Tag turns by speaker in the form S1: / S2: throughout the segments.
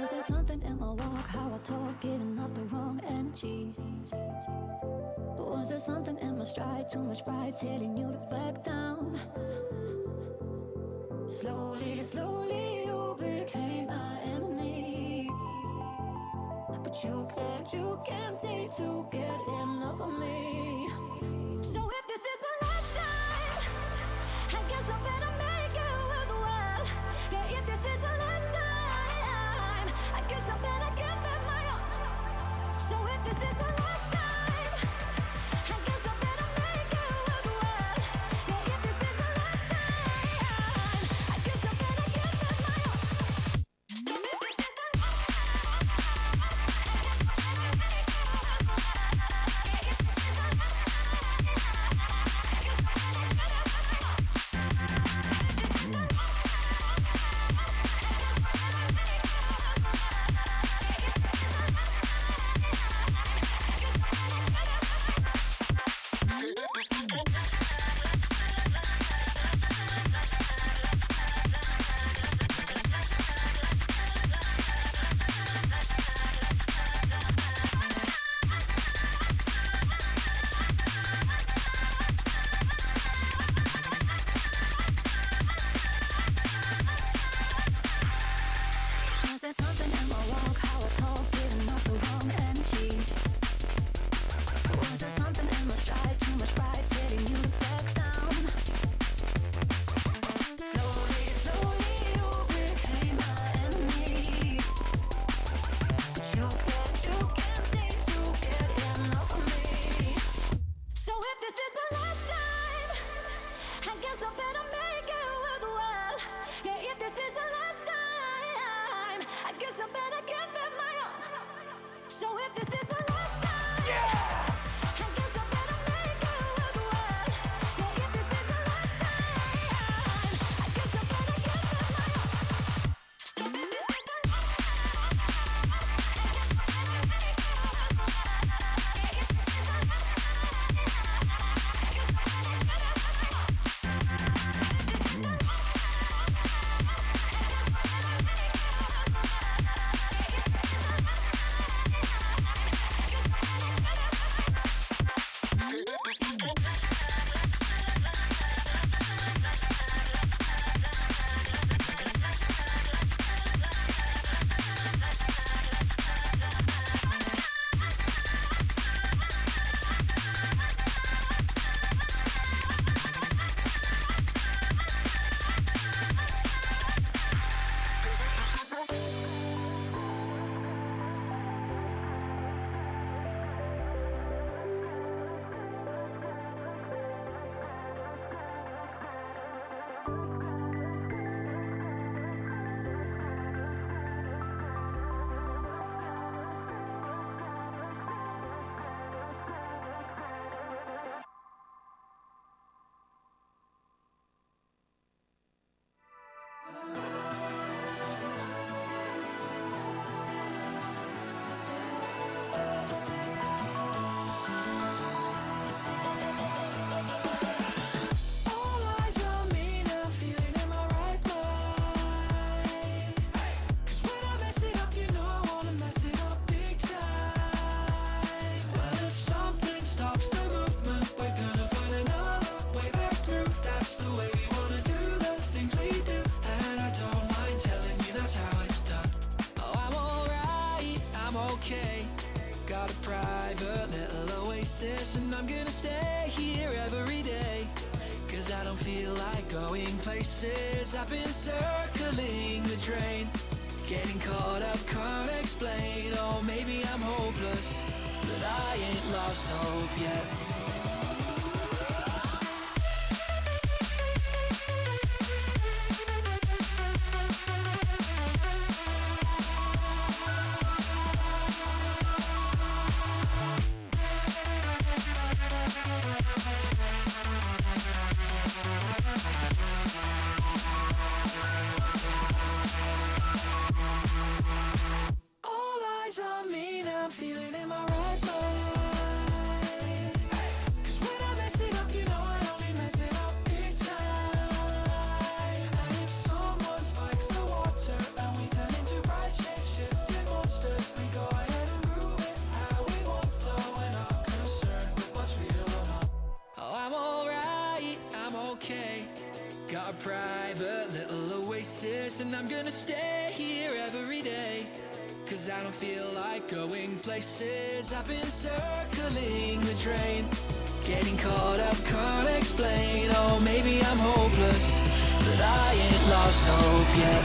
S1: Was there something in my walk, how I talk, giving off the wrong energy? Was there something in my stride, too much pride, telling you to back down? Slowly, slowly you became my enemy. But you can't seem to get enough of me. So if this is the last time, I guess I better make it worthwhile. Yeah, if this is the last time, I guess I better give it my all. So if this is the last time, I guess I better make it worthwhile. Yeah, if this is the last time, I guess I better give it my all. There's something in my walk, how I talk, giving off the wrong energy. Was there something in my stride, too much pride, setting you back down? Slowly, slowly you became my enemy. But you can't seem to get enough of me. So if this is the last time, I guess I better make it worthwhile. Yeah, if this is the last time, I guess I better give it my all. So if this is the last time, I guess I better make it worthwhile. Yeah, if this is the last time, I guess I better give it my all.
S2: Got a private little oasis, and I'm gonna stay here every day. Cause I don't feel like going places. I've been circling the drain, getting caught up, can't explain. Oh, maybe I'm hopeless, but I ain't lost hope yet. I'm feeling in my right mind. private little oasis, and I'm gonna stay here every day, 'cause I don't feel like going places. I've been circling the drain, getting caught up, can't explain. Oh, maybe I'm hopeless, but I ain't lost hope yet.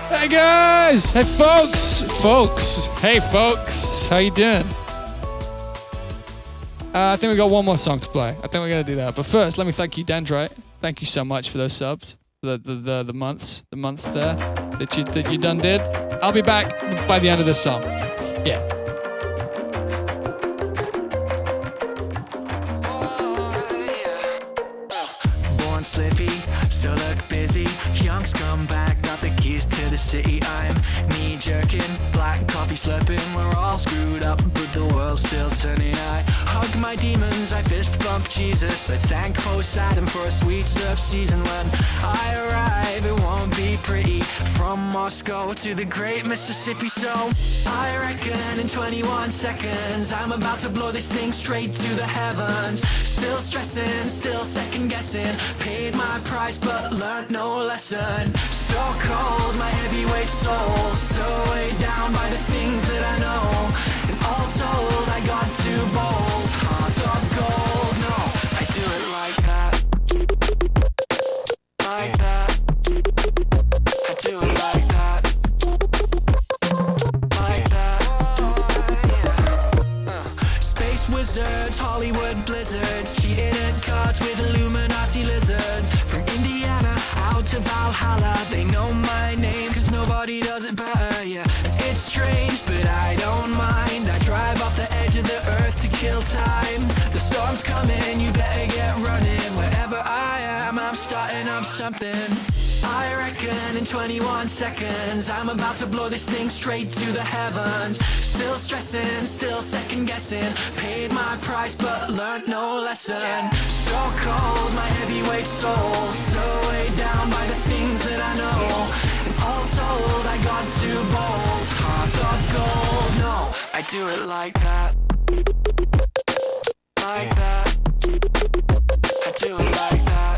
S3: Hey guys! Hey folks! Hey folks! How you doing? I think we got one more song to play. I think we're gonna do that. But first, let me thank you, Dendrite. Thank you so much for those subs, the months there that you done did. I'll be back by the end of this song. Yeah.
S2: Born slippy, so look busy. Young scumbag, got the keys to the city. I'm knee jerking, black coffee slurping. We're all screwed up, but the world's still turning. I hug my demons, I fist bump Jesus. I thank Poseidon for a sweet surf season. When I arrive, it won't be pretty. From Moscow to the great Mississippi. So I reckon in 21 seconds I'm about to blow this thing straight to the heavens. Still stressing, still second guessing. Paid my price but learned no lesson. So cold, my heavyweight soul, so weighed down by the things that I know. And all told, I got too bold. Heart of gold, no, I do it like that. Like that. I do it like that. Like that. Space wizards, Hollywood blizzards, cheating at cards with Illuminati lizards. From Indiana out to Valhalla, they know my name, 'cause nobody does it better, yeah. It's strange, but I don't mind. I drive off the edge of the earth to kill time. The storm's coming, you better get running. Wherever I am, I'm starting up something. I reckon in 21 seconds I'm about to blow this thing straight to the heavens. Still stressing, still second guessing. Paid my price but learned no lesson. So cold, my heavyweight soul, so weighed down by the things that I know. And all told, I got too bold. Heart of gold, no, I do it like that. Like that. I do it like that.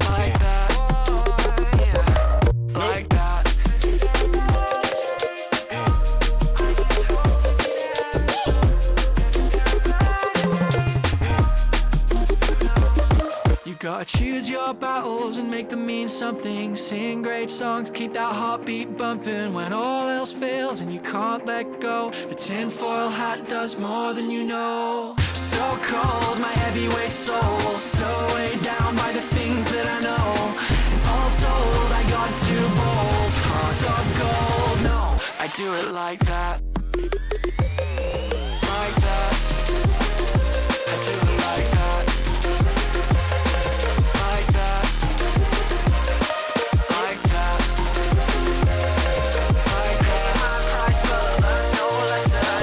S2: Like that. Like that. You gotta choose your battles and make them mean something. Sing great songs, keep that heartbeat bumping. When all else fails and you can't let go, a tinfoil hat does more than you know. So cold, my heavyweight soul, so weighed down by the things that I know. And all told, I got too bold. Heart of gold, no, I do it like that. Like that. I do it like that. Like that. Like that. Like that. My price but learned no lesson.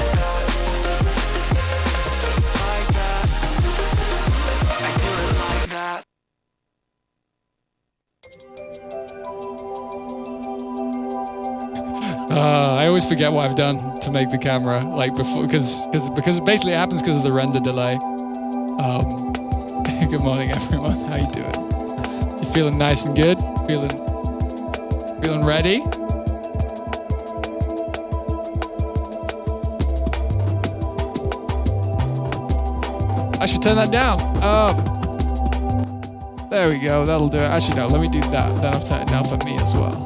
S2: Like that. I do it like that.
S3: I always forget what I've done to make the camera like before, because basically it happens because of the render delay. Good morning, everyone. How you doing? You feeling nice and good? Feeling ready? I should turn that down. There we go. That'll do it. Actually, no. Let me do that. Then I'll turn it down for me as well.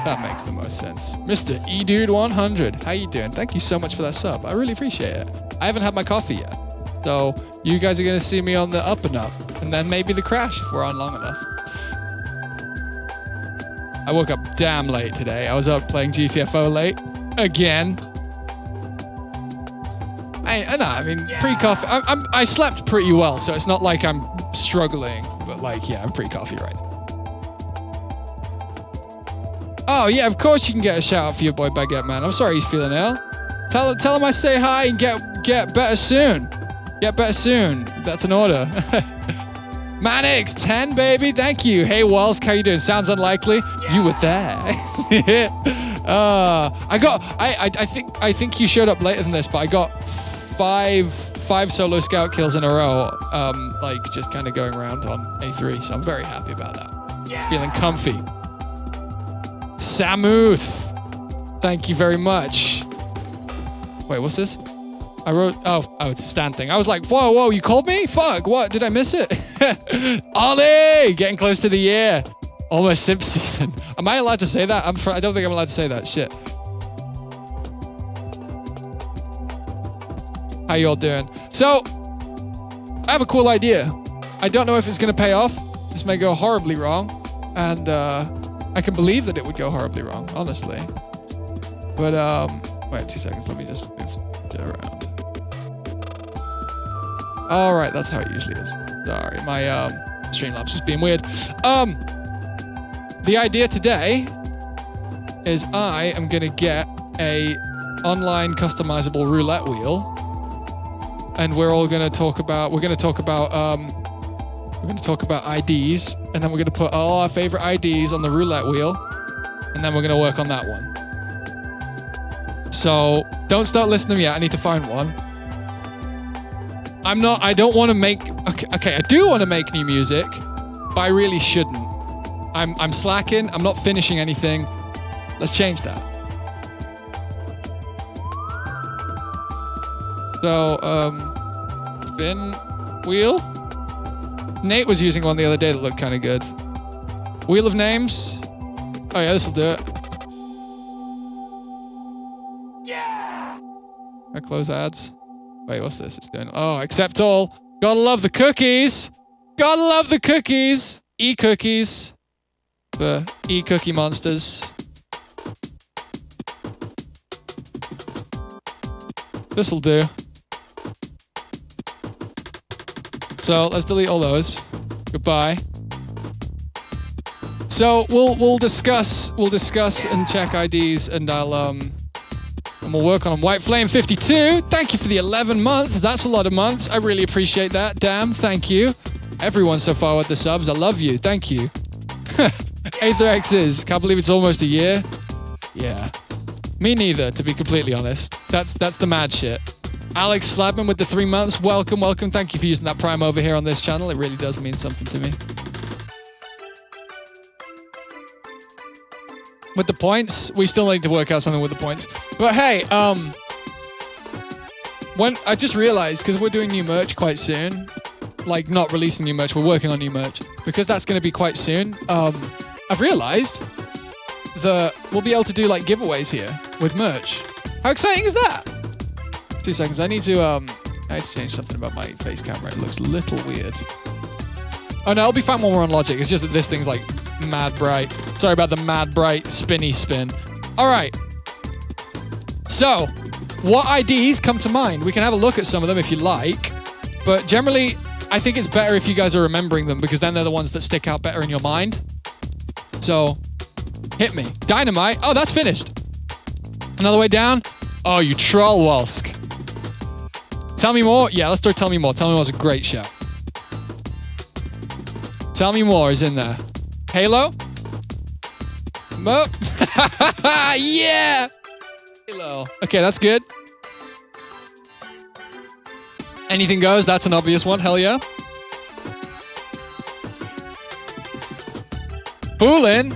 S3: That makes the most sense. Mr. eDude100, how you doing? Thank you so much for that sub. I really appreciate it. I haven't had my coffee yet, so you guys are going to see me on the up and up. And then maybe the crash if we're on long enough. I woke up damn late today. I was up playing GTFO late. Again. I mean, pre-coffee. I slept pretty well, so it's not like I'm struggling. But like, yeah, I'm pre-coffee right now. Oh, yeah, of course you can get a shout out for your boy Baguette Man. I'm sorry he's feeling ill. Tell him I say hi and get better soon. Get better soon. That's an order. Manix, 10, baby. Thank you. Hey, Wells, how you doing? Sounds unlikely. Yeah. You were there. I think you showed up later than this, but I got five solo scout kills in a row, like just kind of going around on A3. So I'm very happy about that. Yeah. Feeling comfy. Samuth, thank you very much. Wait, what's this? I wrote, oh, it's a stand thing. I was like, whoa, you called me? Fuck, what? Did I miss it? Ollie, getting close to the year. Almost simp season. Am I allowed to say that? I don't think I'm allowed to say that. Shit. How you all doing? So, I have a cool idea. I don't know if it's going to pay off. This may go horribly wrong. And I can believe that it would go horribly wrong, honestly. But, wait 2 seconds. Let me just move it around. All right, that's how it usually is. Sorry, my Streamlabs was being weird. The idea today is I am gonna get a online customizable roulette wheel, and we're gonna talk about IDs, and then we're gonna put all our favorite IDs on the roulette wheel, and then we're gonna work on that one. So don't start listening yet. I need to find one. I don't want to make, okay, I do want to make new music, but I really shouldn't. I'm slacking. I'm not finishing anything. Let's change that. So, spin wheel. Nate was using one the other day that looked kind of good. Wheel of names. Oh yeah, this'll do it. Yeah. I close ads. Wait, what's this? It's doing. Oh, accept all. Gotta love the cookies. Gotta love the cookies. E-cookies. The e-cookie monsters. This'll do. So let's delete all those. Goodbye. So we'll discuss and check IDs, and and we'll work on them. White Flame 52, thank you for the 11 months. That's a lot of months. I really appreciate that. Damn, thank you. Everyone so far with the subs, I love you. Thank you. Aether X's, can't believe it's almost a year. Yeah. Me neither, to be completely honest. That's the mad shit. Alex Slabman with the 3 months. Welcome. Thank you for using that Prime over here on this channel. It really does mean something to me. With the points, we still need to work out something with the points. But hey, when I just realized, because we're doing new merch quite soon, like not releasing new merch, we're working on new merch, because that's going to be quite soon. I've realized that we'll be able to do like giveaways here with merch. How exciting is that? 2 seconds. I need to change something about my face camera. It looks a little weird. Oh no, it'll be fine when we're on Logic. It's just that this thing's like mad bright. Sorry about the mad bright spinny spin. All right. So, what IDs come to mind? We can have a look at some of them if you like, but generally, I think it's better if you guys are remembering them, because then they're the ones that stick out better in your mind. So, hit me. Dynamite. Oh, that's finished. Another way down. Oh, you troll, Walsk. Tell me more. Yeah, let's do Tell Me More. Tell Me More is a great shout. Tell Me More is in there. Halo. Mo. Yeah. Halo. Okay, that's good. Anything goes. That's an obvious one. Hell yeah. Foolin'.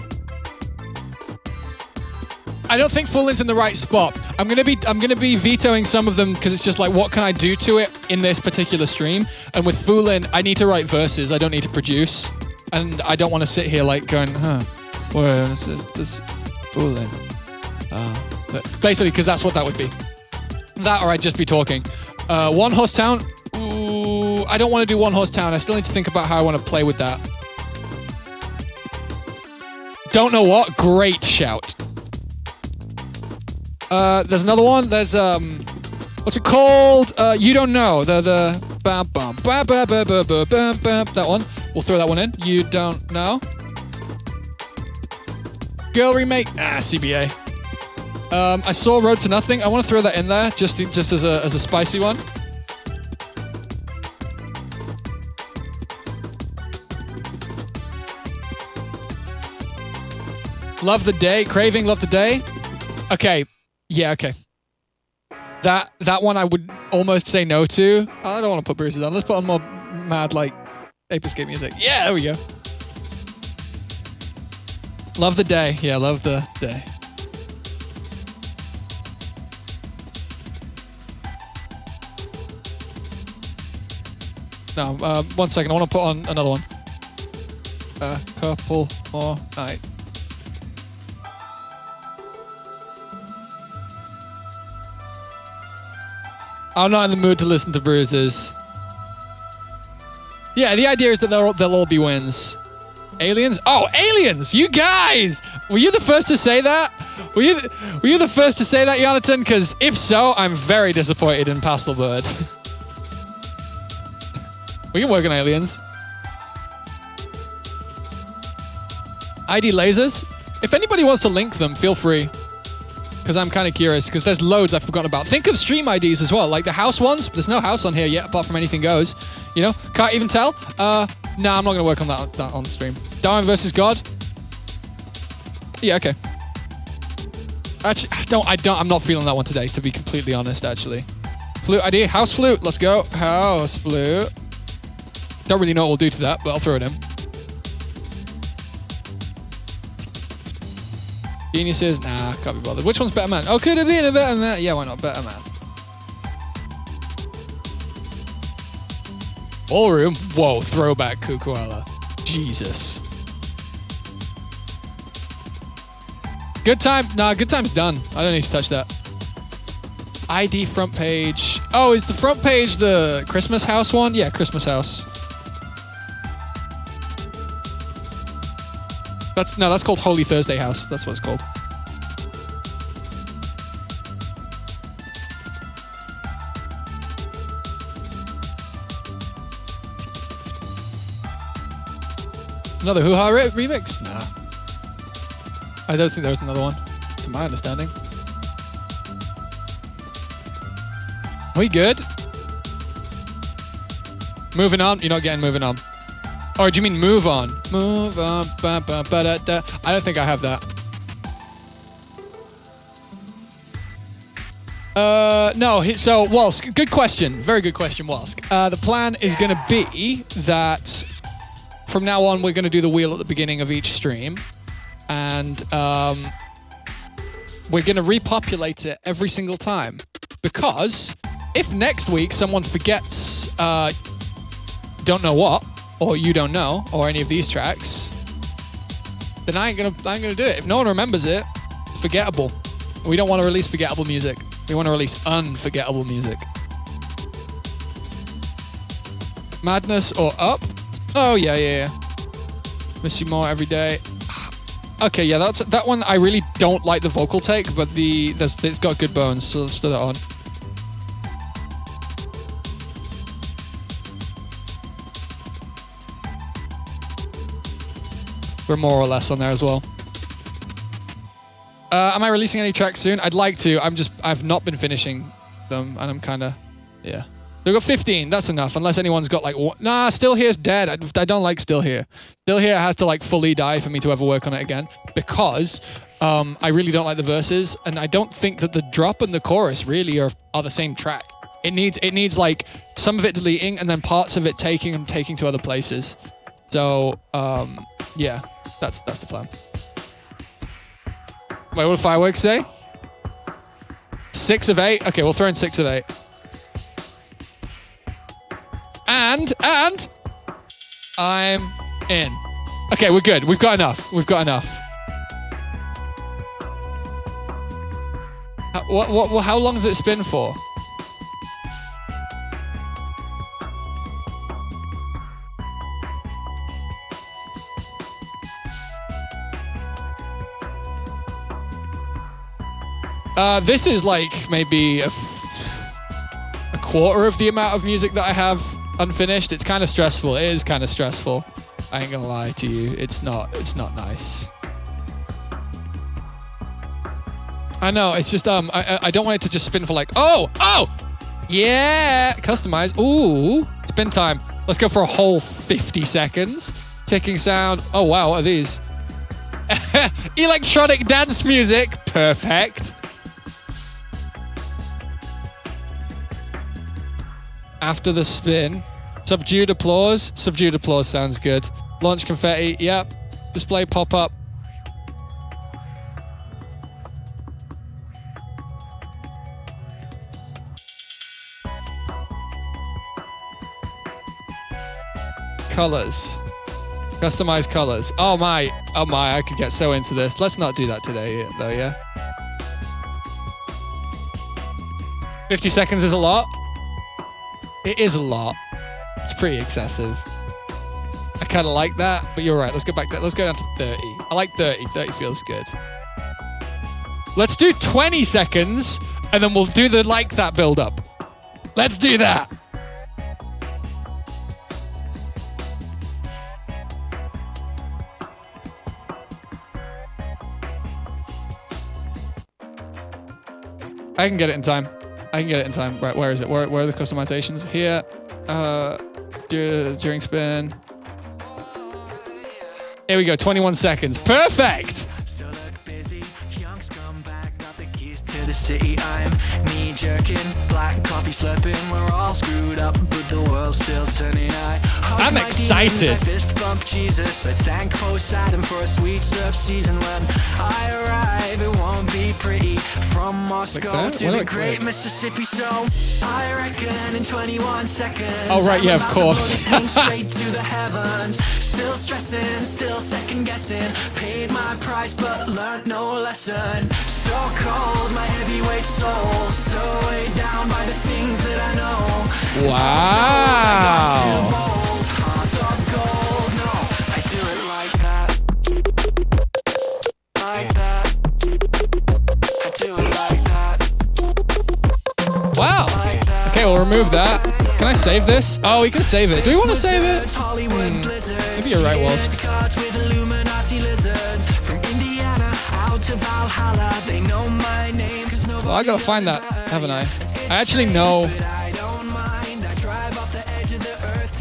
S3: I don't think Foolin's in the right spot. I'm gonna be vetoing some of them because it's just like, what can I do to it in this particular stream? And with Foolin, I need to write verses. I don't need to produce, and I don't want to sit here like going, well, this Foolin. But basically, because that's what that would be. That, or I'd just be talking. One Horse Town. Ooh, want to do One Horse Town. I still need to think about how I want to play with that. Don't know what? Great shout. There's another one. There's what's it called? You don't know. The bam bam ba ba ba ba ba bam bam. That one. We'll throw that one in. You don't know. Girl remake. CBA. I saw Road to Nothing. I want to throw that in there just as a spicy one. Love the Day. Craving Love the Day. Okay. Yeah, okay. That one I would almost say no to. I don't want to put Bruce's on. Let's put on more mad, like, Ape Escape music. Yeah, there we go. Love the Day. Yeah, Love the Day. No, 1 second. I want to put on another one. A couple more nights. I'm not in the mood to listen to Bruises. Yeah, the idea is that they'll all be wins. Aliens? Oh, Aliens! You guys! Were you the first to say that? Were you the first to say that, Jonathan? Because if so, I'm very disappointed in Pastelbird. We can work on Aliens. ID lasers? If anybody wants to link them, feel free. Because I'm kind of curious, because there's loads I've forgotten about. Think of stream IDs as well, like the house ones. There's no house on here yet, apart from Anything Goes. You know, can't even tell. Nah, I'm not going to work on that on stream. Darwin versus God. Yeah, okay. Actually, I'm not feeling that one today, to be completely honest, actually. Flute ID, house flute, let's go. House flute. Don't really know what we'll do to that, but I'll throw it in. Geniuses, nah, can't be bothered. Which one's Better Man? Oh, could have been a Better Man. Yeah, why not? Better Man. Ballroom? Whoa, throwback Kukuala. Jesus. Good time? Nah, good time's done. I don't need to touch that. ID front page. Oh, is the front page the Christmas house one? Yeah, Christmas house. That's called Holy Thursday House. That's what it's called. Another Hoo-Ha remix? Nah. I don't think there was another one, to my understanding. We good? Moving on? You're not getting moving on. Or do you mean move on? Move on. Ba, ba, ba, da, da. I don't think I have that. No, so Walsk, good question. Very good question, Walsk. The plan is going to be that from now on, we're going to do the wheel at the beginning of each stream. And we're going to repopulate it every single time. Because if next week someone forgets Don't Know What, or You Don't Know, or any of these tracks, then I ain't gonna do it. If no one remembers it, forgettable. We don't want to release forgettable music. We want to release unforgettable music. Madness or Up? Oh yeah. Miss You More Every Day. Okay, yeah, that one. I really don't like the vocal take, but it's got good bones, so let's throw that on. We're more or less on there as well. Am I releasing any tracks soon? I'd like to. I've not been finishing them, and I'm kind of, yeah. We've got 15. That's enough. Unless anyone's got like, nah, Still Here's dead. I don't like Still Here. Still Here has to like fully die for me to ever work on it again, because I really don't like the verses, and I don't think that the drop and the chorus really are the same track. It needs like some of it deleting and then parts of it taking to other places. So yeah, that's the plan. Wait, what did Fireworks say? 6 of 8? Okay, we'll throw in 6 of 8. And I'm in. Okay, we're good. We've got enough. How long does it spin for? This is like maybe a quarter of the amount of music that I have unfinished. It's kind of stressful. It is kind of stressful. I ain't gonna lie to you. It's not nice. I know. It's just I don't want it to just spin for like oh yeah, customize. Ooh, spin time. Let's go for a whole 50 seconds. Ticking sound. Oh wow, what are these? Electronic dance music. Perfect. After the spin. Subdued applause. Subdued applause sounds good. Launch confetti. Yep. Display pop-up. Colors. Customize colors. Oh my, I could get so into this. Let's not do that today though, yeah? 50 seconds is a lot. It is a lot. It's pretty excessive. I kind of like that, but you're right. Let's go back to, let's go down to 30. I like 30. 30 feels good. Let's do 20 seconds and then we'll do the like that build up. Let's do that. I can get it in time. Right, where is it? Where are the customizations? Here. During spin. Here we go, 21 seconds. Perfect!
S2: So look busy, young scumbag, got the keys to the city. I'm knee jerking, black coffee slurping. We're all screwed up, but the world's still turning.
S3: I'm excited.
S2: I fist bump Jesus. I thank Poseidon for a sweet surf season. When I arrive, it won't be pretty. From Moscow to the great Mississippi. So I reckon in 21 seconds.
S3: Oh right, yeah, of course.
S2: Straight to the heavens. Still stressing, still second guessing. Paid my price but learned no lesson. So cold, my heavyweight soul. So weighed down by the things that I know.
S3: Wow.
S2: Too bold, heart of gold. No, I do it like that. Like that. I do it like that.
S3: Wow.
S2: Like that.
S3: Okay, we'll remove that. Can I save this? Oh, we can save it. Do we want to save it? Maybe you're right, Walls. Well, I gotta find that, haven't I? I actually know.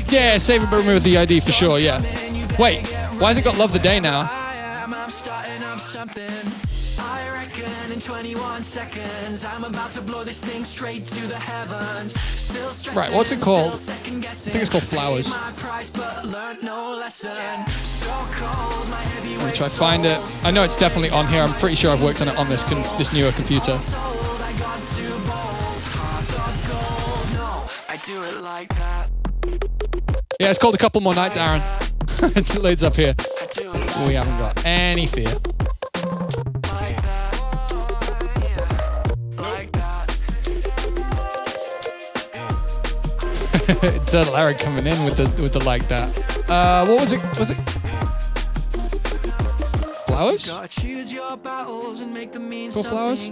S3: Yeah, save it but remove the ID for sure, yeah. Wait, why has it got Love the Day now?
S2: I reckon in 21 seconds I'm about to blow this thing straight to the heavens.
S3: Right, what's it called? I think it's called Flowers.
S2: Let
S3: me try to find it. I know it's definitely on here. I'm pretty sure I've worked on it on this this newer computer. Yeah, it's called A Couple More Nights, Aaron. The lid's up here. We haven't got any fear. Turtle Eric coming in with the like that. What was it? Was it Flowers? Cool Flowers?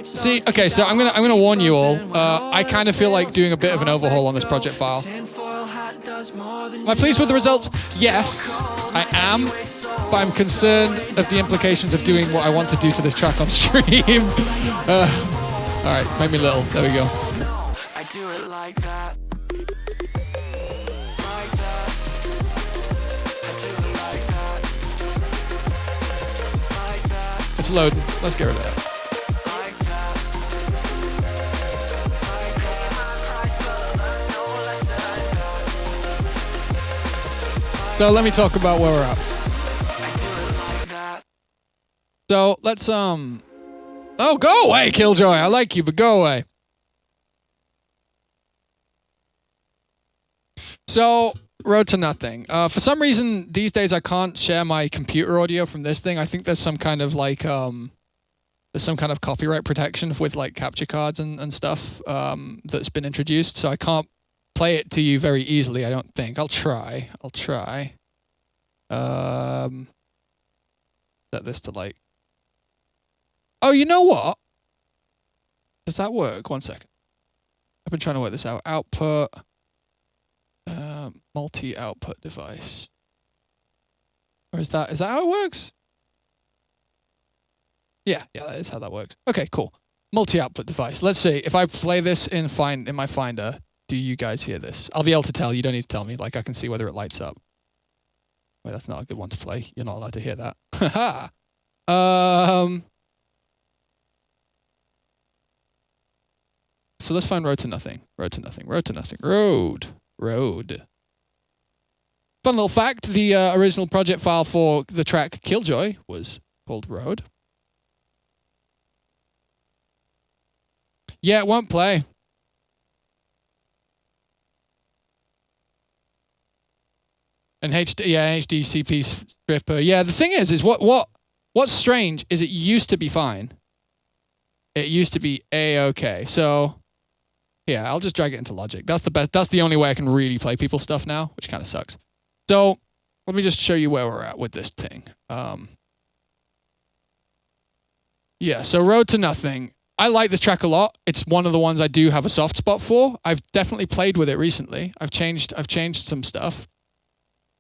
S3: See, okay, so I'm gonna warn you all. I kind of feel like doing a bit of an overhaul on this project file. Am I pleased with the results? Yes, I am. But I'm concerned of the implications of doing what I want to do to this track on stream. Alright, make me little. There we go.
S2: I do it like that.
S3: It's loading. Let's get rid of that. So let me talk about where we're at. So let's Oh, go away, Killjoy. I like you, but go away. So Road to Nothing. For some reason, these days I can't share my computer audio from this thing. I think there's some kind of like there's some kind of copyright protection with like capture cards and stuff that's been introduced. So I can't play it to you very easily. I don't think. I'll try. Set this to like. Oh, you know what? Does that work? 1 second. I've been trying to work this out. Output, multi-output device. Or is that how it works? Yeah, that is how that works. Okay, cool. Multi-output device. Let's see. If I play this in my Finder, do you guys hear this? I'll be able to tell. You don't need to tell me. Like, I can see whether it lights up. Wait, that's not a good one to play. You're not allowed to hear that. Haha. So let's find road to nothing. Road to nothing. Road to nothing. Road. Fun little fact, the original project file for the track Killjoy was called Road. Yeah, it won't play. And HDCP stripper. Yeah, the thing is what's strange is it used to be fine. It used to be A-okay. So yeah, I'll just drag it into Logic. That's the best. That's the only way I can really play people's stuff now, which kind of sucks. So let me just show you where we're at with this thing. Yeah, so Road to Nothing. I like this track a lot. It's one of the ones I do have a soft spot for. I've definitely played with it recently. I've changed some stuff.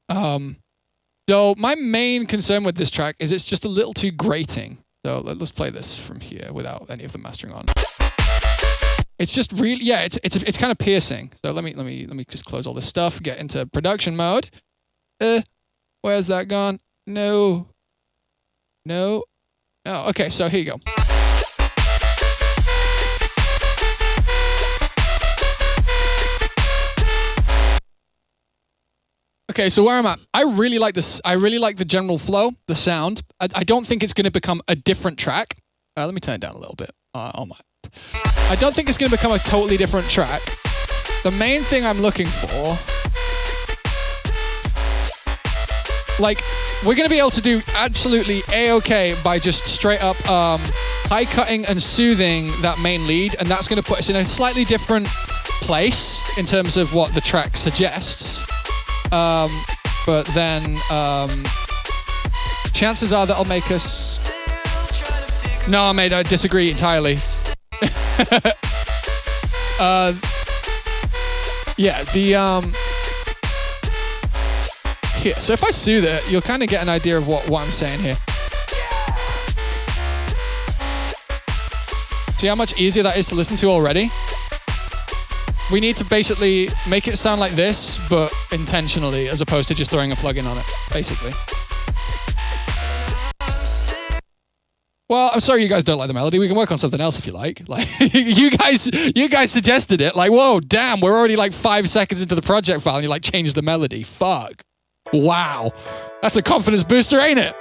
S3: So my main concern with this track is it's just a little too grating. So let's play this from here without any of the mastering on. It's just really, yeah, it's kind of piercing. So let me just close all this stuff, get into production mode. Where's that gone? No. Oh, okay, so here you go. Okay, so where I'm at, I really like this. I really like the general flow, the sound. I don't think it's going to become a different track. Let me turn it down a little bit. I don't think it's going to become a totally different track. The main thing I'm looking for, like, we're going to be able to do absolutely A-okay by just straight up high cutting and soothing that main lead, and that's going to put us in a slightly different place in terms of what the track suggests. But then chances are that'll make us... No, mate, I disagree entirely. Yeah, here, so if I soothe it, you'll kind of get an idea of what I'm saying here. See how much easier that is to listen to already? We need to basically make it sound like this, but intentionally, as opposed to just throwing a plugin on it, basically. Well, I'm sorry you guys don't like the melody. We can work on something else if you like. Like you guys suggested it. Like, whoa, damn, we're already like 5 seconds into the project file and you like changed the melody. Fuck. Wow. That's a confidence booster, ain't it?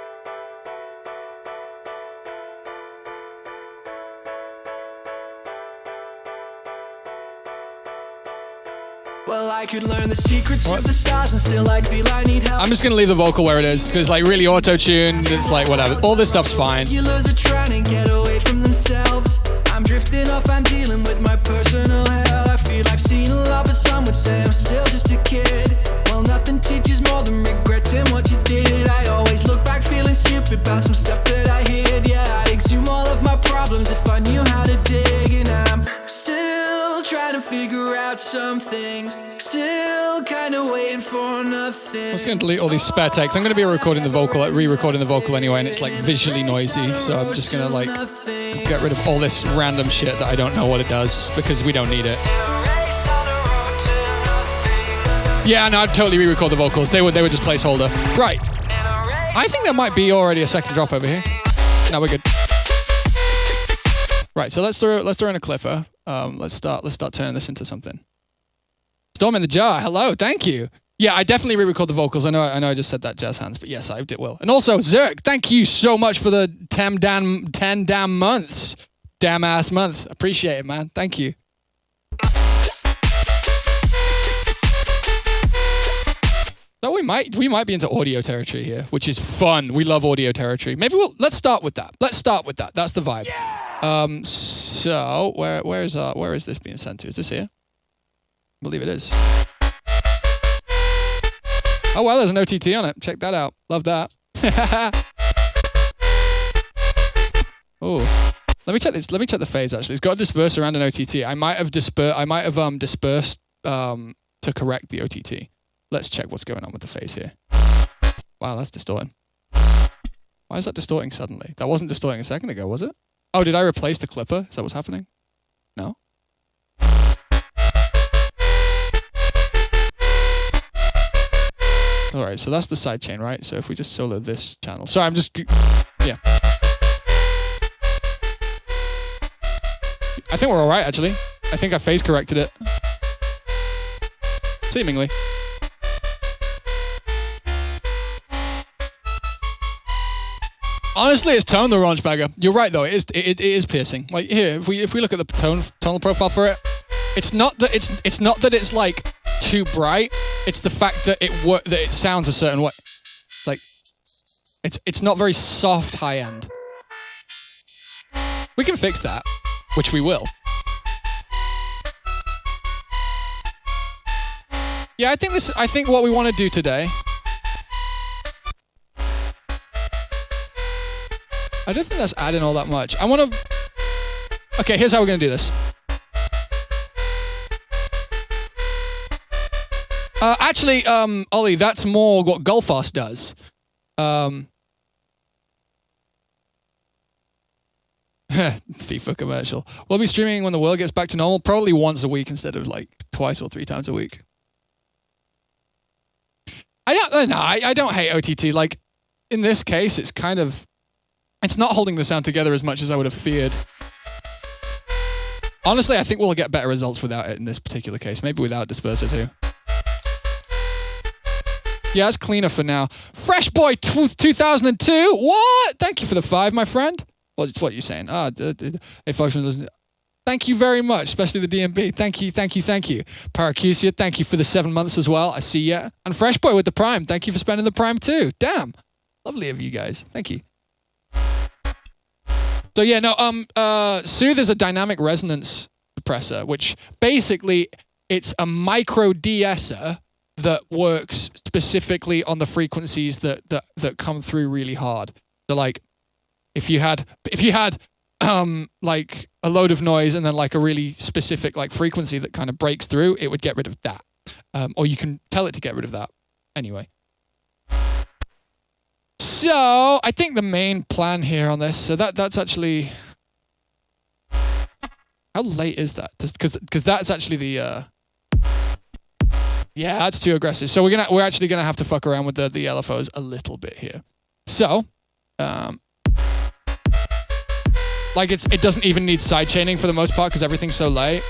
S2: Well, I could learn the secrets of the stars and still I feel I need help.
S3: I'm just going to leave the vocal where it is because like really auto-tuned. It's like whatever. All this stuff's fine.
S2: Are trying to get away from themselves. I'm drifting off, I'm dealing with my personal hell. I feel I've seen a lot, but some would say I'm still just a kid. Well, nothing teaches more than regretting what you did. I always look back feeling stupid about some stuff that I hid. Yeah, I'd exhume all of my problems if I knew how to dig. And I'm still trying to figure out some things. Still kind of waiting for nothing.
S3: I'm just going to delete all these spare takes. I'm going to be re-recording the vocal anyway, and it's like visually noisy. So I'm just going to like get rid of all this random shit that I don't know what it does because we don't need it. Yeah, no, I'd totally re-record the vocals. They were just placeholder. Right. I think there might be already a second drop over here. No, we're good. Right, so let's throw in a clipper. Let's start turning this into something. Storm in the jar. Hello, thank you. Yeah, I definitely re-record the vocals. I know I just said that, Jazz Hands, but yes, I did will. And also, Zerk, thank you so much for the 10 damn months. Damn ass months. Appreciate it, man. Thank you. So we might be into audio territory here, which is fun. We love audio territory. Maybe let's start with that. That's the vibe. Yeah! So where is this being sent to? Is this here? I believe it is. Oh well, there's an OTT on it. Check that out. Love that. Oh, Let me check this. Let me check the phase. Actually, it's got to disperse around an OTT. I might have dispersed to correct the OTT. Let's check what's going on with the phase here. Wow, that's distorting. Why is that distorting suddenly? That wasn't distorting a second ago, was it? Oh, did I replace the clipper? Is that what's happening? No. All right, so that's the sidechain, right? So if we just solo this channel. Sorry, I'm just... Yeah. I think we're all right, actually. I think I phase corrected it. Seemingly. Honestly, it's tone the orange bagger. You're right, though. It is piercing. Like here, if we look at the tonal profile for it, it's not that it's like too bright. It's the fact that it sounds a certain way. Like it's not very soft high end. We can fix that, which we will. Yeah, I think what we want to do today. I don't think that's adding all that much. I want to... Okay, here's how we're going to do this. Actually, Ollie, that's more what Gulfast does. FIFA commercial. We'll be streaming when the world gets back to normal, probably once a week instead of like twice or 3 times a week. I don't hate OTT. Like, in this case, it's kind of... It's not holding the sound together as much as I would have feared. Honestly, I think we'll get better results without it in this particular case. Maybe without Disperser too. Yeah, it's cleaner for now. Fresh Boy 2002. What? Thank you for the 5, my friend. What are you saying? Hey, folks, thank you very much, especially the DMB. Thank you. Paracusia, thank you for the 7 months as well. I see ya. And Fresh Boy with the Prime. Thank you for spending the Prime too. Damn. Lovely of you guys. Thank you. So yeah, no, Soothe is a dynamic resonance suppressor, which basically it's a micro de-esser that works specifically on the frequencies that come through really hard. So like, if you had like a load of noise and then like a really specific like frequency that kind of breaks through, it would get rid of that. Or you can tell it to get rid of that. Anyway. So I think the main plan here on this, so that's actually, how late is that? Because that's actually the, yeah, that's too aggressive. So we're actually gonna have to fuck around with the LFOs a little bit here. So, like it doesn't even need side chaining for the most part because everything's so late.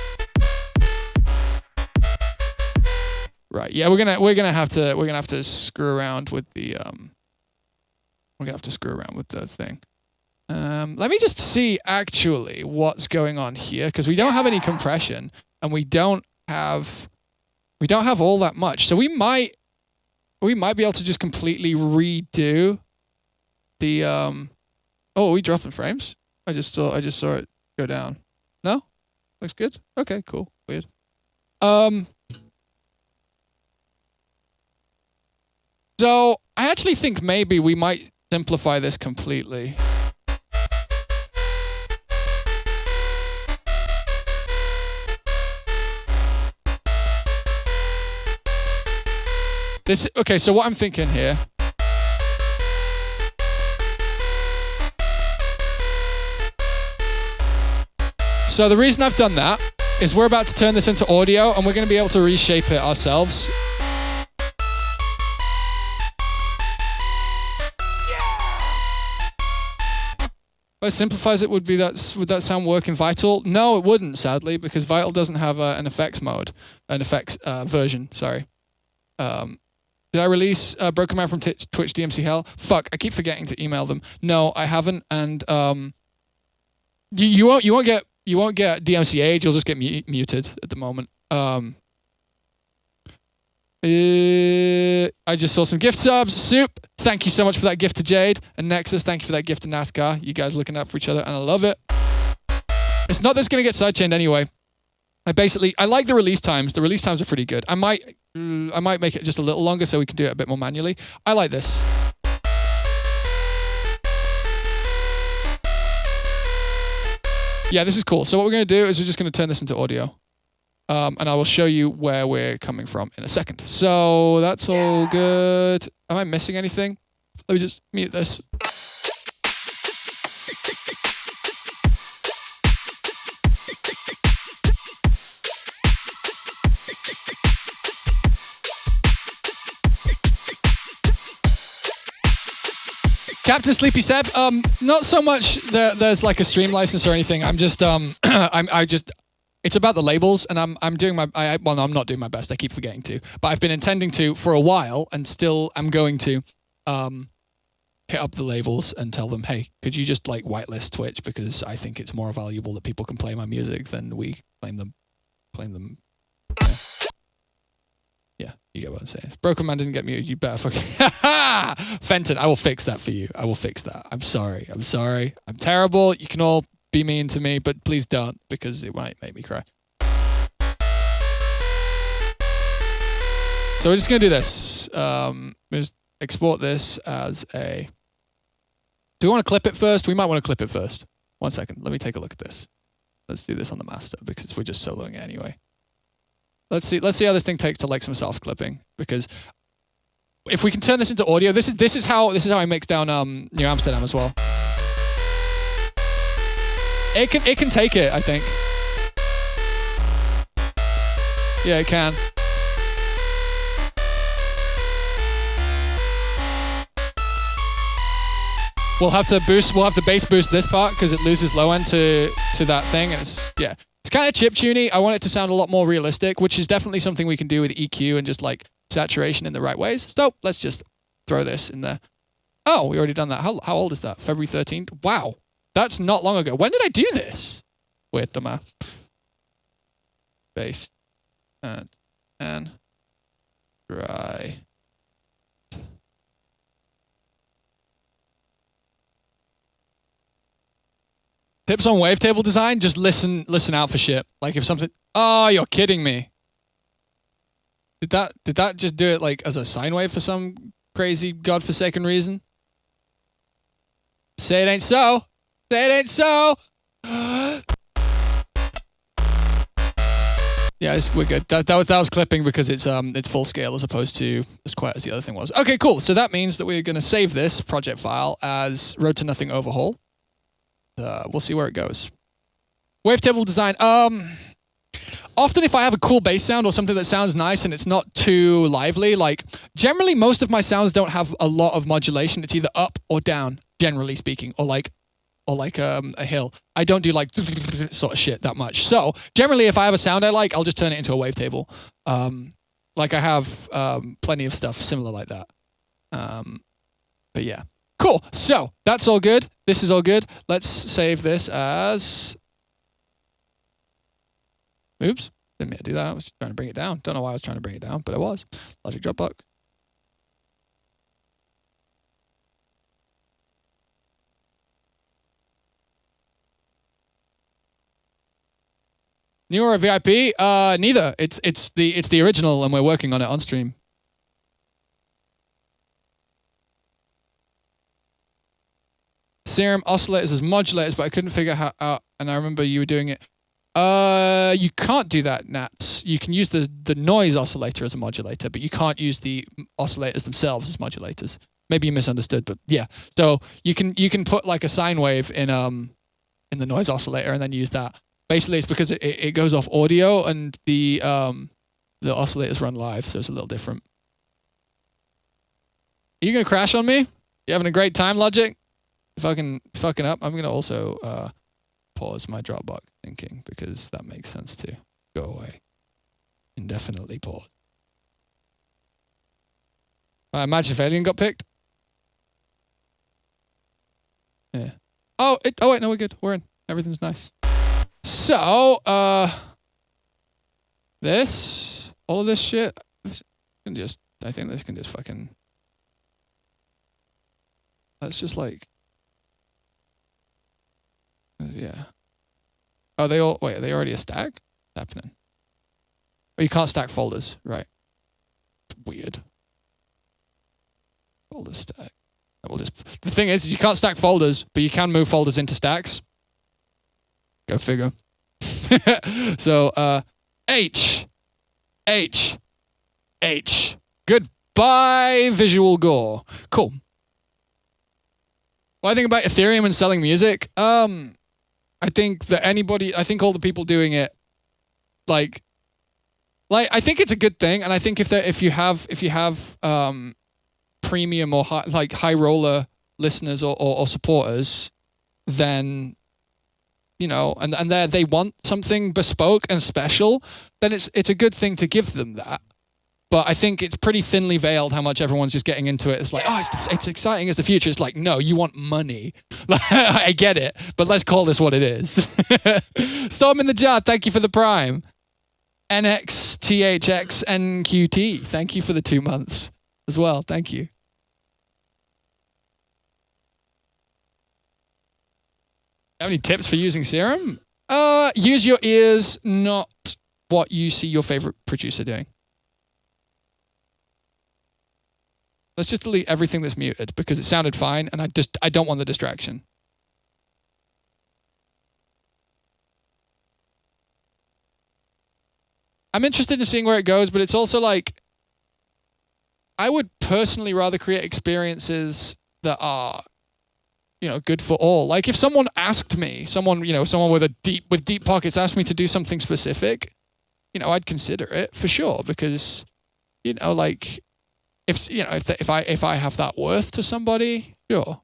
S3: Right. Yeah, we're gonna have to screw around with the We're going to have to screw around with the thing. Let me just see actually what's going on here, because we don't have any compression and we don't have all that much. So we might be able to just completely redo the oh, are we dropping frames? I just saw it go down. No? Looks good? Okay, cool. Weird. So I actually think maybe we might simplify this completely. Okay, so what I'm thinking here. So the reason I've done that is we're about to turn this into audio and we're going to be able to reshape it ourselves. If I simplifies it, would that sound working Vital? No, it wouldn't, sadly, because Vital doesn't have an effects mode, an effects version. Sorry. Did I release Broken Man from Twitch DMC Hell? Fuck, I keep forgetting to email them. No, I haven't, and you won't get DMC Age. You'll just get muted at the moment. I just saw some gift subs. Soup, thank you so much for that gift to Jade. And Nexus, thank you for that gift to NASCAR. You guys looking out for each other, and I love it. It's not that's going to get sidechained anyway. I like the release times. The release times are pretty good. I might make it just a little longer so we can do it a bit more manually. I like this. Yeah, this is cool. So what we're going to do is we're just going to turn this into audio. And I will show you where we're coming from in a second. So that's all good. Am I missing anything? Let me just mute this. Captain Sleepy Seb, not so much there's like a stream license or anything. I'm just, it's about the labels, and I'm doing my, well, no, I'm not doing my best. I keep forgetting to, but I've been intending to for a while, and still I'm going to hit up the labels and tell them, hey, could you just like whitelist Twitch, because I think it's more valuable that people can play my music than we claim them. Yeah, you get what I'm saying. If Broken Man didn't get muted, you better fucking... Fenton, I will fix that for you. I will fix that. I'm sorry. I'm terrible. You can all be mean to me, but please don't, because it might make me cry. So we're just going to do this. We'll just export this as a... Do we want to clip it first? We might want to clip it first. 1 second. Let me take a look at this. Let's do this on the master, because we're just soloing it anyway. Let's see how this thing takes to like some soft clipping, because if we can turn this into audio, this is how I mix down New Amsterdam as well. It can take it, I think. Yeah, it can. We'll have to bass boost this part because it loses low end to that thing, and it's kind of chiptuney. I want it to sound a lot more realistic, which is definitely something we can do with EQ and just like saturation in the right ways. So let's just throw this in there. Oh, we already done that. How old is that? February 13th? Wow. That's not long ago. When did I do this? Weird, dumb. Bass and dry. Tips on wavetable design, just listen out for shit. Like if something, oh, you're kidding me. Did that just do it like as a sine wave for some crazy godforsaken reason? Say it ain't so. Say it ain't so. Yeah, we're good. That was clipping because it's full scale as opposed to as quiet as the other thing was. Okay, cool. So that means that we're going to save this project file as Road to Nothing Overhaul. We'll see where it goes. Wavetable design. Often if I have a cool bass sound or something that sounds nice and it's not too lively, like generally most of my sounds don't have a lot of modulation. It's either up or down, generally speaking, or like a hill. I don't do like sort of shit that much. So generally if I have a sound I like, I'll just turn it into a wavetable. Like I have plenty of stuff similar like that. But yeah. Cool. So that's all good. This is all good. Let's save this as... Oops. Didn't mean to do that. I was trying to bring it down. Don't know why I was trying to bring it down, but I was. Logic Dropbox. New or a VIP? Neither. It's the original, and we're working on it on stream. Serum oscillators as modulators, but I couldn't figure how out, and I remember you were doing it. You can't do that, Nats. You can use the noise oscillator as a modulator, but you can't use the oscillators themselves as modulators. Maybe you misunderstood, but yeah. So you can put like a sine wave in the noise oscillator and then use that. Basically, it's because it goes off audio and the oscillators run live, so it's a little different. Are you gonna crash on me? You having a great time, Logic? Fucking up. I'm gonna also pause my Dropbox thinking because that makes sense to go away. Indefinitely pause. Imagine if Alien got picked. Yeah. Oh wait, no, we're good. We're in. Everything's nice. So, all of this shit, I think this can just fucking, let's just like, yeah. Oh, are they already a stack? What's happening? Oh, you can't stack folders, right? Weird. Folder stack. The thing is, you can't stack folders, but you can move folders into stacks. Go figure. So, H. Goodbye, visual gore. Cool. What I think about Ethereum and selling music, I think all the people doing it, like I think it's a good thing, and I think if you have premium or high roller listeners or supporters, then and they want something bespoke and special, then it's a good thing to give them that. But I think it's pretty thinly veiled how much everyone's just getting into it. It's like, oh, it's exciting as the future. It's like, no, you want money. I get it, but let's call this what it is. Storm in the jar, thank you for the prime. NXTHXNQT, thank you for the 2 months as well. Thank you. Have any tips for using Serum? Use your ears, not what you see your favorite producer doing. Let's just delete everything that's muted because it sounded fine and I don't want the distraction. I'm interested in seeing where it goes, but it's also like, I would personally rather create experiences that are, good for all. Like if someone asked me, someone with deep pockets asked me to do something specific, I'd consider it for sure because, if I have that worth to somebody, sure.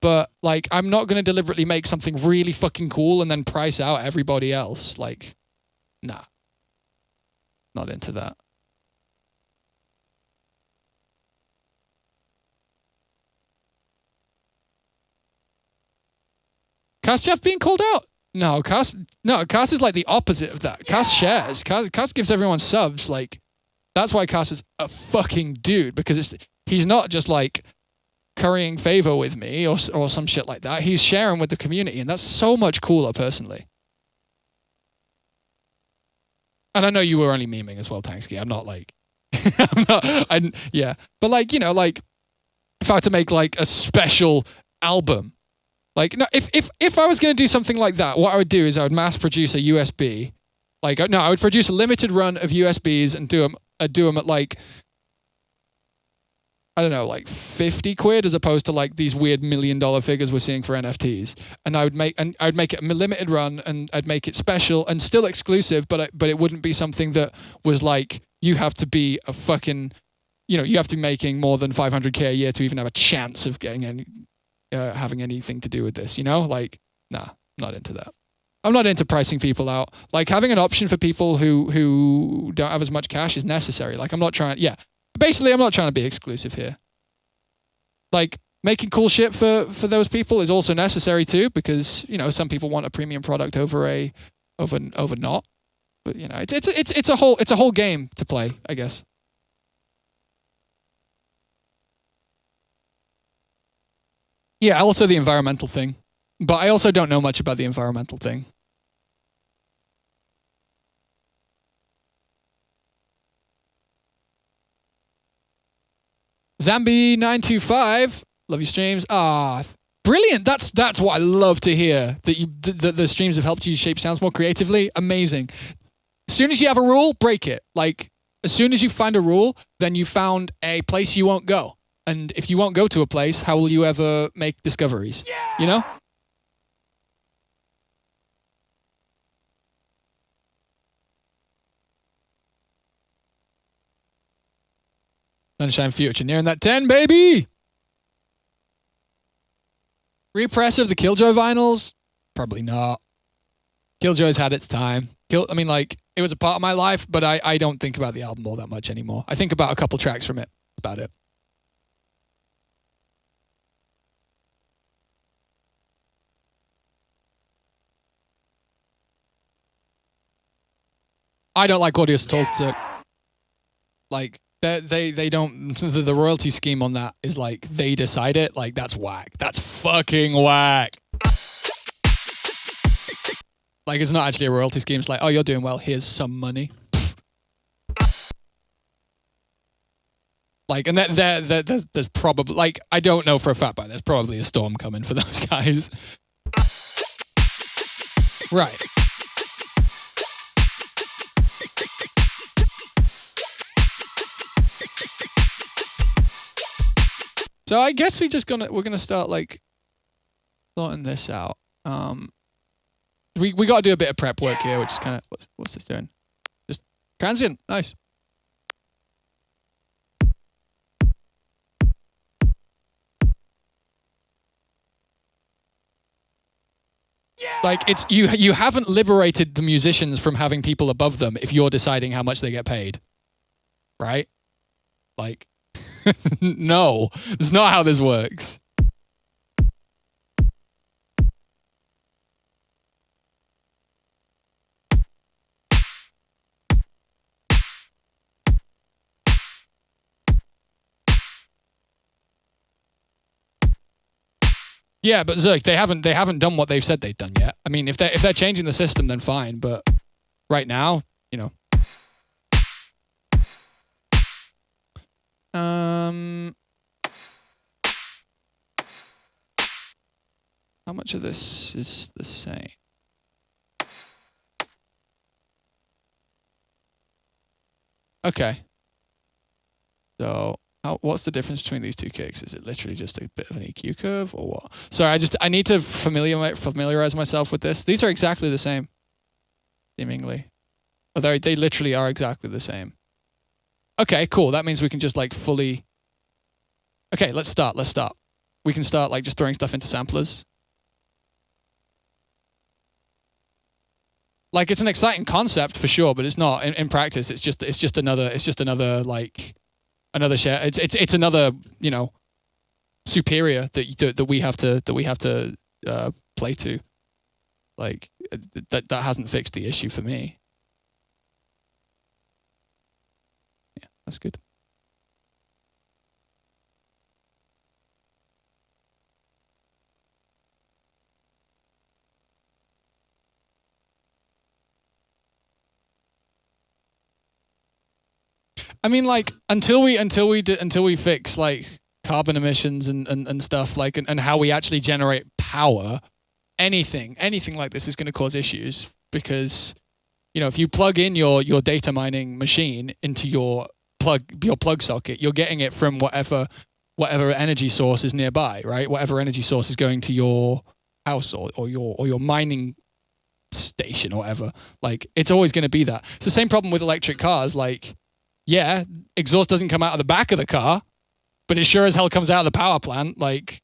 S3: But like, I'm not going to deliberately make something really fucking cool and then price out everybody else. Like, nah, not into that. Cast Jeff being called out? No, Cast is like the opposite of that. Cast shares. Cast gives everyone subs. Like, that's why Cast is a fucking dude, because he's not just like currying favor with me or some shit like that. He's sharing with the community, and that's so much cooler, personally. And I know you were only memeing as well, Tanksky. I'm not like, yeah. But like, if I were to make like a special album, like, no, if I was going to do something like that, what I would do is I would mass produce a USB. Like, no, I would produce a limited run of USBs and do them at like, I don't know, like 50 quid as opposed to like these weird $1 million figures we're seeing for NFTs. And I'd make it a limited run and I'd make it special and still exclusive, but it wouldn't be something that was like, you have to be a fucking, you have to be making more than 500K a year to even have a chance of getting any, having anything to do with this, like, nah, not into that. I'm not into pricing people out. Like, having an option for people who don't have as much cash is necessary. Like, I'm not trying to be exclusive here. Like, making cool shit for those people is also necessary too, because, some people want a premium product over not. But, it's a whole game to play, I guess. Yeah, also the environmental thing. But I also don't know much about the environmental thing. Zambi925, love your streams. Brilliant. That's what I love to hear, that the streams have helped you shape sounds more creatively. Amazing. As soon as you have a rule, break it. Like, as soon as you find a rule, then you found a place you won't go. And if you won't go to a place, how will you ever make discoveries? Yeah. Sunshine Future, nearing that 10, baby! Repress of the Killjoy vinyls? Probably not. Killjoy's had its time. It was a part of my life, but I don't think about the album all that much anymore. I think about a couple tracks from it. About it. I don't like Audios at all. Like, they don't, the royalty scheme on that is like, they decide it. Like, that's whack. That's fucking whack. Like, it's not actually a royalty scheme. It's like, oh, you're doing well. Here's some money. Like, and there's probably, like, I don't know for a fact, but there's probably a storm coming for those guys. Right. So I guess we're gonna start like sorting this out. We got to do a bit of prep work here, which is kind of what's this doing? Just transient, nice. Like it's you haven't liberated the musicians from having people above them if you're deciding how much they get paid, right? Like, no, that's not how this works. Yeah, but Zerk, they haven't done what they've said they've done yet. I mean, if they're changing the system, then fine. But right now, you know. How much of this is the same? Okay. So, what's the difference between these two kicks? Is it literally just a bit of an EQ curve or what? Sorry, I need to familiarize myself with this. These are exactly the same, seemingly. Oh, they literally are exactly the same. Okay, cool. That means we can just like fully... Okay, let's start. We can start like just throwing stuff into samplers. Like it's an exciting concept for sure, but it's not in practice. It's just another like another share. It's another, you know, superior that we have to play to. Like that hasn't fixed the issue for me. Yeah, that's good. I mean, like until we fix like carbon emissions and stuff like and how we actually generate power, anything like this is going to cause issues because, you know, if you plug in your data mining machine into your plug socket, you're getting it from whatever energy source is nearby, right? Whatever energy source is going to your house or your mining station or whatever. Like it's always going to be that. It's the same problem with electric cars. Like, yeah, exhaust doesn't come out of the back of the car, but it sure as hell comes out of the power plant. Like,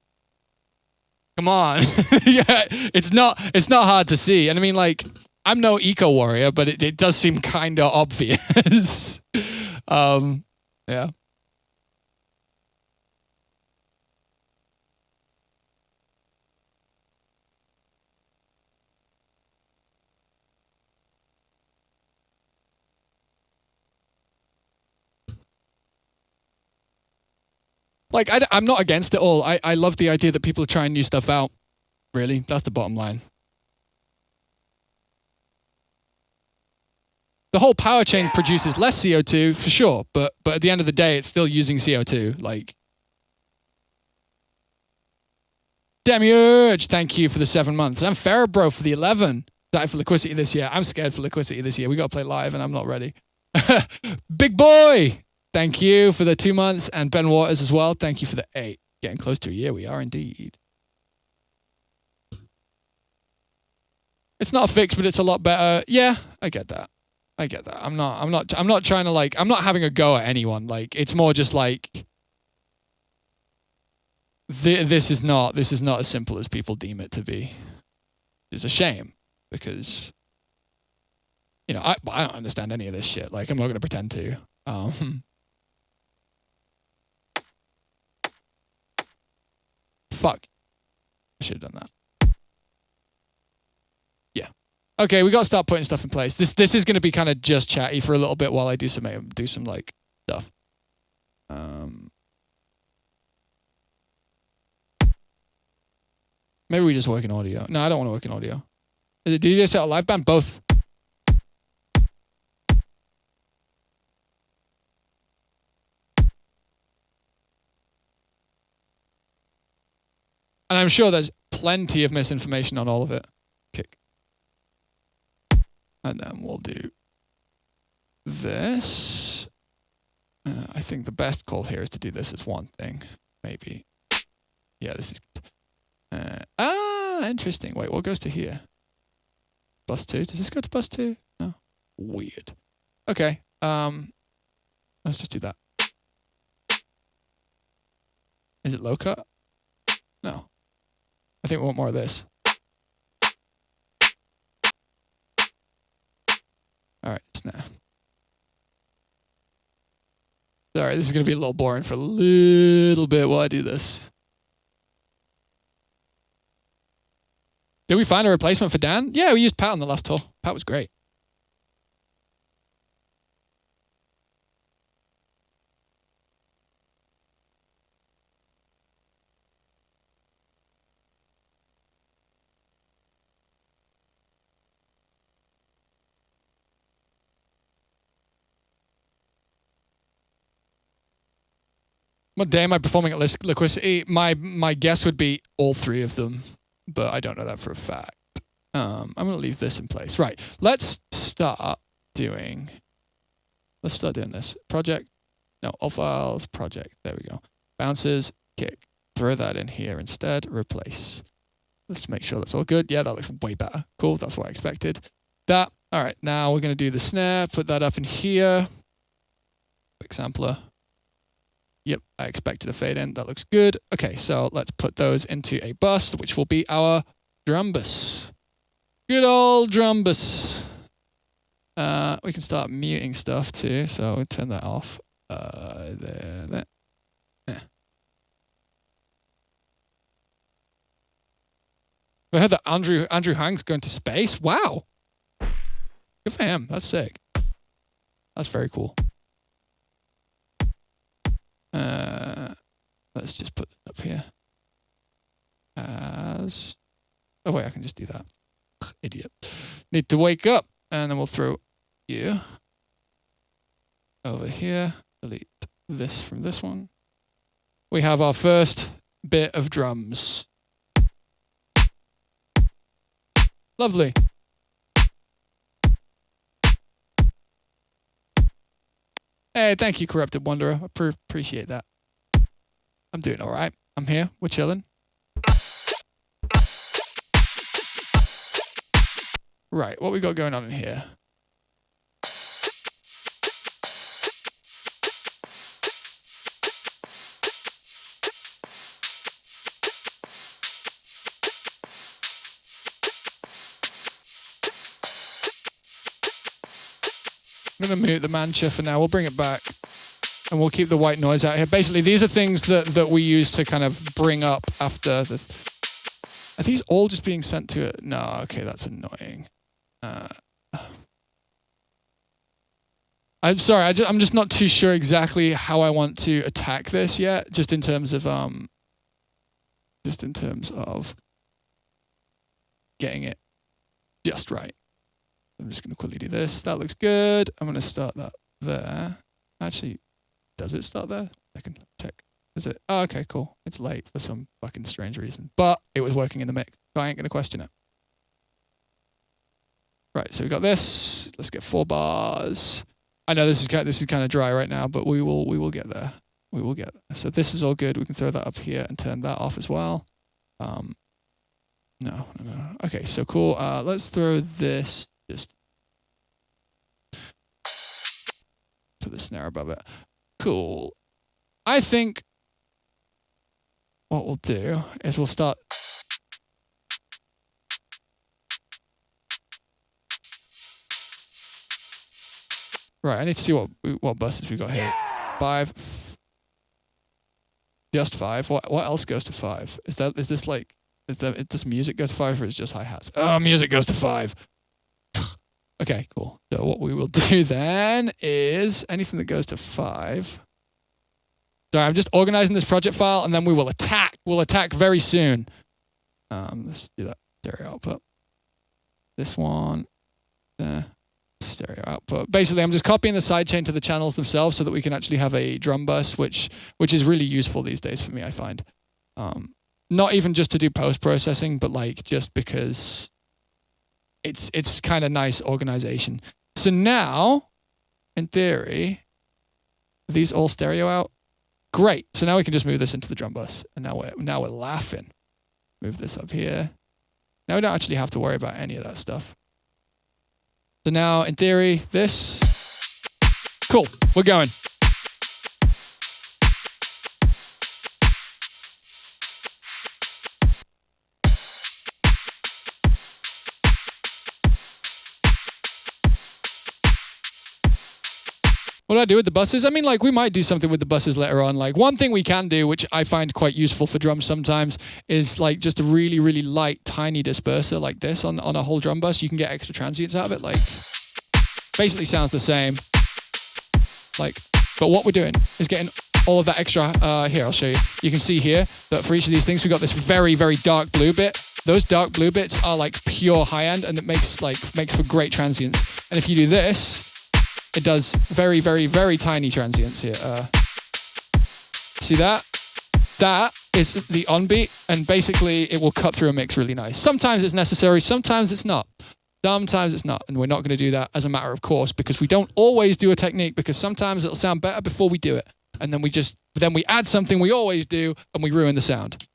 S3: come on. Yeah, it's not hard to see. And I mean, like, I'm no eco warrior, but it does seem kind of obvious. Yeah. Like, I'm not against it all. I love the idea that people are trying new stuff out. Really, that's the bottom line. The whole power chain produces less CO2 for sure, but at the end of the day, it's still using CO2. Like, Demiurge, thank you for the 7 months. I'm Ferrobro for the 11. Excited for Liquidity this year. I'm scared for Liquidity this year. We got to play live, and I'm not ready. Big boy, thank you for the 2 months, and Ben Waters as well. Thank you for the 8. Getting close to a year, we are indeed. It's not a fix, but it's a lot better. Yeah, I get that. I'm not trying to like. I'm not having a go at anyone. Like it's more just like. This is not as simple as people deem it to be. It's a shame because. You know, I don't understand any of this shit. Like I'm not going to pretend to. Fuck. I should have done that. Yeah. Okay, we got to start putting stuff in place. This is going to be kind of just chatty for a little bit while I do some like stuff. Maybe we just work in audio. No, I don't want to work in audio. Is it DJ set or live band? Both. And I'm sure there's plenty of misinformation on all of it. Kick. And then we'll do this. I think the best call here is to do this as one thing, maybe. Yeah, this is good. Interesting. Wait, what goes to here? Bus 2? Does this go to bus 2? No. Weird. Okay. Let's just do that. Is it low cut? No. I think we want more of this. Alright, snare. Sorry, this is going to be a little boring for a little bit while I do this. Did we find a replacement for Dan? Yeah, we used Pat on the last tour. Pat was great. What day am I performing at Liquidity? My guess would be all 3 of them, but I don't know that for a fact. I'm going to leave this in place. Right, let's start doing this. Project, no, all files, project, there we go. Bounces, kick, throw that in here instead, replace. Let's make sure that's all good. Yeah, that looks way better. Cool, that's what I expected. That, all right, now we're going to do the snare, put that up in here. Quick sampler. Yep, I expected a fade in. That looks good. Okay, so let's put those into a bus, which will be our drum bus. Good old drum bus. We can start muting stuff too, so we'll turn that off. There. Yeah. I heard that Andrew Hang's going to space. Wow. Good for him. That's sick. That's very cool. Let's just put it up here. As... Oh, wait, I can just do that. Idiot. Need to wake up. And then we'll throw you over here. Delete this from this one. We have our first bit of drums. Lovely. Hey, thank you, Corrupted Wanderer. I appreciate that. I'm doing all right. I'm here. We're chilling. Right, what we got going on in here? I'm going to mute the mancha for now. We'll bring it back. And we'll keep the white noise out here. Basically, these are things that we use to kind of bring up after the... Are these all just being sent to it? No, okay, that's annoying. I'm sorry, I'm just not too sure exactly how I want to attack this yet, just in terms of getting it just right. I'm just going to quickly do this. That looks good. I'm going to start that there. Actually, does it start there? I can check. Is it? Oh, okay, cool. It's late for some fucking strange reason. But it was working in the mix, so I ain't going to question it. Right, so we got this. Let's get 4 bars. I know this is kind of dry right now, but we will get there. We will get there. So this is all good. We can throw that up here and turn that off as well. No. Okay, so cool. Let's throw this. Just put the snare above it. Cool. I think what we'll do is we'll start. Right, I need to see what buses we got here. 5. Just 5. What else goes to 5? Does music go to 5 or is it just hi-hats? Oh, music goes to 5. Okay, cool. So what we will do then is anything that goes to 5. Sorry, I'm just organizing this project file and then we will attack. We'll attack very soon. Let's do that stereo output. This one. There. Stereo output. Basically, I'm just copying the sidechain to the channels themselves so that we can actually have a drum bus, which is really useful these days for me, I find. Not even just to do post-processing, but like just because it's kind of nice organization. So now, in theory, are these all stereo out? Great. So now we can just move this into the drum bus, and now we're laughing. Move this up here. Now we don't actually have to worry about any of that stuff. So now, in theory, this. Cool. We're going. What do I do with the buses? I mean, like, we might do something with the buses later on. Like, one thing we can do, which I find quite useful for drums sometimes, is like just a really, really light, tiny disperser like this on a whole drum bus. You can get extra transients out of it. Like, basically sounds the same. Like, but what we're doing is getting all of that extra. Here, I'll show you. You can see here that for each of these things, we've got this very, very dark blue bit. Those dark blue bits are like pure high end, and it makes for great transients. And if you do this, it does very, very, very tiny transients here. See that? That is the on beat, and basically it will cut through a mix really nice. Sometimes it's necessary, sometimes it's not. Sometimes it's not, and we're not going to do that as a matter of course, because we don't always do a technique, because sometimes it'll sound better before we do it. And then we add something we always do, and we ruin the sound.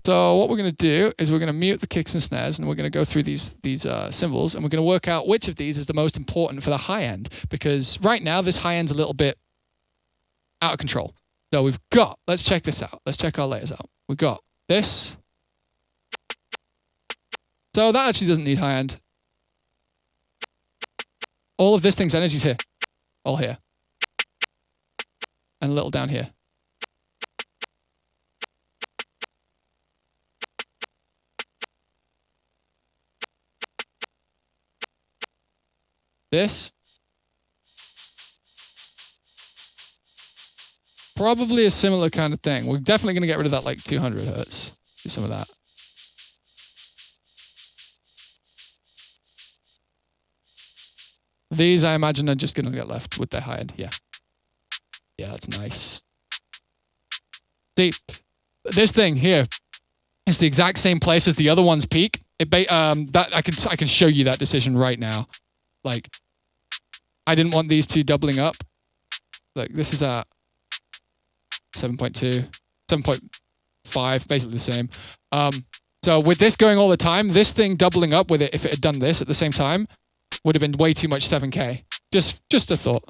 S3: So what we're going to do is we're going to mute the kicks and snares, and we're going to go through these cymbals, and we're going to work out which of these is the most important for the high end, because right now this high end's a little bit out of control. So let's check this out. Let's check our layers out. We've got this. So that actually doesn't need high end. All of this thing's energy's here. All here. And a little down here. This. Probably a similar kind of thing. We're definitely going to get rid of that like 200 hertz. Do some of that. These, I imagine, are just going to get left with their high end. Yeah. Yeah, that's nice. See, this thing here is the exact same place as the other one's peak. That I can show you that decision right now. Like, I didn't want these two doubling up. Like, this is at 7.2, 7.5, basically the same. So with this going all the time, this thing doubling up with it, if it had done this at the same time, would have been way too much 7K. Just a thought.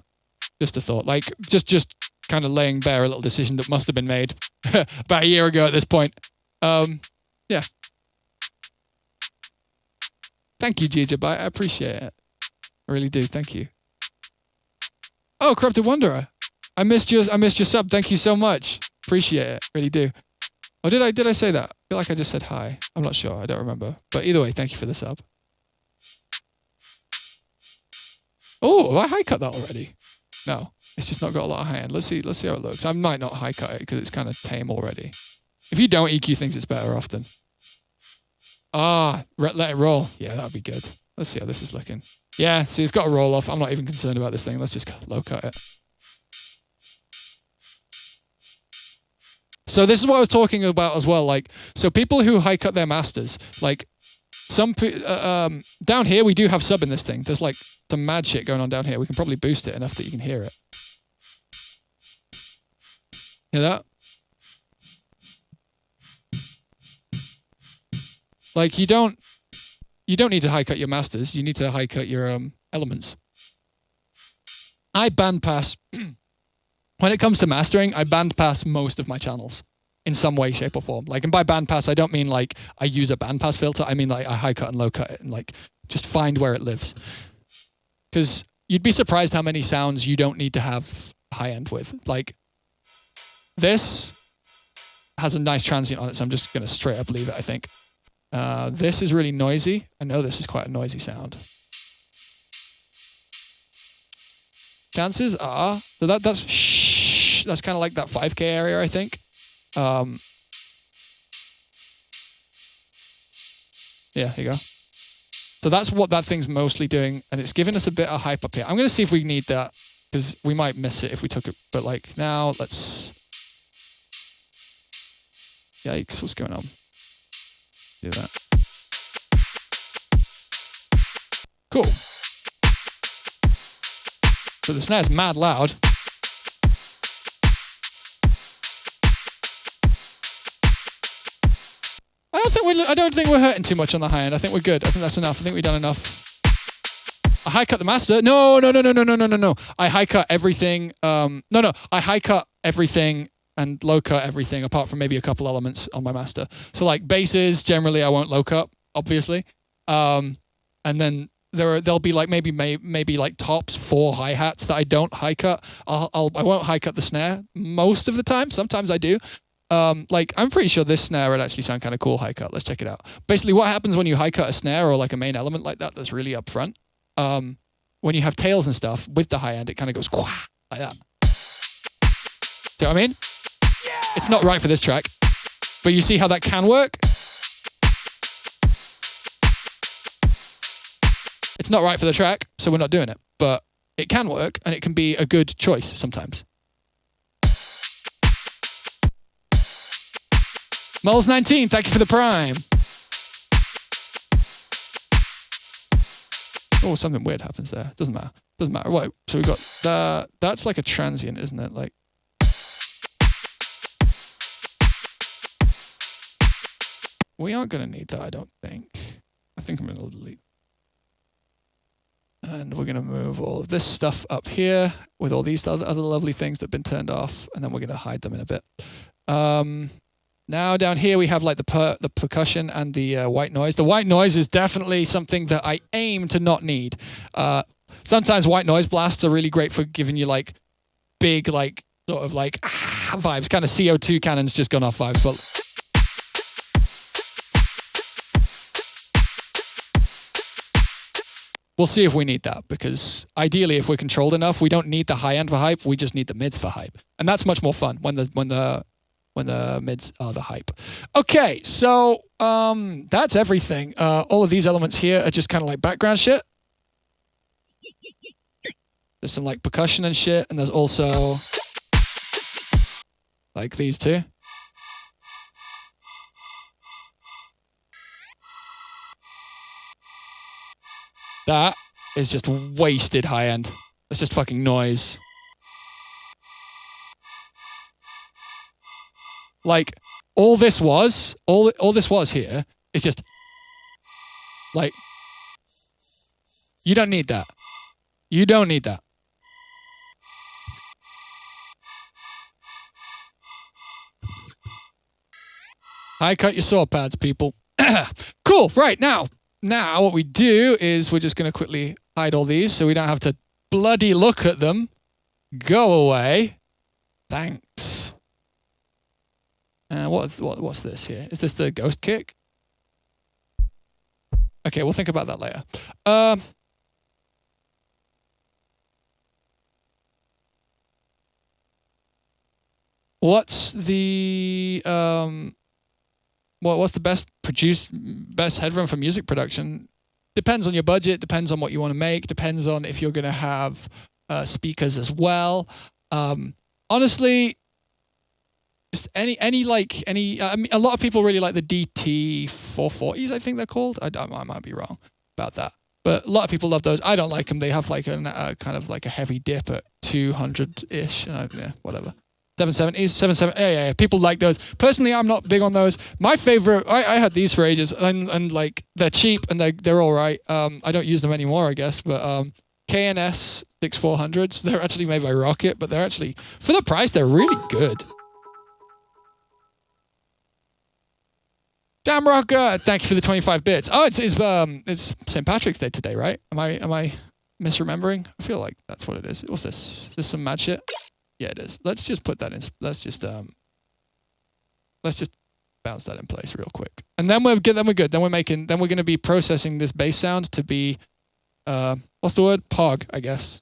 S3: Just a thought. Like, just kind of laying bare a little decision that must have been made about a year ago at this point. Yeah. Thank you, Gigi. I appreciate it. I really do. Thank you. Oh, Corrupted Wanderer. I missed your sub. Thank you so much. Appreciate it. Really do. Oh, did I say that? I feel like I just said hi. I'm not sure. I don't remember. But either way, thank you for the sub. Oh, have I high cut that already? No, it's just not got a lot of high end. Let's see how it looks. I might not high cut it because it's kind of tame already. If you don't EQ things, it's better often. Let it roll. Yeah, that'd be good. Let's see how this is looking. Yeah, see, it's got a roll off. I'm not even concerned about this thing. Let's just low cut it. So this is what I was talking about as well. Like, so people who high cut their masters, like down here, we do have sub in this thing. There's like some mad shit going on down here. We can probably boost it enough that you can hear it. Hear that? Like, you don't need to high cut your masters. You need to high cut your elements. I bandpass. When it comes to mastering, I bandpass most of my channels in some way, shape, or form. Like, and by bandpass, I don't mean like I use a bandpass filter. I mean like I high cut and low cut it and like just find where it lives. Because you'd be surprised how many sounds you don't need to have high end with. Like, this has a nice transient on it, so I'm just going to straight up leave it, I think. This is really noisy. I know this is quite a noisy sound. Chances are, so that's kind of like that 5K area, I think. Yeah, here you go. So that's what that thing's mostly doing, and it's giving us a bit of hype up here. I'm going to see if we need that because we might miss it if we took it. But like now, let's. Yikes! What's going on? Do that. Cool. So the snare's mad loud. I don't think we're hurting too much on the high end. I think we're good. I think that's enough. I think we've done enough. I high cut the master. No. I high cut everything. I high cut everything and low cut everything apart from maybe a couple elements on my master. So like basses, generally I won't low cut, obviously. And then there'll be like maybe like tops 4 hi-hats that I don't high cut. I won't high cut the snare most of the time. Sometimes I do. Like I'm pretty sure this snare would actually sound kind of cool high cut. Let's check it out. Basically what happens when you high cut a snare or like a main element like that's really up front, when you have tails and stuff with the high end, it kind of goes like that. Do you know what I mean? Yeah! It's not right for this track, but you see how that can work? It's not right for the track, so we're not doing it, but it can work and it can be a good choice sometimes. Moles19, thank you for the prime. Oh, something weird happens there. Doesn't matter. Right, so we've got that's like a transient, isn't it? Like. We aren't going to need that, I don't think. I think I'm going to delete. And we're going to move all of this stuff up here with all these other lovely things that have been turned off, and then we're going to hide them in a bit. Now down here we have like the percussion and the white noise. The white noise is definitely something that I aim to not need. Sometimes white noise blasts are really great for giving you like big like sort of like vibes, kind of CO2 cannons just gone off vibes. But we'll see if we need that, because ideally if we're controlled enough, we don't need the high end for hype, we just need the mids for hype. And that's much more fun when the mids are the hype. Okay, so that's everything. All of these elements here are just kind of like background shit. There's some like percussion and shit, and there's also like these two. That is just wasted high end. That's just fucking noise. Like, all this was here is just, like, you don't need that. You don't need that. High cut your saw pads, people. Cool, right, now what we do is we're just going to quickly hide all these so we don't have to bloody look at them. Go away. Thanks. What's this here? Is this the ghost kick? Okay, we'll think about that later. What's the what's the best headroom for music production? Depends on your budget, depends on what you want to make, depends on if you're going to have speakers as well. Honestly, just any I mean, a lot of people really like the DT440s, I think they're called. I might be wrong about that, but a lot of people love those. I don't like them. They have like a kind of like a heavy dip at 200-ish, and yeah, whatever. 770s, yeah. People like those. Personally, I'm not big on those. My favorite, I had these for ages, and like they're cheap and they're all right. I don't use them anymore, I guess, but K&S 6400s, they're actually made by Rocket, but they're actually, for the price, they're really good. Damn Rocker, thank you for the 25 bits. Oh, it's St. Patrick's Day today, right? Am I misremembering? I feel like that's what it is. What's this? Is this some mad shit? Yeah, it is. Let's just put that in. Let's just bounce that in place real quick, and then we're good. Then we're going to be processing this bass sound to be, what's the word? Pog, I guess.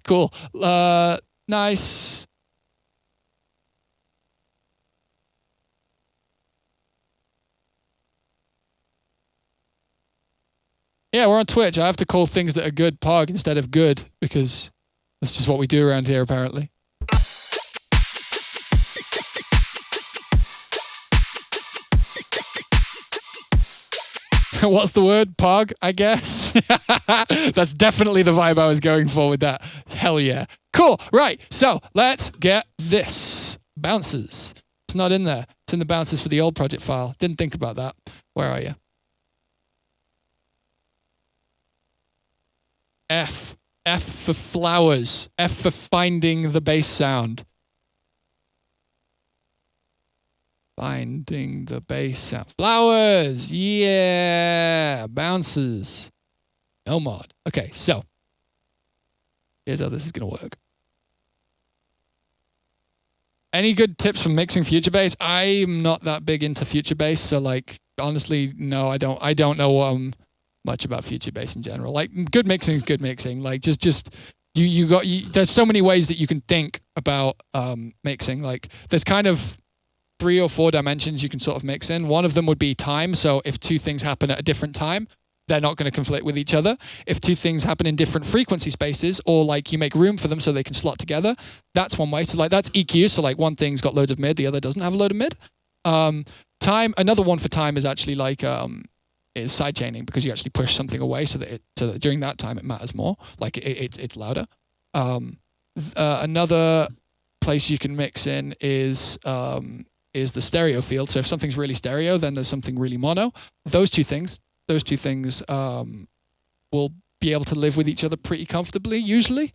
S3: Cool. Nice. Yeah, we're on Twitch. I have to call things that are good Pog instead of good because That's just what we do around here, apparently. What's the word? Pog, I guess. That's definitely the vibe I was going for with that. Hell yeah. Cool. Right. So let's get this. Bounces. It's not in there. It's in the bounces for the old project file. Didn't think about that. Where are you? F. F for flowers. F for finding the bass sound. Finding the bass sound. Flowers. Yeah. Bounces. No mod. Okay, so here's how this is going to work. Any good tips for mixing future bass? I'm not that big into future bass, so like honestly, no, I don't know much about future bass in general. Like good mixing is good mixing. Like just there's so many ways that you can think about mixing. Like there's kind of 3 or 4 dimensions you can sort of mix in. One of them would be time. So if 2 things happen at a different time, they're not going to conflict with each other. If 2 things happen in different frequency spaces, or like you make room for them so they can slot together, that's one way. So like that's EQ. So like one thing's got loads of mid, the other doesn't have a load of mid. Time. Another one for time is actually like is sidechaining, because you actually push something away so that during that time it matters more. Like it's louder. Another place you can mix in is the stereo field. So if something's really stereo, then there's something really mono. Those two things will be able to live with each other pretty comfortably, usually.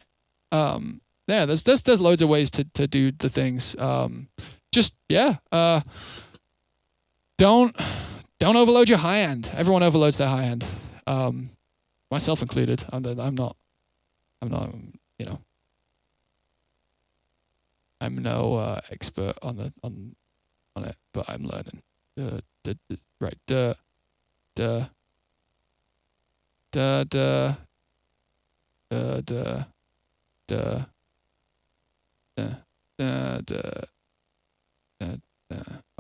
S3: Yeah, there's loads of ways to do the things. Don't overload your high end. Everyone overloads their high end, myself included. I'm not, you know, I'm no expert on it, but I'm learning. Right. Oh,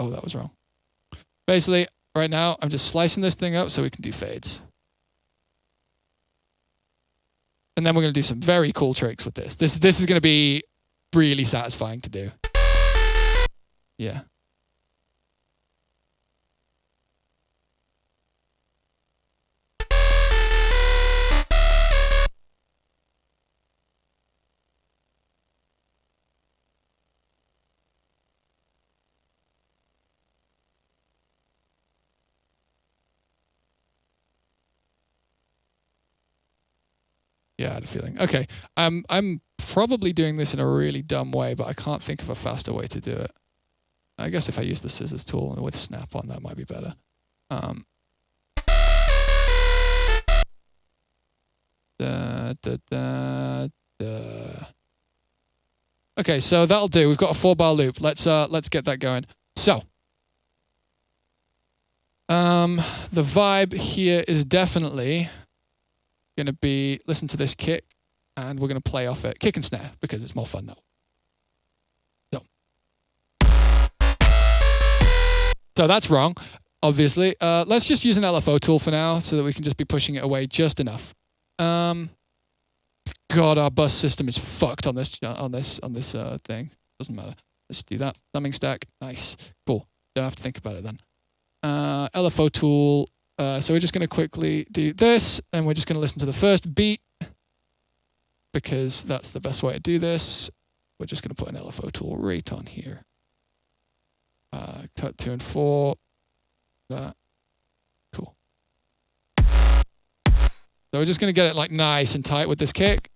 S3: that was wrong. Basically, right now, I'm just slicing this thing up so we can do fades. And then we're going to do some very cool tricks with this. This is going to be really satisfying to do. Yeah. Yeah, I had a feeling. Okay, I'm probably doing this in a really dumb way, but I can't think of a faster way to do it. I guess if I use the scissors tool with snap on, that might be better. Okay, so that'll do. We've got a 4-bar loop. Let's get that going. So, the vibe here is definitely going to be, listen to this kick, and we're going to play off it. Kick and snare, because it's more fun though. So that's wrong, obviously. Let's just use an LFO tool for now, so that we can just be pushing it away just enough. God, our bus system is fucked on this thing. Doesn't matter. Let's do that. Summing stack. Nice. Cool. Don't have to think about it then. LFO tool. So we're just going to quickly do this, and we're just going to listen to the first beat, because that's the best way to do this. We're just going to put an LFO tool right on here. Cut 2 and 4. That. Cool. So we're just going to get it like nice and tight with this kick.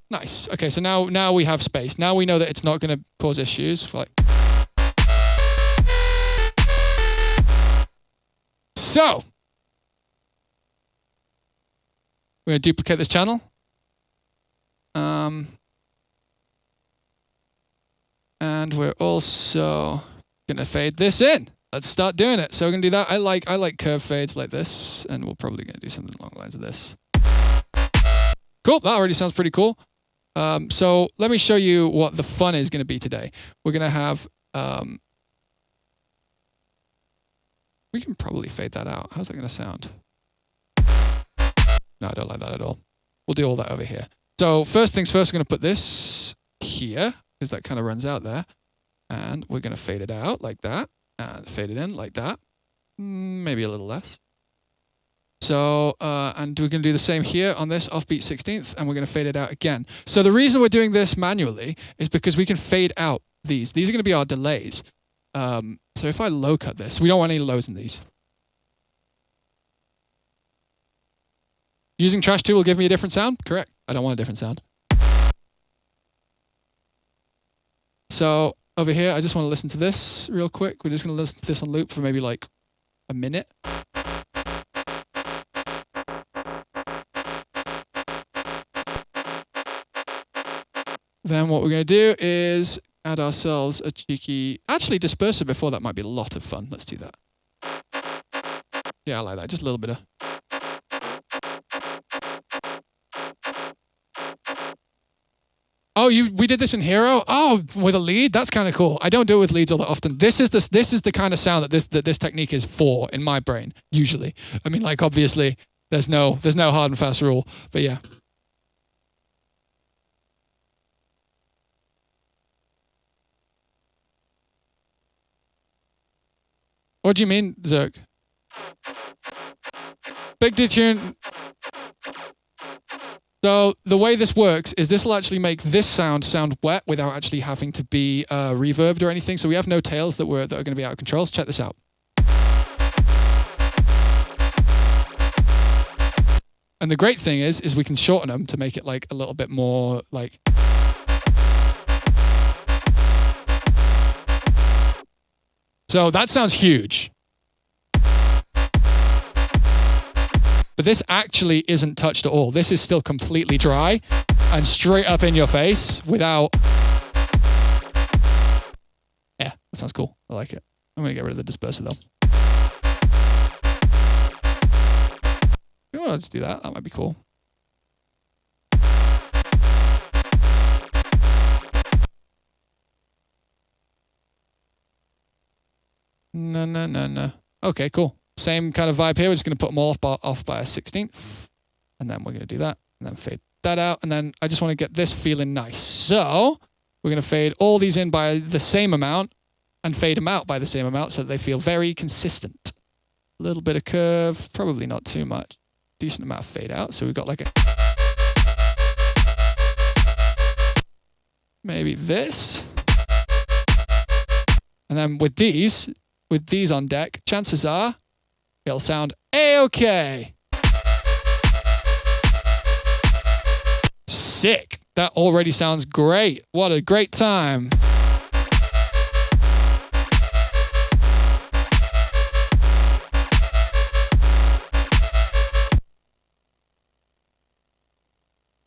S3: Nice. Okay, so now we have space. Now we know that it's not going to cause issues. Like, so we're going to duplicate this channel. And we're also going to fade this in. Let's start doing it. So we're going to do that. I like curve fades like this, and we're probably going to do something along the lines of this. Cool. That already sounds pretty cool. So let me show you what the fun is going to be today. We're going to have, we can probably fade that out. How's that going to sound? No, I don't like that at all. We'll do all that over here. So first things first, we're going to put this here because that kind of runs out there. And we're going to fade it out like that and fade it in like that. Maybe a little less. So, and we're going to do the same here on this offbeat 16th, and we're going to fade it out again. So the reason we're doing this manually is because we can fade out these. These are going to be our delays. So if I low cut this, we don't want any lows in these. Using Trash 2 will give me a different sound? Correct. I don't want a different sound. So over here, I just want to listen to this real quick. We're just going to listen to this on loop for maybe like a minute. Then what we're going to do is add ourselves a cheeky... Actually, disperser before that might be a lot of fun. Let's do that. Yeah, I like that. Just a little bit of... Oh, we did this in Hero? Oh, with a lead? That's kind of cool. I don't do it with leads all that often. This is the kind of sound that this technique is for in my brain, usually. I mean, like, obviously, there's no hard and fast rule, but yeah. What do you mean, Zerk? Big detune. So the way this works is this will actually make this sound wet without actually having to be reverbed or anything. So we have no tails that are going to be out of control. So check this out. And the great thing is we can shorten them to make it like a little bit more like. So that sounds huge. But this actually isn't touched at all. This is still completely dry and straight up in your face without... Yeah, that sounds cool. I like it. I'm going to get rid of the disperser though. You want to just do that? That might be cool. No. Okay, cool. Same kind of vibe here. We're just going to put them all off by a 16th. And then we're going to do that. And then fade that out. And then I just want to get this feeling nice. So we're going to fade all these in by the same amount and fade them out by the same amount so that they feel very consistent. A little bit of curve. Probably not too much. Decent amount of fade out. So we've got like a... Maybe this. And then with these on deck, chances are it'll sound A-okay. Sick. That already sounds great. What a great time.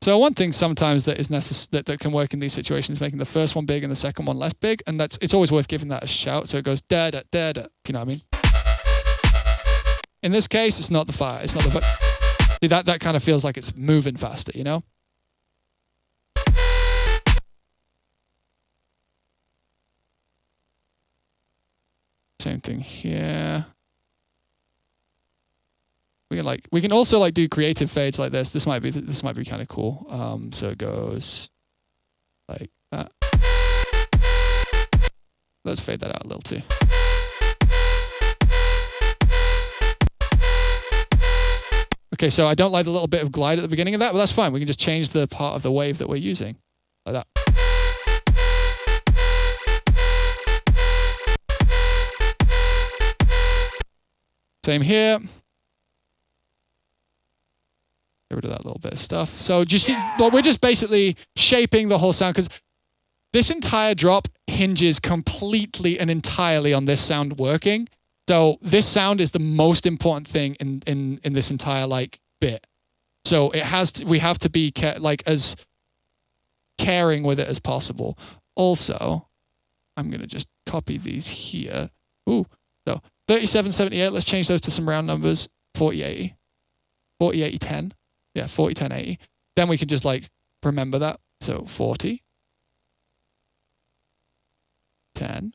S3: So one thing sometimes that is that can work in these situations, making the first one big and the second one less big, and it's always worth giving that a shout. So it goes da da da da. You know what I mean? In this case, it's not the fire. It's not the. See, that kind of feels like it's moving faster. You know. Same thing here. We can also like do creative fades like this. This might be kind of cool. So it goes like that. Let's fade that out a little too. Okay, so I don't like the little bit of glide at the beginning of that, but that's fine. We can just change the part of the wave that we're using like that. Same here. Get rid of that little bit of stuff. So do you see, well, we're just basically shaping the whole sound because this entire drop hinges completely and entirely on this sound working. So this sound is the most important thing in this entire like bit. So we have to be like as caring with it as possible. Also, I'm going to just copy these here. Ooh, so 37, 78, let's change those to some round numbers. 40, 80. 40, 80, 10. Yeah, 40, 10, 80. Then we can just like remember that. So 40, 10,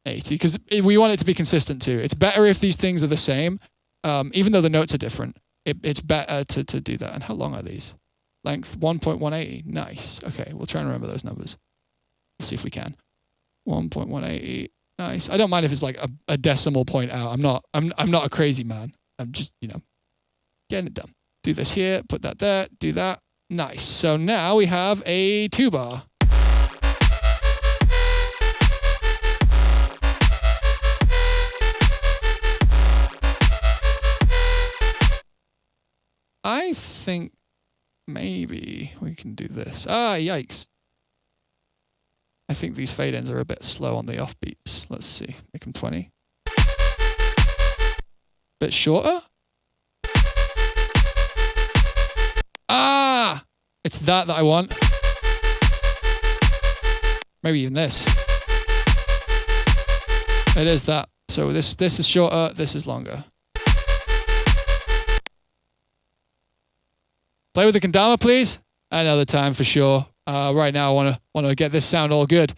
S3: 80, because we want it to be consistent too. It's better if these things are the same, even though the notes are different. It's better to do that. And how long are these? Length 1.180. Nice. Okay, we'll try and remember those numbers. Let's see if we can. 1.180. Nice. I don't mind if it's like a decimal point out. I'm not a crazy man. I'm just, getting it done. Do this here, put that there, do that. Nice. So now we have a 2-bar. I think maybe we can do this. Yikes. I think these fade-ins are a bit slow on the offbeats. Let's see. Make them 20. Bit shorter? It's that I want. Maybe even this. It is that. So this is shorter, this is longer. Play with the kendama, please. Another time for sure. Right now, I want to get this sound all good.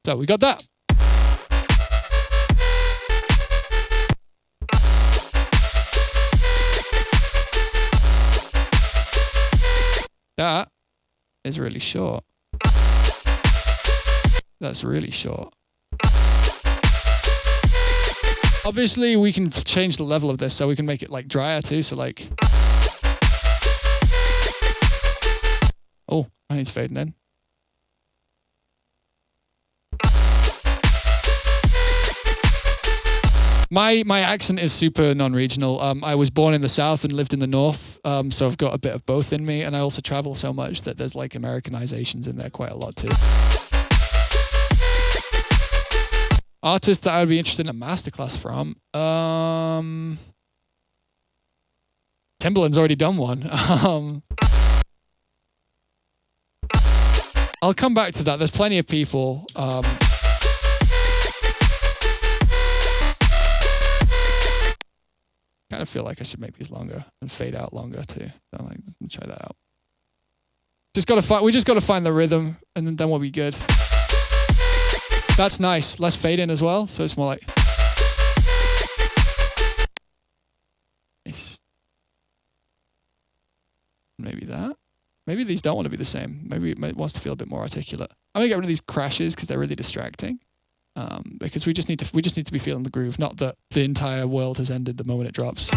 S3: So we got that. That is really short. That's really short. Obviously, we can change the level of this so we can make it like drier too. So like, oh, I need to fade in. My accent is super non-regional. I was born in the South and lived in the North, so I've got a bit of both in me, and I also travel so much that there's like Americanizations in there quite a lot too. Artists that I would be interested in a masterclass from. Timbaland's already done one. I'll come back to that. There's plenty of people. Kind of feel like I should make these longer and fade out longer too. So like, let me try that out. We just gotta find the rhythm, and then we'll be good. That's nice. Less fade in as well, so it's more like. Nice. Maybe that. Maybe these don't want to be the same. Maybe it wants to feel a bit more articulate. I'm gonna get rid of these crashes because they're really distracting. Because we just need to be feeling the groove, not that the entire world has ended the moment it drops.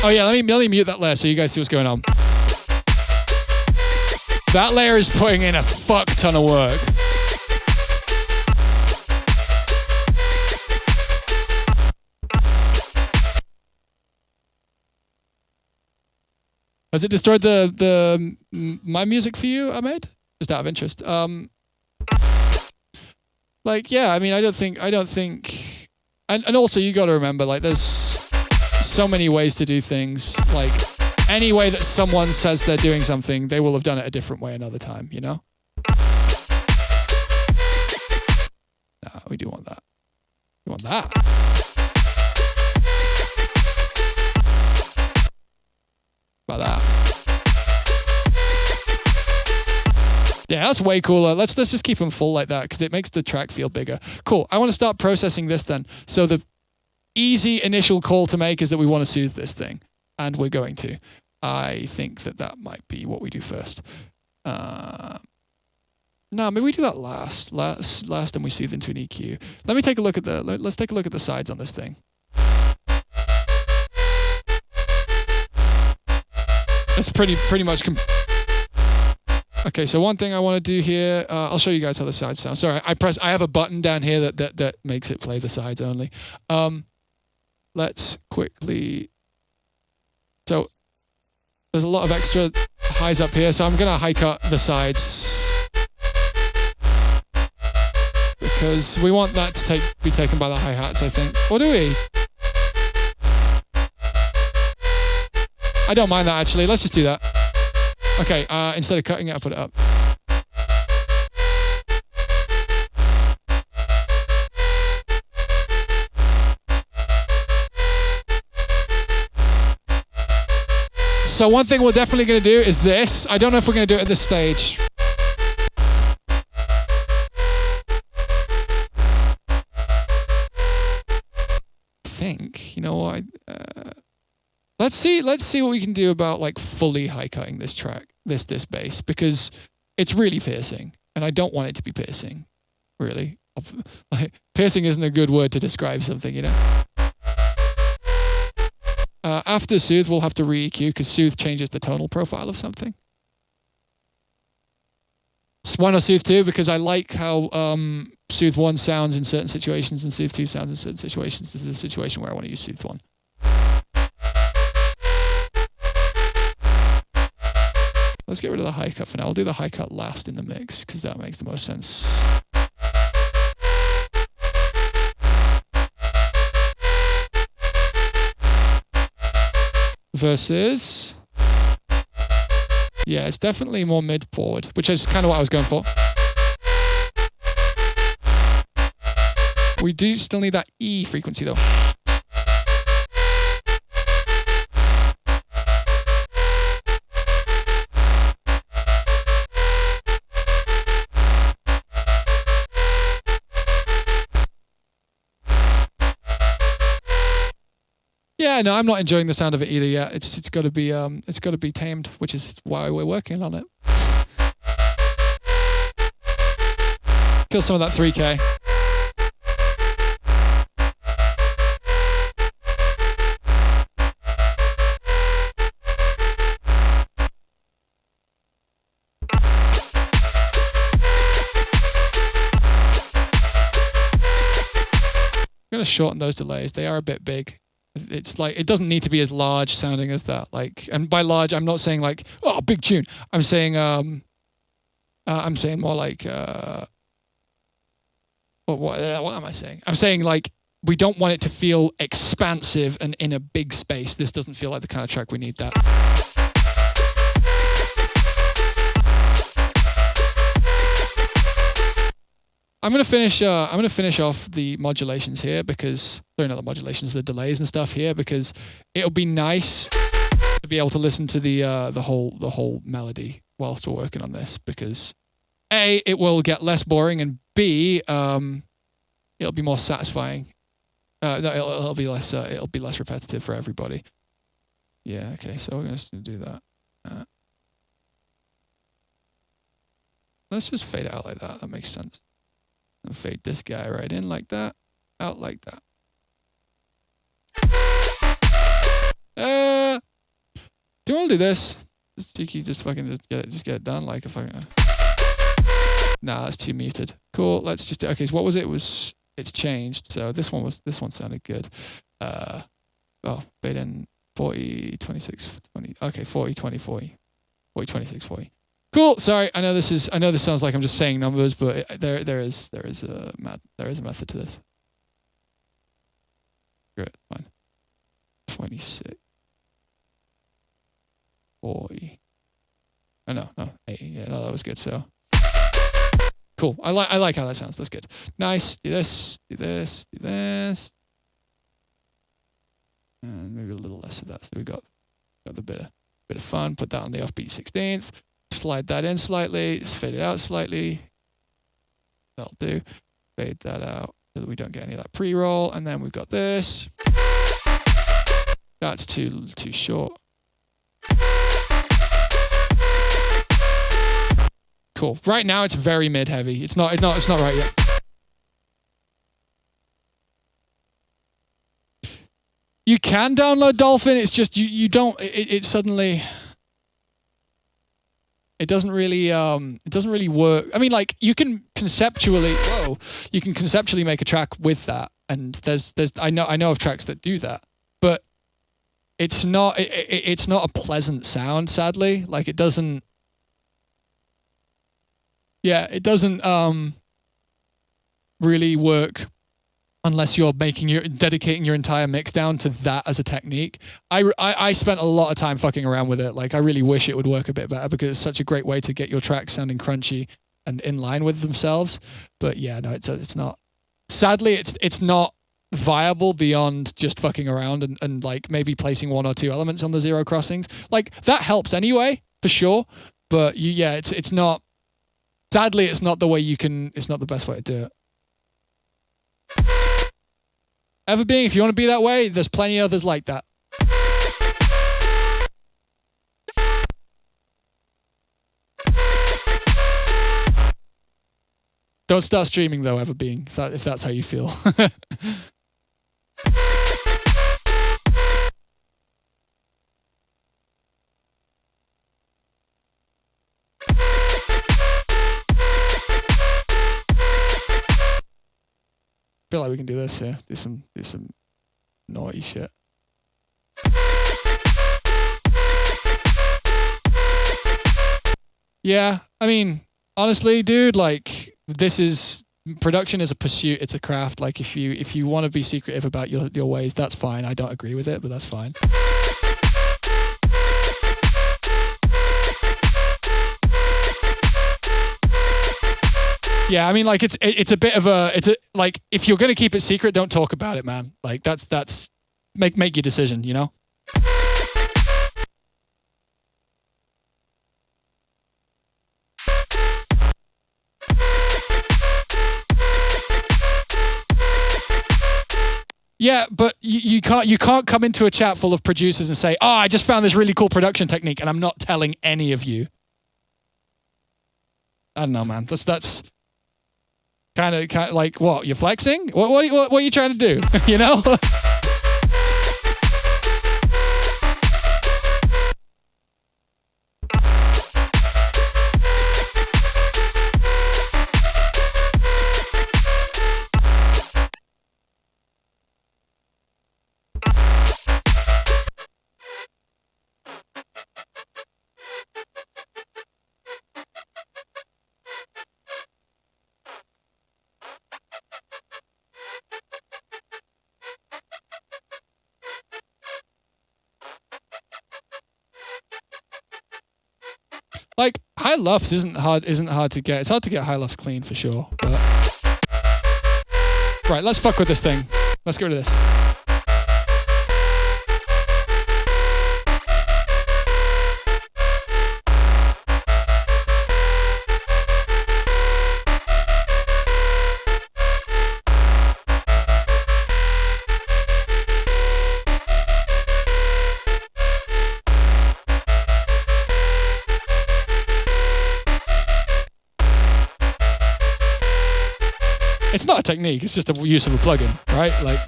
S3: Oh yeah, let me mute that layer so you guys see what's going on. That layer is putting in a fuck ton of work. Has it destroyed my music for you, Ahmed? Just out of interest. Like, yeah, I mean, I don't think, and also you got to remember, like, there's so many ways to do things. Like, any way that someone says they're doing something, they will have done it a different way another time, you know? No, we do want that. We want that. About that. Yeah, that's way cooler. Let's just keep them full like that because it makes the track feel bigger. Cool. I want to start processing this then. So the easy initial call to make is that we want to soothe this thing, and we're going to. I think that might be what we do first. No, maybe we do that last, and we soothe into an EQ. Let me take a look at let's take a look at the sides on this thing. It's pretty much. Okay, so one thing I want to do here, I'll show you guys how the sides sound. Sorry, I have a button down here that makes it play the sides only. Let's quickly. So there's a lot of extra highs up here, so I'm gonna high cut the sides because we want that to be taken by the hi-hats, I think. Or do we? I don't mind that actually. Let's just do that. Okay, instead of cutting it, I'll put it up. So one thing we're definitely going to do is this. I don't know if we're going to do it at this stage. I think, you know what? Let's see what we can do about like fully high cutting this track, this bass, because it's really piercing, and I don't want it to be piercing. Really, like, piercing isn't a good word to describe something, you know. After Soothe, we'll have to re-EQ because Soothe changes the tonal profile of something. Why not Soothe 2? Because I like how Soothe 1 sounds in certain situations and Soothe 2 sounds in certain situations. This is a situation where I want to use Soothe 1. Let's get rid of the high cut for now. I'll do the high cut last in the mix because that makes the most sense. Versus, yeah, it's definitely more mid forward, which is kind of what I was going for. We do still need that E frequency though. Yeah, no, I'm not enjoying the sound of it either yet. It's got to be tamed, which is why we're working on it. Kill some of that 3K. I'm gonna shorten those delays. They are a bit big. It's like, it doesn't need to be as large sounding as that. Like, and by large, I'm not saying like, oh, big tune. I'm saying more like, what am I saying? I'm saying like, we don't want it to feel expansive and in a big space. This doesn't feel like the kind of track we need that. I'm gonna finish off the modulations here because, sorry, not the modulations, the delays and stuff here, because it'll be nice to be able to listen to the whole melody whilst we're working on this, because A, it will get less boring, and B, it'll be more satisfying. No, it'll be less repetitive for everybody. Yeah, okay, so we're gonna do that. Let's just fade it out like that. That makes sense. And fade this guy right in like that, out like that. Do you want to do this? Just cheeky, just get it done like a fucking. Nah, that's too muted. Cool. Let's just do, okay. So what was it? It's changed. So this one sounded good. Oh, fade in 40, 26, 20. Okay, 40, 20, 40, 40, 26, 40. Cool. Sorry, I know this sounds like I'm just saying numbers, but there is a method to this. Great, fine. 26, 40. Oh no, 80. Yeah, no, that was good. So cool. I like how that sounds. That's good. Nice. Do this, and maybe a little less of that. So we got the bit of fun. Put that on the offbeat 16th. Slide that in slightly, fade it out slightly. That'll do. Fade that out so that we don't get any of that pre-roll. And then we've got this. That's too short. Cool. Right now it's very mid-heavy. It's not right yet. You can download Dolphin. It's just you don't. It suddenly. It doesn't really work. I mean, like, you can conceptually make a track with that, and there's I know of tracks that do that, but it's not a pleasant sound, sadly. Like, it doesn't really work unless you're dedicating your entire mix down to that as a technique. I spent a lot of time fucking around with it. Like, I really wish it would work a bit better because it's such a great way to get your tracks sounding crunchy and in line with themselves. But yeah, no, it's not. Sadly, it's not viable beyond just fucking around and like maybe placing 1 or 2 elements on the zero crossings. Like that helps anyway, for sure. But it's not, sadly, it's not the way it's not the best way to do it. Everbeing, if you want to be that way, there's plenty of others like that. Don't start streaming though, Everbeing, if that's how you feel. Feel like we can do this here. Do some naughty shit. Yeah, I mean, honestly, dude, like production is a pursuit, it's a craft. Like if you want to be secretive about your ways, that's fine. I don't agree with it, but that's fine. Yeah, I mean, like it's a bit of like if you're gonna keep it secret, don't talk about it, man. Like that's make your decision, you know. Yeah, but you can't come into a chat full of producers and say, "Oh, I just found this really cool production technique," and I'm not telling any of you. I don't know, man. That's kind of like what you're flexing. What are you trying to do? You know. Like high lufs isn't hard to get. It's hard to get high lufs clean for sure. But... Right, let's fuck with this thing. Let's get rid of this. It's not a technique, it's just a use of a plugin, right? Like,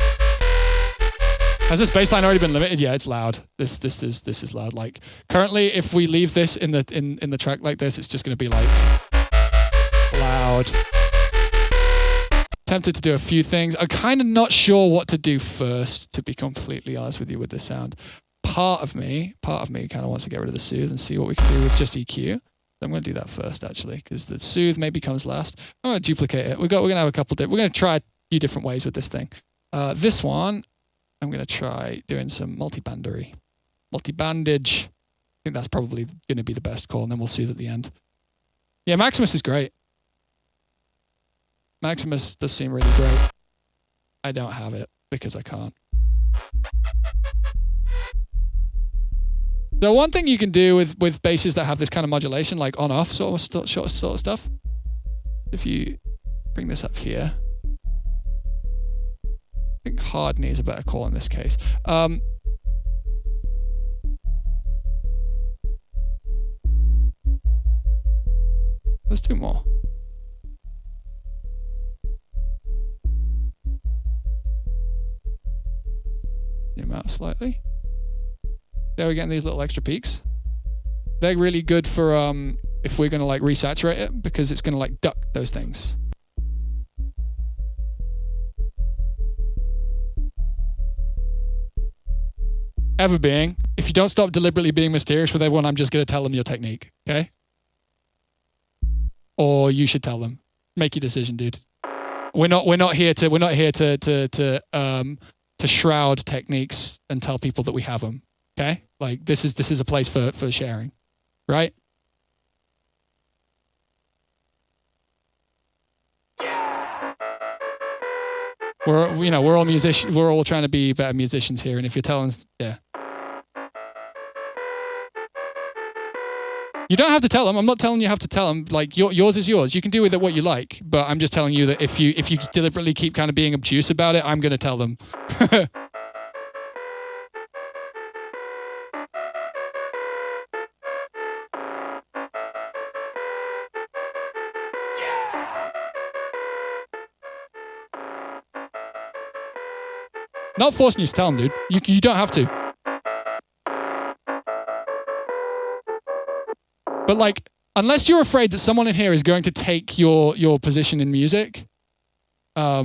S3: has this bassline already been limited? Yeah, it's loud. This is loud. Like, currently, if we leave this in the track like this, it's just gonna be like loud. Tempted to do a few things. I'm kind of not sure what to do first, to be completely honest with you, with this sound. Part of me kind of wants to get rid of the soothe and see what we can do with just EQ. I'm going to do that first, actually, because the soothe maybe comes last. I'm going to duplicate it. We're going to have a couple. We're going to try a few different ways with this thing. This one, I'm going to try doing some multi-bandage. I think that's probably going to be the best call, and then we'll soothe at the end. Yeah, Maximus is great. Maximus does seem really great. I don't have it because I can't. The one thing you can do with basses that have this kind of modulation, like on-off sort of stuff, if you bring this up here, I think hard knee is a better call in this case. Let's do more. Zoom out slightly. There we're getting these little extra peaks. They're really good for if we're going to like resaturate it, because it's going to like duck those things. Everbeing, if you don't stop deliberately being mysterious with everyone, I'm just going to tell them your technique, okay? Or you should tell them. Make your decision, dude. We're not here to shroud techniques and tell people that we have them. Okay, like this is a place for sharing, right? we're all musicians. We're all trying to be better musicians here. And if you're telling, yeah. You don't have to tell them. I'm not telling you have to tell them. Like yours is yours. You can do with it what you like. But I'm just telling you that if you deliberately keep kind of being obtuse about it, I'm going to tell them. Not forcing you to tell them, dude. You don't have to. But like, unless you're afraid that someone in here is going to take your position in music, yeah,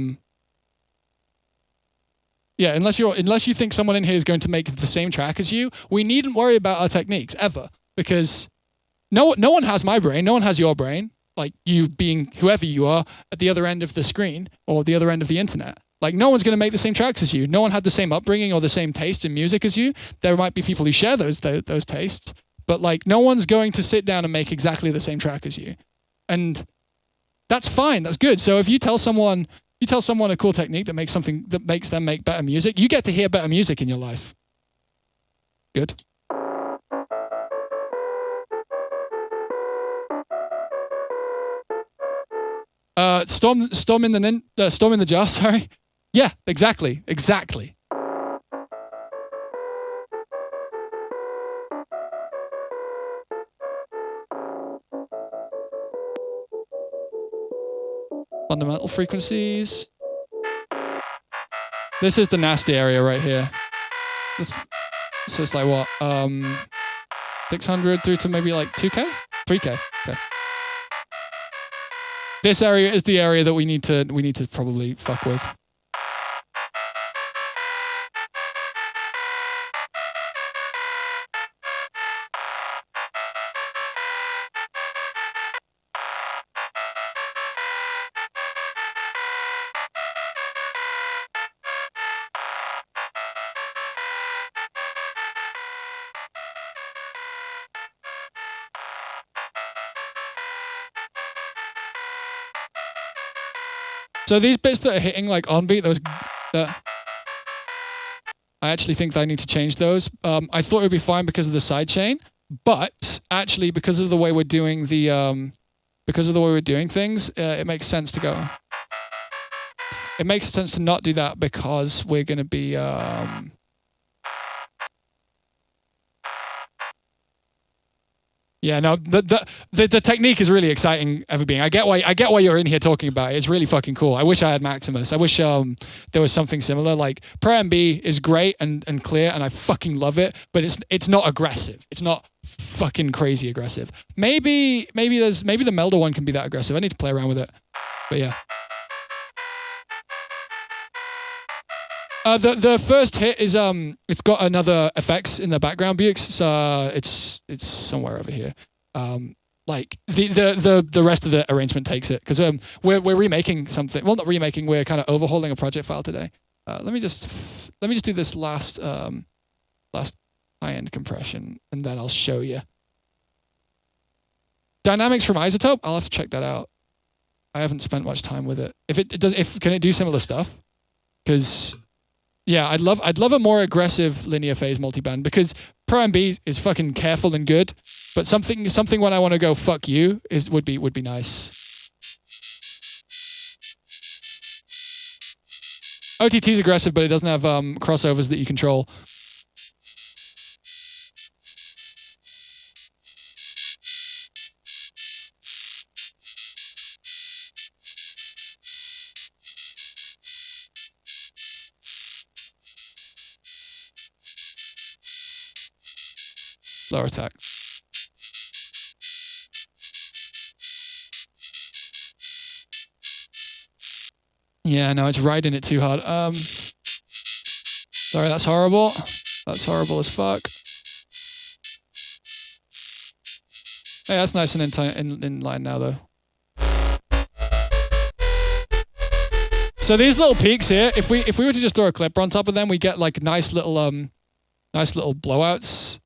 S3: unless you think someone in here is going to make the same track as you, we needn't worry about our techniques ever, because no one has my brain, no one has your brain, like you being whoever you are at the other end of the screen or the other end of the internet. Like no one's going to make the same tracks as you. No one had the same upbringing or the same taste in music as you. There might be people who share those tastes. But like, no one's going to sit down and make exactly the same track as you, and that's fine. That's good. So if you tell someone a cool technique that makes them make better music, you get to hear better music in your life. Good. Storm in the jar. Sorry. Yeah, exactly. Fundamental frequencies. This is the nasty area right here. So it's like what? 600 through to maybe like 2K? 3K. Okay. This area is the area that we need to probably fuck with. So these bits that are hitting like on beat, I actually think that I need to change those. I thought it would be fine because of the sidechain, but actually because of the way we're doing things, it makes sense to go. It makes sense to not do that because we're going to be. Yeah, no, the technique is really exciting, Everbeing. I get why you're in here talking about it. It's really fucking cool. I wish I had Maximus. I wish there was something similar. Like Pro MB is great and clear, and I fucking love it. But it's not aggressive. It's not fucking crazy aggressive. Maybe the Melda one can be that aggressive. I need to play around with it. But yeah. The first hit is it's got another effects in the background, Bukes. So it's somewhere over here. Like the rest of the arrangement takes it because we're remaking something. Well, not remaking. We're kind of overhauling a project file today. Let me just do this last high-end compression, and then I'll show you. Dynamics from Isotope. I'll have to check that out. I haven't spent much time with it. Can it do similar stuff? Because yeah, I'd love a more aggressive linear phase multiband because Pro MB is fucking careful and good, but something when I want to go fuck you would be nice. OTT's aggressive, but it doesn't have crossovers that you control. Lower attack. Yeah, no, it's riding it too hard. Sorry, that's horrible. That's horrible as fuck. Hey, that's nice and in line now, though. So these little peaks here, if we were to just throw a clipper on top of them, we get like nice little blowouts.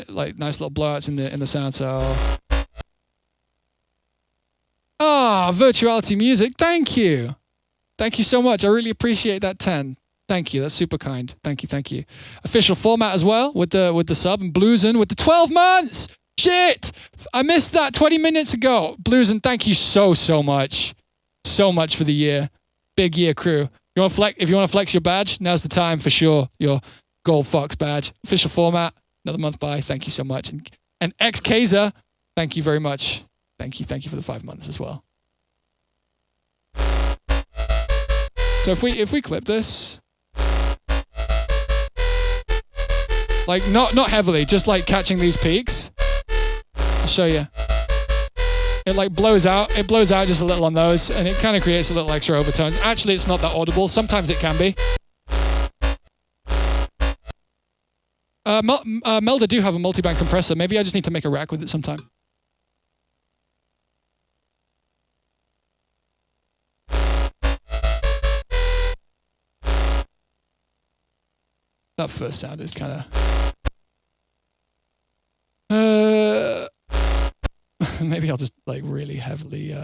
S3: Like nice little blowouts in the sound. So, virtuality music. Thank you. Thank you so much. I really appreciate that 10. Thank you. That's super kind. Thank you. Official format as well with the sub, and Bluesin with the 12 months. Shit! I missed that 20 minutes ago. Bluesin, thank you so much. So much for the year. Big year crew. If you want to flex your badge, now's the time for sure. Your Gold Fox badge. Official format. Another month by. Thank you so much. And XKazer, thank you very much. Thank you for the 5 months as well. So if we clip this, like not heavily, just like catching these peaks. I'll show you. It like blows out. It blows out just a little on those, and it kind of creates a little extra overtones. Actually, it's not that audible. Sometimes it can be. Melda do have a multi-band compressor. Maybe I just need to make a rack with it sometime. That first sound is kind of... maybe I'll just like really heavily...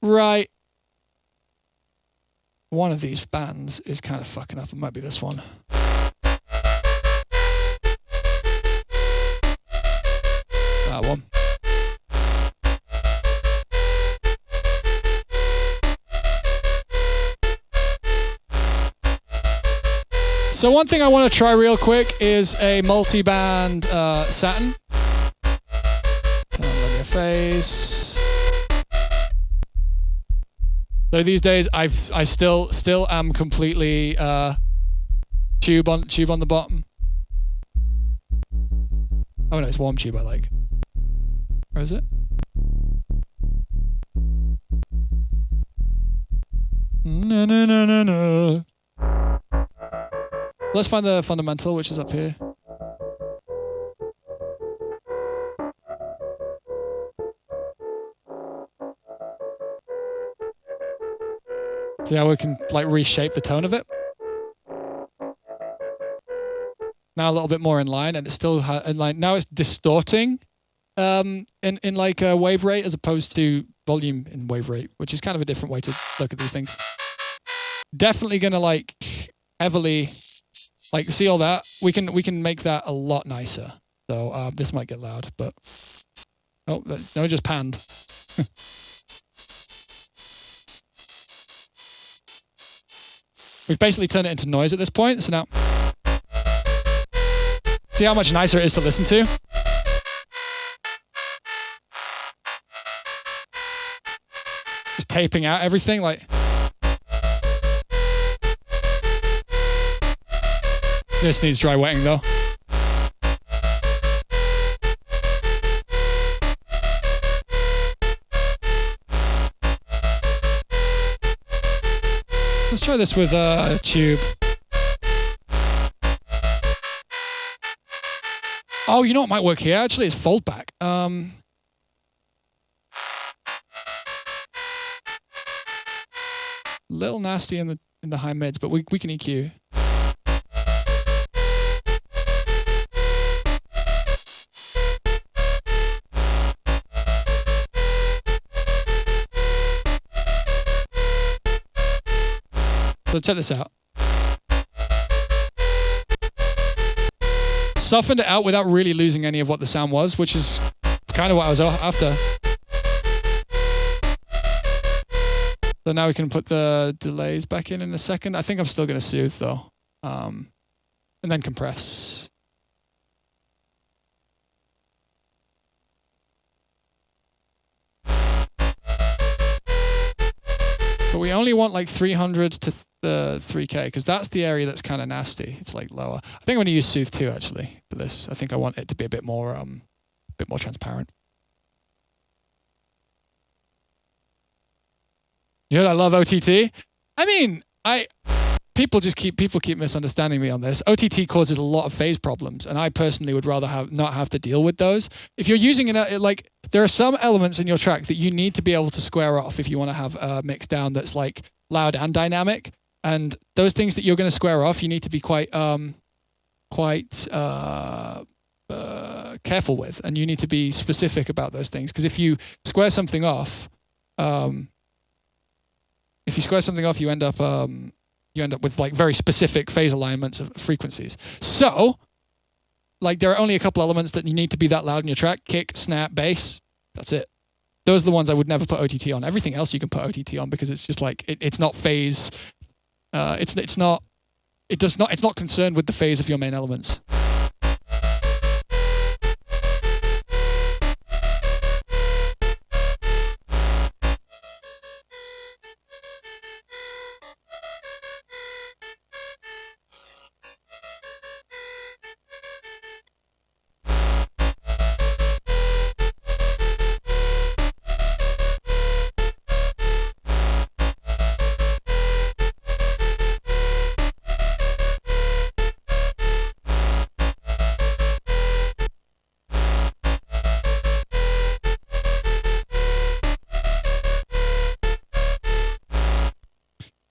S3: Right. One of these bands is kind of fucking up. It might be this one. That one. So one thing I want to try real quick is a multi-band satin. Turn on your face. So these days I still am completely tube on the bottom. Oh no, it's warm tube I like. Where is it? No. Let's find the fundamental, which is up here. See how we can like reshape the tone of it. Now a little bit more in line, and it's still in line. Now it's distorting in like a wave rate as opposed to volume in wave rate, which is kind of a different way to look at these things. Definitely gonna like heavily. Like, see all that? We can make that a lot nicer. So this might get loud, but oh no, it just panned. We've basically turned it into noise at this point. So now, see how much nicer it is to listen to? Just taping out everything like. This needs dry wetting though. Let's try this with a tube. Oh, you know what might work here? Actually, it's fold back. Little nasty in the high mids, but we can EQ. So check this out. Softened it out without really losing any of what the sound was, which is kind of what I was after. So now we can put the delays back in a second. I think I'm still going to soothe though. And then compress. But we only want like 300 to 3K because that's the area that's kind of nasty. It's like lower. I think I'm going to use Soothe 2 actually for this. I think I want it to be a bit more transparent. You heard I love OTT? I mean, people keep misunderstanding me on this. OTT causes a lot of phase problems, and I personally would rather not have to deal with those. If you're using like there are some elements in your track that you need to be able to square off if you want to have a mix down that's like loud and dynamic, and those things that you're going to square off, you need to be quite careful with, and you need to be specific about those things. Because if you square something off, you end up with like very specific phase alignments of frequencies. So, like, there are only a couple elements that you need to be that loud in your track: kick, snare, bass. That's it. Those are the ones I would never put OTT on. Everything else you can put OTT on because it's just like it's not phase. It's not concerned with the phase of your main elements.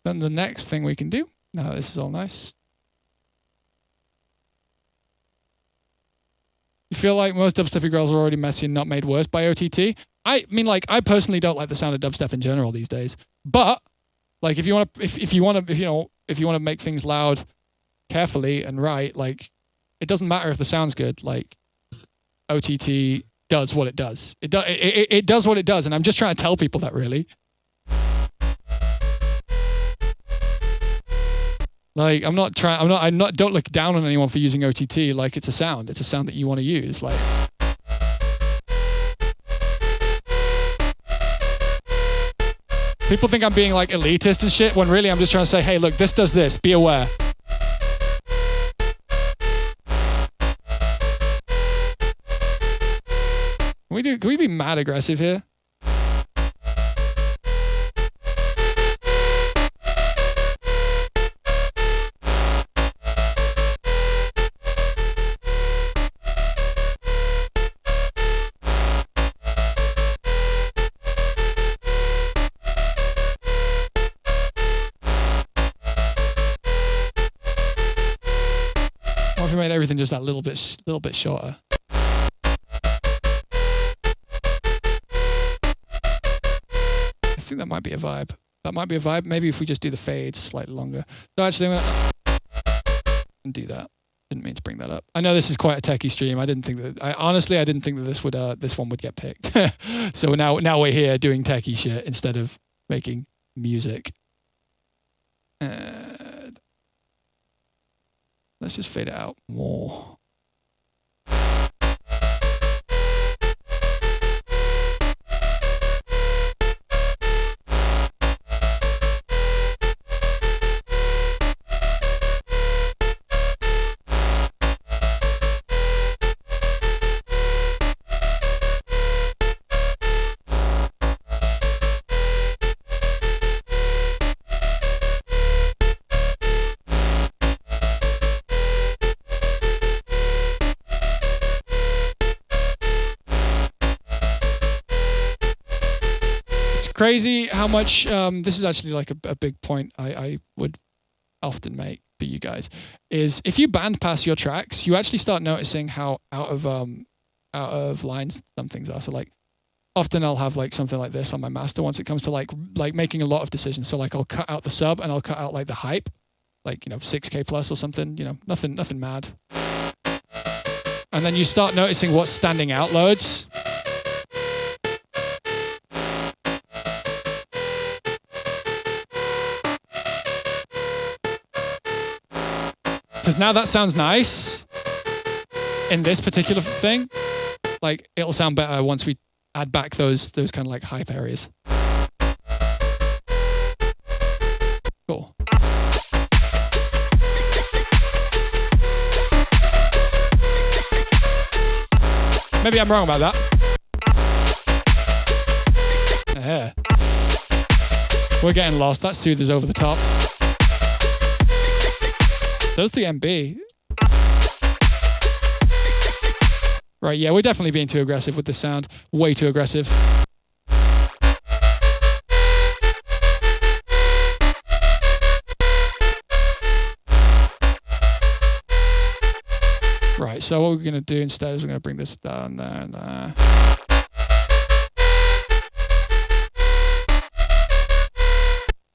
S3: Then the next thing we can do, now this is all nice. You feel like most dubstepy girls are already messy and not made worse by OTT? I mean, like, I personally don't like the sound of dubstep in general these days. But like, if you want to make things loud, carefully and right, like, it doesn't matter if the sound's good. Like, OTT does what it does. It does what it does, and I'm just trying to tell people that, really. Like, don't look down on anyone for using OTT. Like, it's a sound that you want to use. Like, people think I'm being like elitist and shit, when really I'm just trying to say, hey, look, this does this, be aware. Can we be mad aggressive here? What if we made everything just that little bit shorter? I think that might be a vibe. Maybe if we just do the fades slightly longer. So actually, I'm gonna do that. Didn't mean to bring that up. I know this is quite a techie stream. I didn't think that this one would get picked. So now we're here doing techie shit instead of making music. Let's just fade it out more. Crazy how much this is actually like a big point I would often make for you guys, is if you band pass your tracks, you actually start noticing how out of lines some things are. So like often I'll have like something like this on my master once it comes to like making a lot of decisions. So like I'll cut out the sub and I'll cut out like the hype, like, 6K plus or something, nothing mad. And then you start noticing what's standing out loads. Because now that sounds nice in this particular thing. Like, it'll sound better once we add back those kind of like hype areas. Cool. Maybe I'm wrong about that. Yeah. We're getting lost. That soother's over the top. There's the MB. Right, yeah, we're definitely being too aggressive with this sound. Way too aggressive. Right. right, so what we're going to do instead is we're going to bring this down there and there.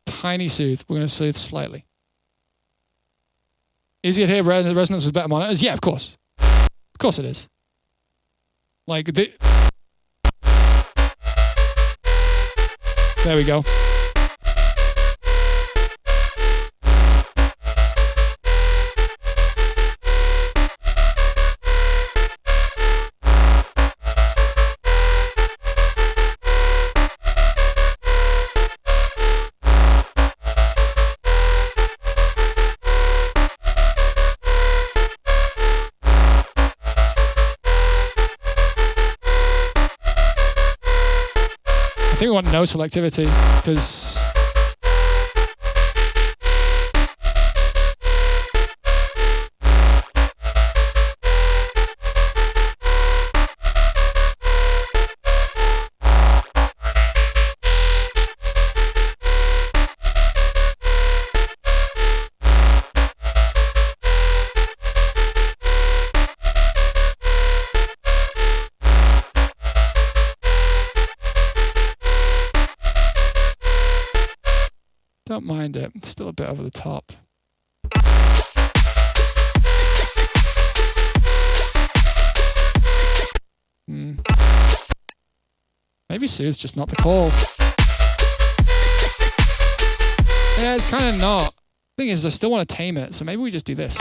S3: Tiny soothe. We're going to soothe slightly. Easier to hear resonance with better monitors? Yeah, of course. Of course it is. Like, there we go. I think we want no selectivity because don't mind it. It's still a bit over the top. Maybe Soothe's just not the call. Yeah, it's kind of not. Thing is, I still want to tame it, so maybe we just do this.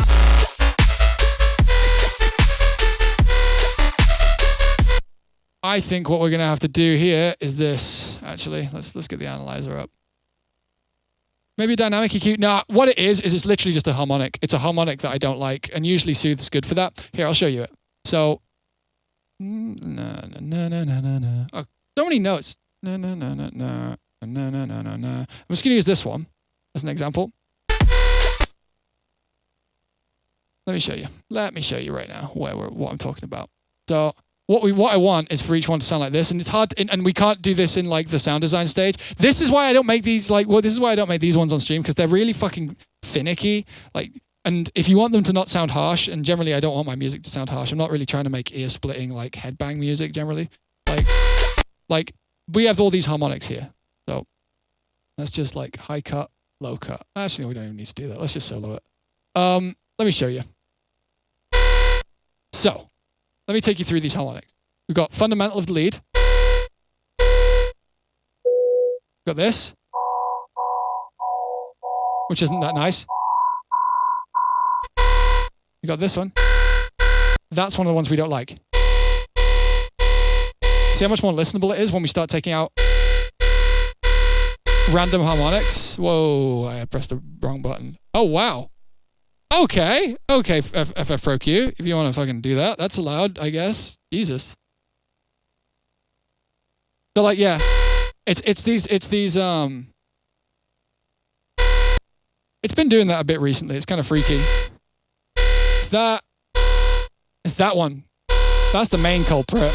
S3: I think what we're going to have to do here is this. Actually, let's get the analyzer up. Maybe a dynamic EQ. No, what it is it's literally just a harmonic. It's a harmonic that I don't like, and usually Soothe is good for that. Here, I'll show you it. So, no. Oh, so many notes. No. I'm just gonna use this one as an example. Let me show you. Let me show you right now what I'm talking about. So. What I want is for each one to sound like this, and it's hard, and we can't do this in like the sound design stage. This is why I don't make these this is why I don't make these ones on stream, because they're really fucking finicky. Like, and if you want them to not sound harsh, and generally I don't want my music to sound harsh. I'm not really trying to make ear splitting like headbang music generally. Like we have all these harmonics here, so let's just like high cut, low cut. Actually, we don't even need to do that. Let's just solo it. Let me show you. So. Let me take you through these harmonics. We've got fundamental of the lead. We've got this, which isn't that nice. We got this one. That's one of the ones we don't like. See how much more listenable it is when we start taking out random harmonics? Whoa, I pressed the wrong button. Oh, wow. Okay, FF Pro Q, if you want to fucking do that, that's allowed, I guess. Jesus. So like, yeah, it's these, it's been doing that a bit recently. It's kind of freaky. It's that one. That's the main culprit.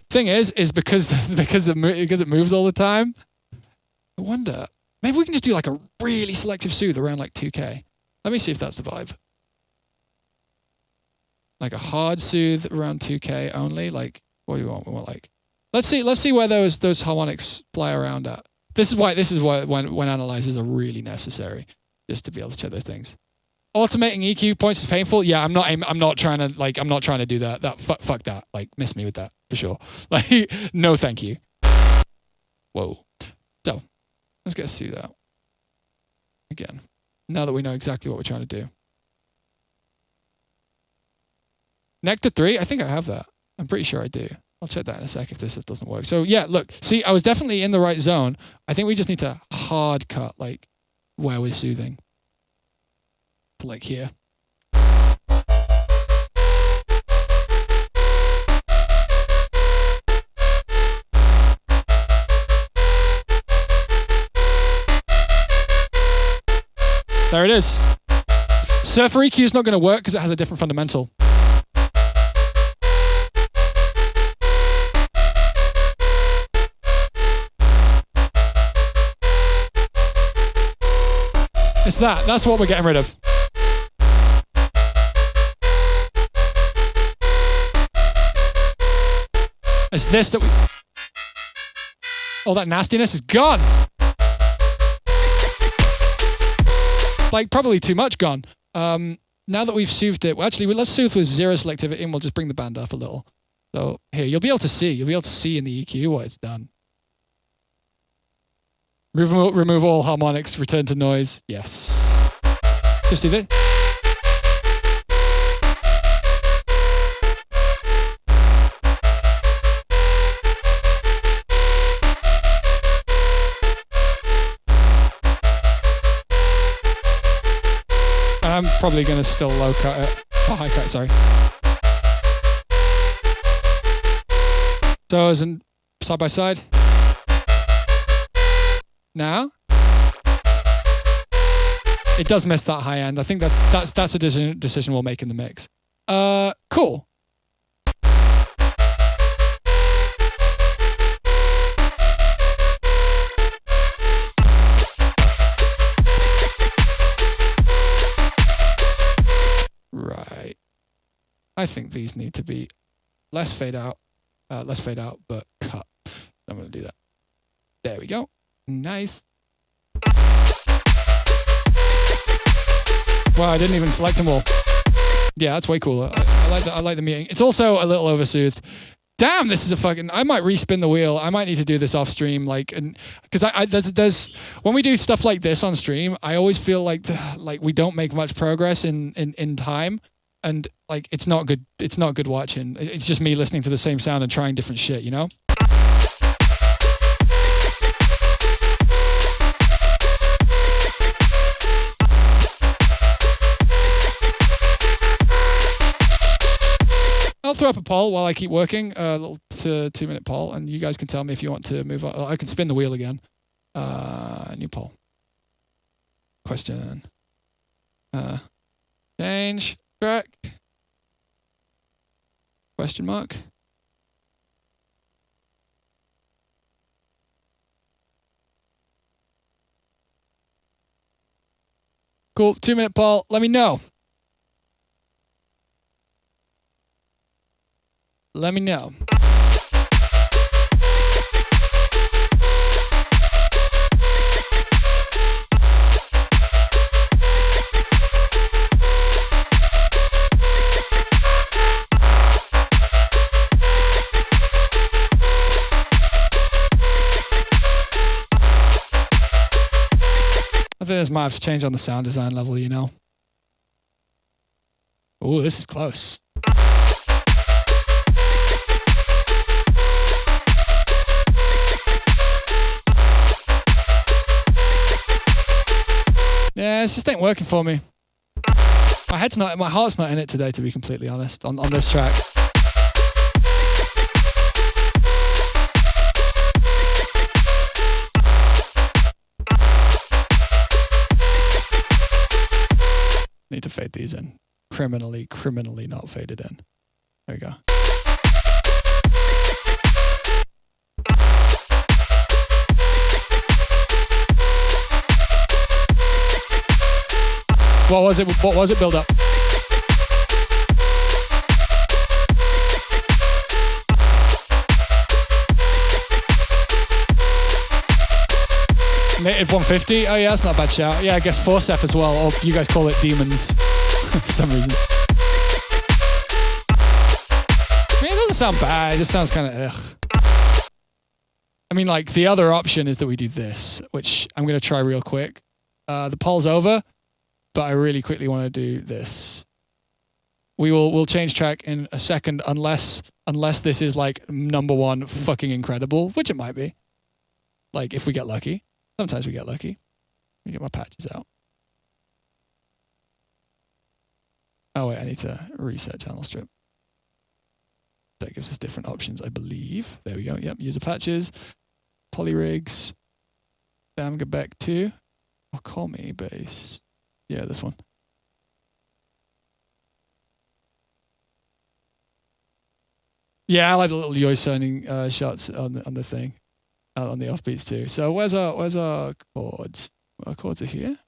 S3: Thing is because it moves all the time. I wonder, maybe we can just do like a really selective soothe around like 2K. Let me see if that's the vibe. Like a hard soothe around 2K only. Like, what do we want? We want like, let's see where those harmonics fly around at. This is why when analyzers are really necessary, just to be able to check those things. Automating EQ points is painful. Yeah, I'm not trying to do that. Fuck that. Like, miss me with that for sure. Like, no, thank you. Whoa. So, let's get a soothe out again. Now that we know exactly what we're trying to do. Nectar 3, I think I have that. I'm pretty sure I do. I'll check that in a sec if this doesn't work. So yeah, look, see, I was definitely in the right zone. I think we just need to hard cut like where we're soothing. Like here. There it is. Surfer EQ is not going to work because it has a different fundamental. It's that. That's what we're getting rid of. It's this that we... All that nastiness is gone. Like, probably too much gone. Now that we've soothed it, well, actually, let's soothe with 0 selectivity and we'll just bring the band up a little. So here, you'll be able to see. You'll be able to see in the EQ what it's done. Remove all harmonics, return to noise. Yes. Just do this. I'm probably going to still low cut it. Oh, high cut, sorry. So as in side by side. Now. It does miss that high end. I think that's a decision we'll make in the mix. Cool. Right. I think these need to be less fade out, but cut. I'm going to do that. There we go. Nice. Wow, I didn't even select them all. Yeah, that's way cooler. I like the meeting. It's also a little oversoothed. Damn, this is a fucking... I might respin the wheel. I might need to do this off stream, like, and because there's when we do stuff like this on stream, I always feel like we don't make much progress in time, and like it's not good. It's not good watching. It's just me listening to the same sound and trying different shit, you know. I'll throw up a poll while I keep working, a little 2-minute poll, and you guys can tell me if you want to move on. I can spin the wheel again. New poll. Question. Change track. Question mark. Cool. 2-minute poll. Let me know. Let me know. I think this might have to change on the sound design level, you know. Ooh, this is close. Yeah, it just ain't working for me. My heart's not in it today, to be completely honest, on this track. Need to fade these in. Criminally not faded in. There we go. What was it build up? Native 150? Oh yeah, that's not a bad shout. Yeah, I guess 4-step as well, or you guys call it demons for some reason. I mean, it doesn't sound bad, it just sounds kind of ugh. I mean, like, the other option is that we do this, which I'm going to try real quick. The poll's over. But I really quickly want to do this. We'll change track in a second unless this is like #1 fucking incredible, which it might be. Like if we get lucky. Sometimes we get lucky. Let me get my patches out. Oh wait, I need to reset channel strip. That gives us different options, I believe. There we go. Yep, user patches, polyrigs, Damgabeck 2. Oh, call me bass. Yeah, this one. Yeah, I like the little Yoy sounding shots on the thing, on the offbeats too. So where's our chords? Our chords are here.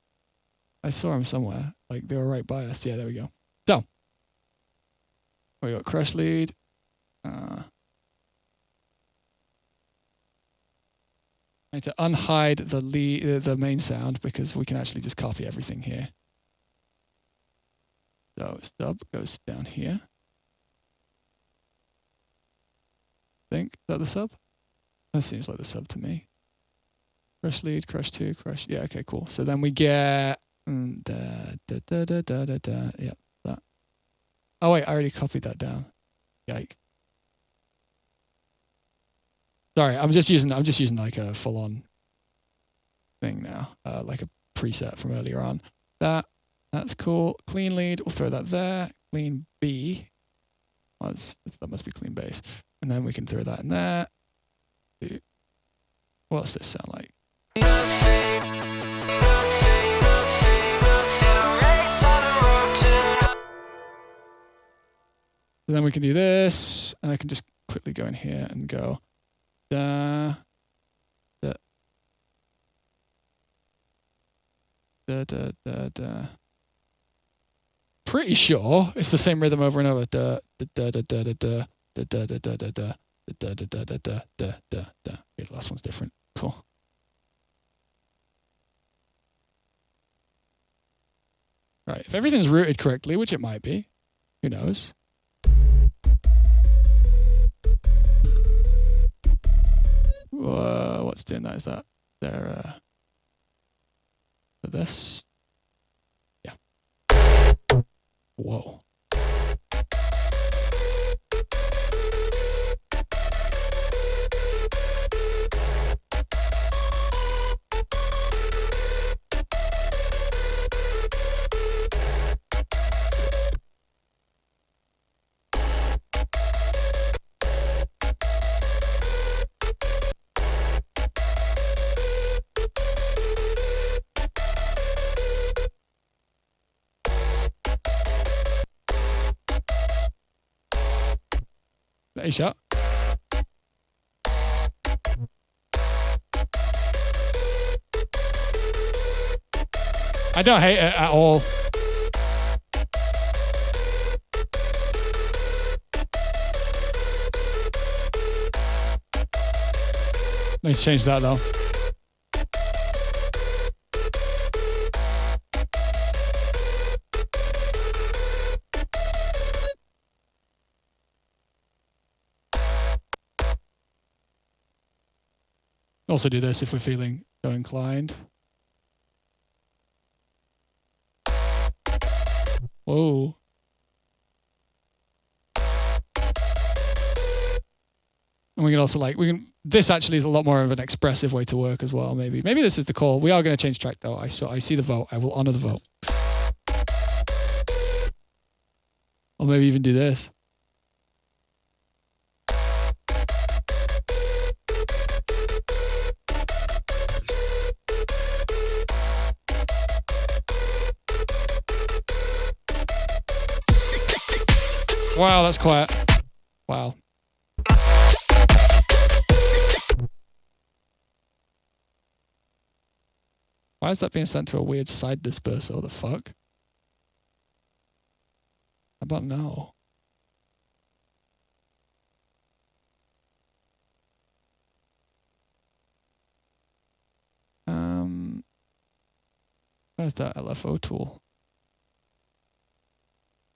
S3: I saw them somewhere. Like they were right by us. Yeah, there we go. So we got crush lead. I need to unhide the main sound because we can actually just copy everything here. So sub goes down here. Is that the sub? That seems like the sub to me. Crush lead, crush 2, crush. Yeah, okay, cool. So then we get yeah, that. Oh wait, I already copied that down. Yikes. Sorry, I'm just using like a full-on thing now, like a preset from earlier on. That's cool. Clean lead, we'll throw that there. Clean B, that must be clean bass, and then we can throw that in there. What's this sound like? And then we can do this, and I can just quickly go in here and go da da da da da da. Pretty sure it's the same rhythm over and over. Da da da da da da da da da da da da da da da da da da da da. Okay, the last one's different. Cool. Right, if everything's routed correctly, which it might be, who knows? What's doing that? Is that there for this? Yeah. Whoa. A shot. I don't hate it at all. Let's change that though. Also do this if we're feeling so inclined. Whoa. And we can also this actually is a lot more of an expressive way to work as well, maybe. Maybe this is the call. We are going to change track though. I see the vote. I will honor the vote. Or maybe even do this. Wow, that's quiet. Wow. Why is that being sent to a weird side disperser? What the fuck? How about no? Where's that LFO tool?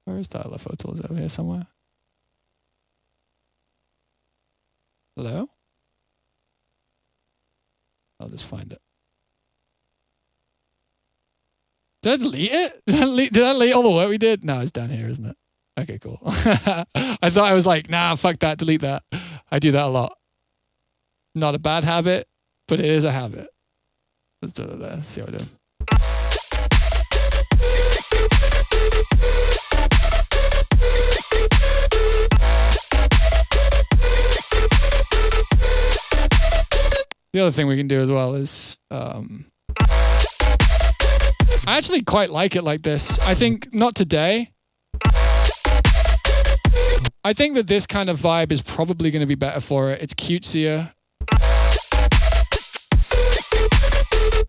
S3: Where is that LFO tool? Is it over here somewhere? Hello? I'll just find it. Did I delete it? Did I delete all the work we did? No, it's down here, isn't it? Okay, cool. I thought I was like, nah, fuck that, delete that. I do that a lot. Not a bad habit, but it is a habit. Let's do it there. Let's see how we do. The other thing we can do as well is, I actually quite like it like this. I think, not today. I think that this kind of vibe is probably going to be better for it. It's cutesier.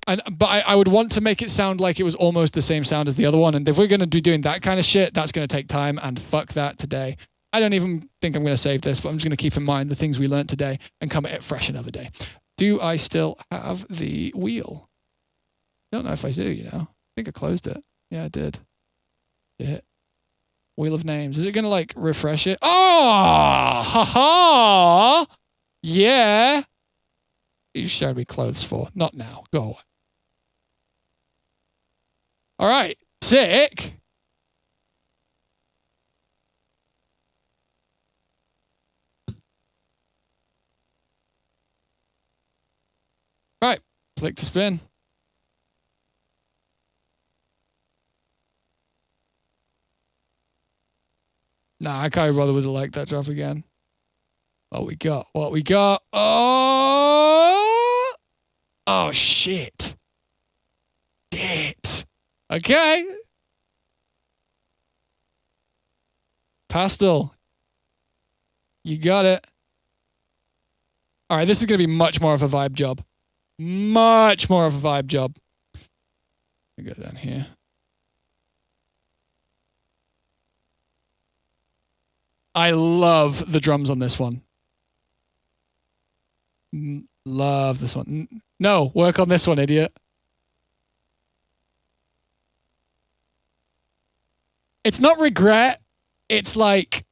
S3: But I would want to make it sound like it was almost the same sound as the other one. And if we're going to be doing that kind of shit, that's going to take time. And fuck that today. I don't even think I'm going to save this, but I'm just going to keep in mind the things we learned today and come at it fresh another day. do I still have the wheel? Don't know if I do, you know. I think I closed it. Yeah, I did. Shit. Wheel of names. Is it going to like refresh it? Oh! Ha ha! Yeah. You showed me clothes for. Not now. Go away. All right. Sick. Right. Click to spin. Nah, I can't bother with the like that drop again. What we got? What we got? Oh! Oh, shit. Shit. Okay. Pastel. You got it. All right, this is going to be much more of a vibe job. Much more of a vibe job. Let me go down here. I love the drums on this one. Love this one. No, work on this one, idiot. It's not regret. It's like...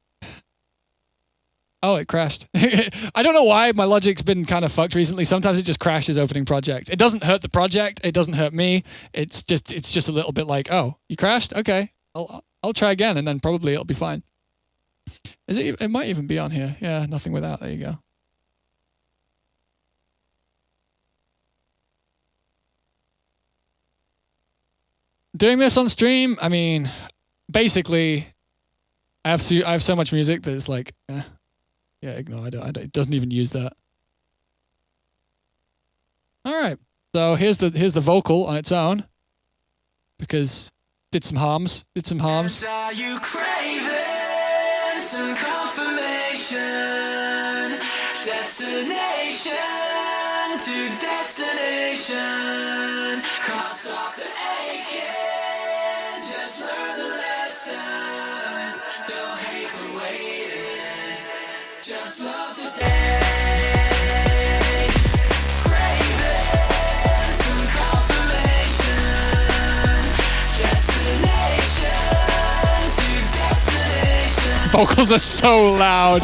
S3: Oh, it crashed. I don't know why. My logic's been kind of fucked recently. Sometimes it just crashes opening projects. It doesn't hurt the project. It doesn't hurt me. It's just a little bit like, oh, you crashed? Okay. I'll try again, and then probably it'll be fine. Is it? It might even be on here. Yeah, nothing without. There you go. Doing this on stream, I mean, basically, I have so much music that it's like, yeah, ignore. I don't. It doesn't even use that. All right. So here's the vocal on its own, because did some harms. And are you craving some confirmation? Destination to destination. Can't stop the aching. Just learn the lesson. Don't hate the waiting. Just love the day. Craving some confirmation. Destination to destination. Vocals are so loud.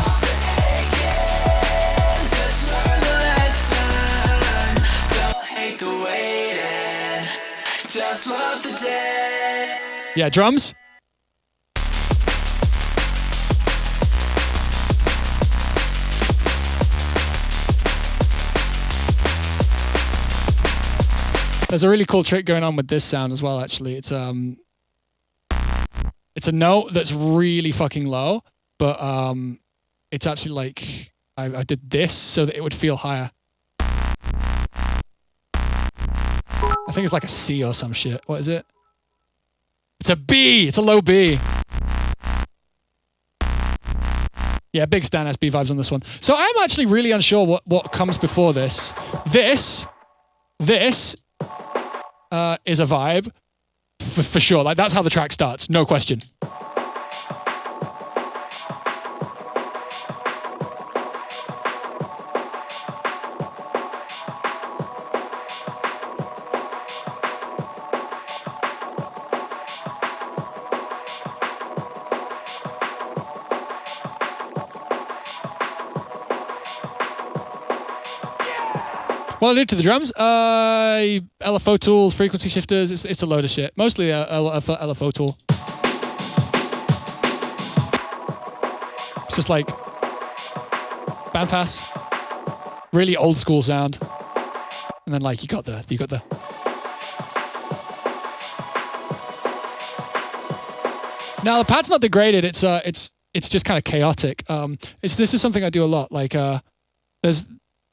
S3: Just love the day. Yeah, drums. There's a really cool trick going on with this sound as well, actually. It's a note that's really fucking low, but it's actually like I did this so that it would feel higher. I think it's like a C or some shit. What is it? It's a B. It's a low B. Yeah, big Stan SB vibes on this one. So I'm actually really unsure what comes before this. This is a vibe for sure. Like that's how the track starts. No question. What I do to the drums, LFO tools, frequency shifters, it's a load of shit. Mostly a LFO tool. It's just like bandpass, really old school sound, and then like you got the. Now the pad's not degraded. It's just kind of chaotic. This is something I do a lot. Like there's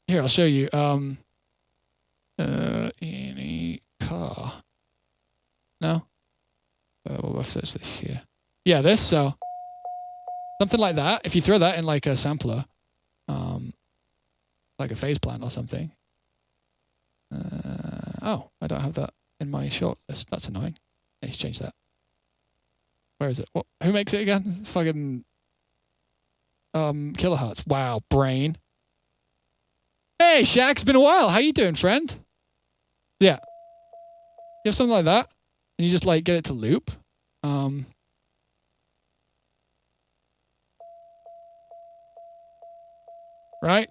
S3: here I'll show you. In a car. No? We'll search this here. Yeah, this, so something like that. If you throw that in like a sampler, like a phase plant or something. Oh, I don't have that in my short list. That's annoying. I need to change that. Where is it? What? Who makes it again? It's fucking kilohertz. Wow, brain. Hey, Shaq, it's been a while. How you doing, friend? Yeah. You have something like that, and you just like get it to loop. Right?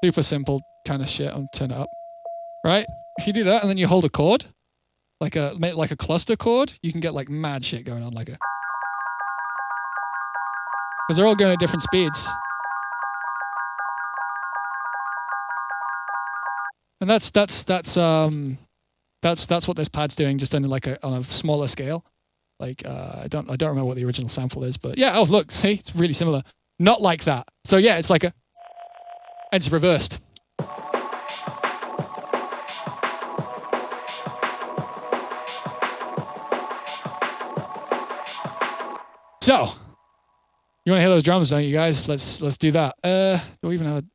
S3: Super simple kind of shit. I'll turn it up. Right? If you do that and then you hold a chord, like a cluster chord, you can get like mad shit going on, like a. Because they're all going at different speeds. And that's what this pad's doing, just on a smaller scale. Like I don't remember what the original sample is, but yeah. Oh look, see, it's really similar. Not like that. So yeah, it's like a. And it's reversed. So, you want to hear those drums, don't you guys? Let's do that. Do we even have a...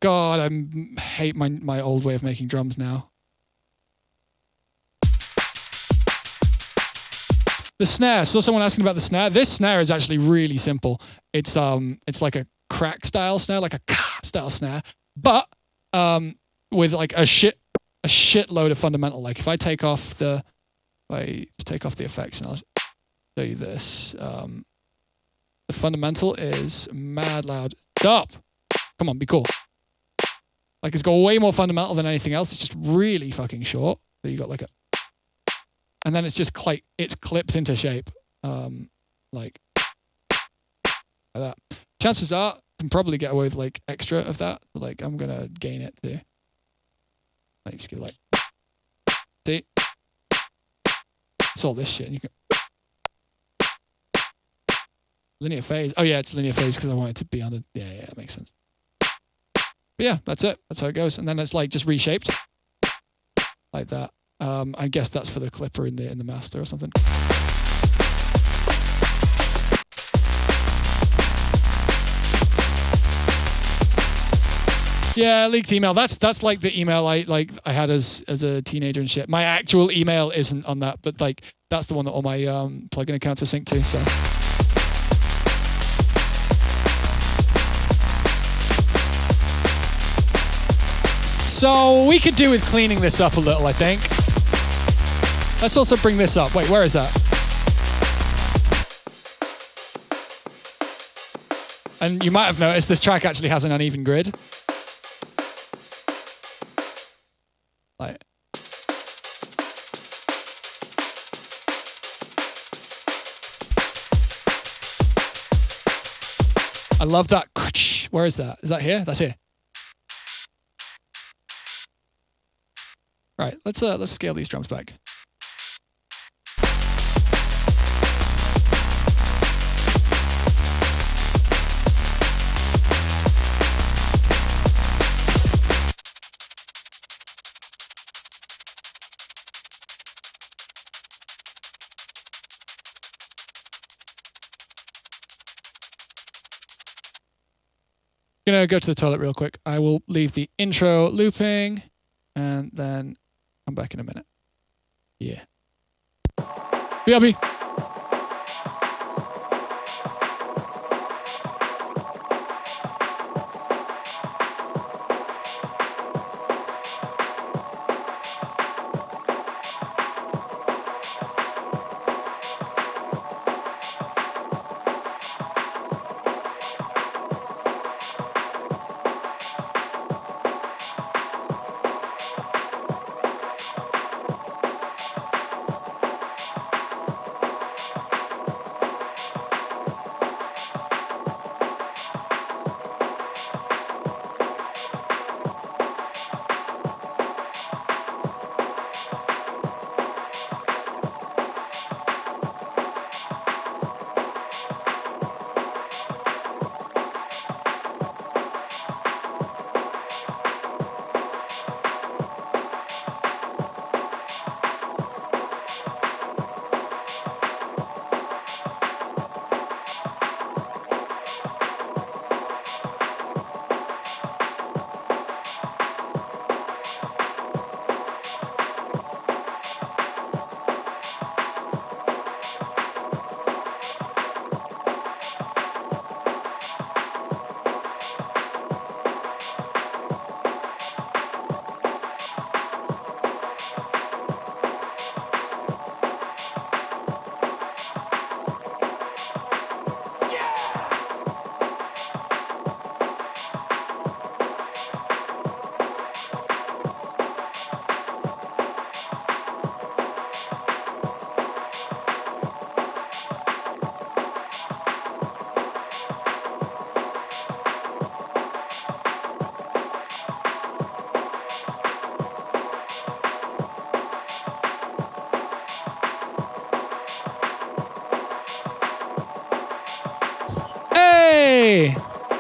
S3: God, I hate my old way of making drums now. The snare. So someone asking about the snare. This snare is actually really simple. It's like a crack style snare, like a style snare, but with like a shitload of fundamental. Like if I take off the effects and I'll show you this. The fundamental is mad loud. Stop. Come on, be cool. Like it's got way more fundamental than anything else. It's just really fucking short. So you got like a, and then it's just it's clipped into shape, like that. Chances are I can probably get away with like extra of that. Like I'm gonna gain it too. Like just give like, see, it's all this shit. And you can linear phase. Oh yeah, it's linear phase because I want it to be on a. Yeah, that makes sense. But yeah, that's it. That's how it goes. And then it's like just reshaped like that. I guess that's for the clipper in the master or something. Yeah, leaked email. That's like the email I had as a teenager and shit. My actual email isn't on that, but like that's the one that all my plugin accounts are synced to. So we could do with cleaning this up a little, I think. Let's also bring this up. Wait, where is that? And you might have noticed this track actually has an uneven grid. Like, I love that. Where is that? Is that here? That's here. Right, let's scale these drums back. Gonna go to the toilet real quick. I will leave the intro looping and then come back in a minute. Yeah. BRB.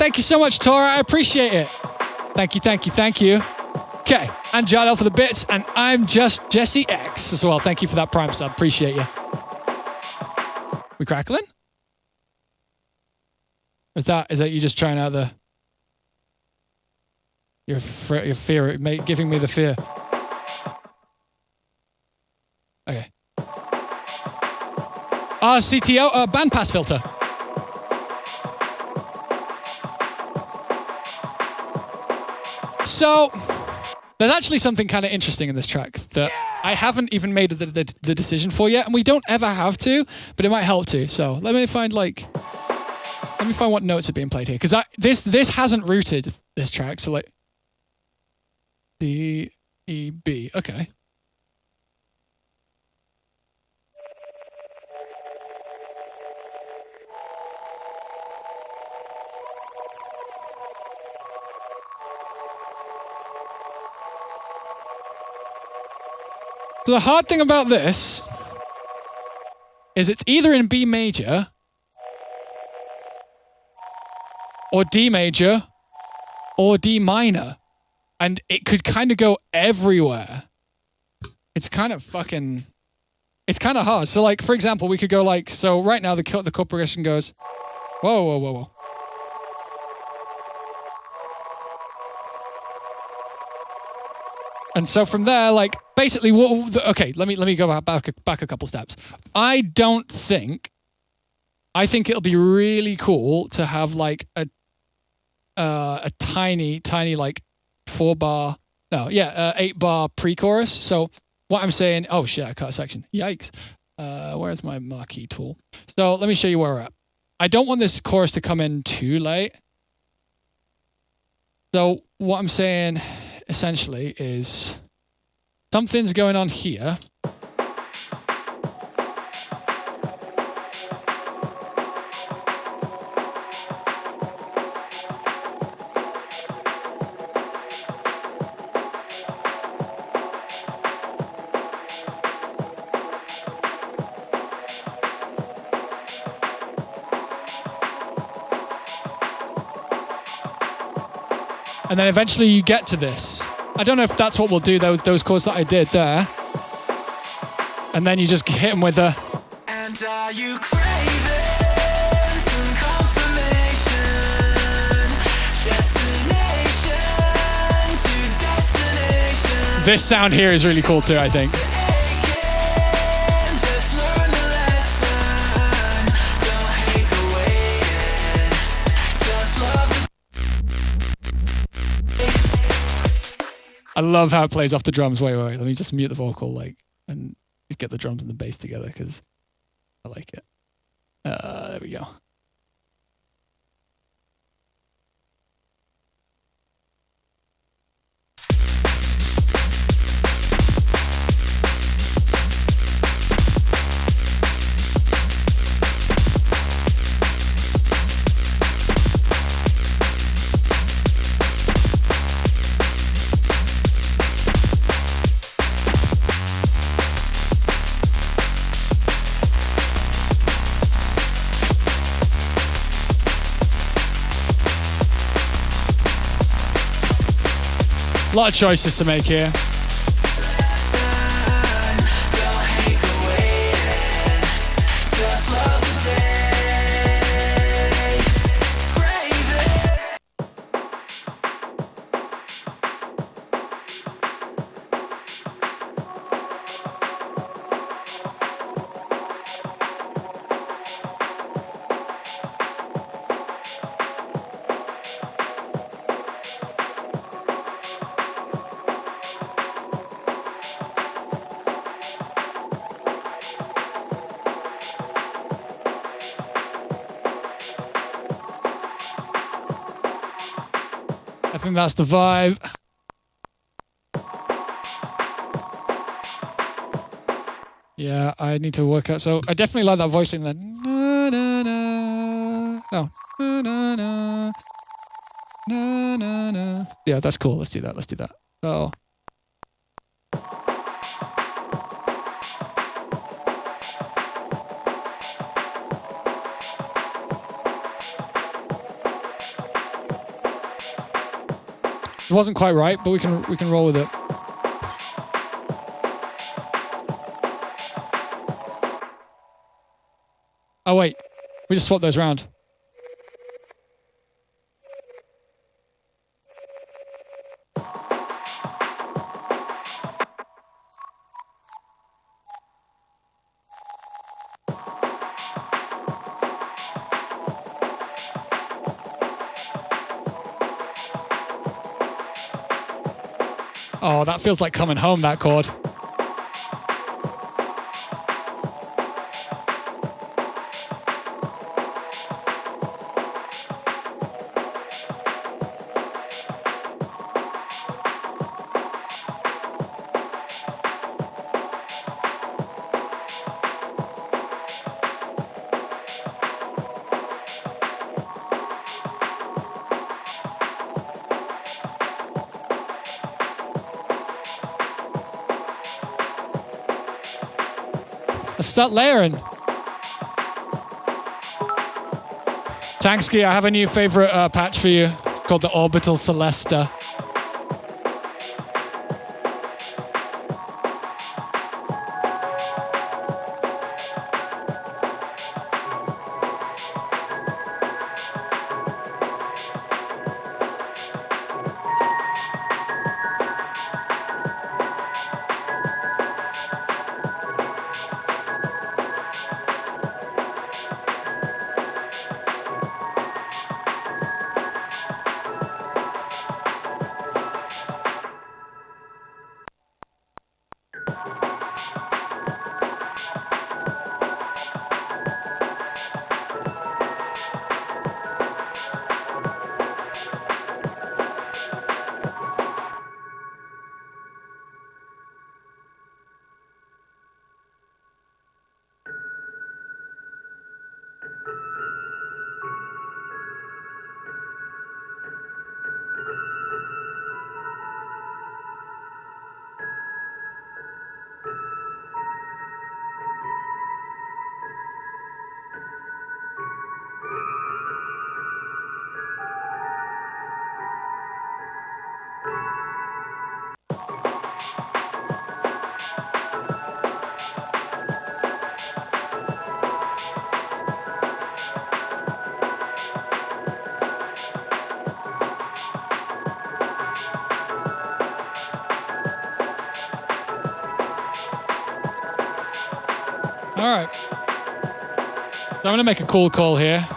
S3: Thank you so much, Tora. I appreciate it. Thank you, thank you, thank you. Okay, and Jardel for the bits, and I'm just Jesse X as well. Thank you for that Prime sub. Appreciate you. We crackling? Is that you just trying out the your fear, giving me the fear? Okay. CTO, bandpass filter. So, there's actually something kind of interesting in this track that I haven't even made the decision for yet, and we don't ever have to, but it might help to. So, let me find what notes are being played here, because this hasn't rooted this track. So, like D, E, B. Okay. So the hard thing about this is it's either in B major or D major or D minor. And it could kind of go everywhere. It's kind of hard. So like, for example, we could go like, so right now the chord progression goes, whoa, whoa, whoa, whoa. And so from there, like, basically, okay, let me go back a couple steps. I think it'll be really cool to have like a tiny like 8-bar pre-chorus. So what I'm saying, oh shit, I cut a section. Yikes. Where's my marquee tool? So let me show you where we're at. I don't want this chorus to come in too late. So what I'm saying essentially is something's going on here. And then eventually you get to this. I don't know if that's what we'll do, those chords that I did there. And then you just hit them with a...
S2: And are you craving some confirmation? Destination to destination.
S3: This sound here is really cool too, I think.
S2: Just learn the lesson. Don't hate the waiting. Just love the...
S3: I love how it plays off the drums. Wait. Let me just mute the vocal, and just get the drums and the bass together because I like it. There we go. A lot of choices to make here. I think that's the vibe. Yeah, I need to work out. So I definitely like that voicing then. Na, na, na. No. Na, na, na. Na, na, na. Yeah, that's cool. Let's do that. So. It wasn't quite right, but we can roll with it. Oh wait, we just swapped those around. Oh, that feels like coming home, that chord. Let's start layering. Tanksky, I have a new favorite patch for you. It's called the Orbital Celesta. All right. So I'm going to make a cool call here.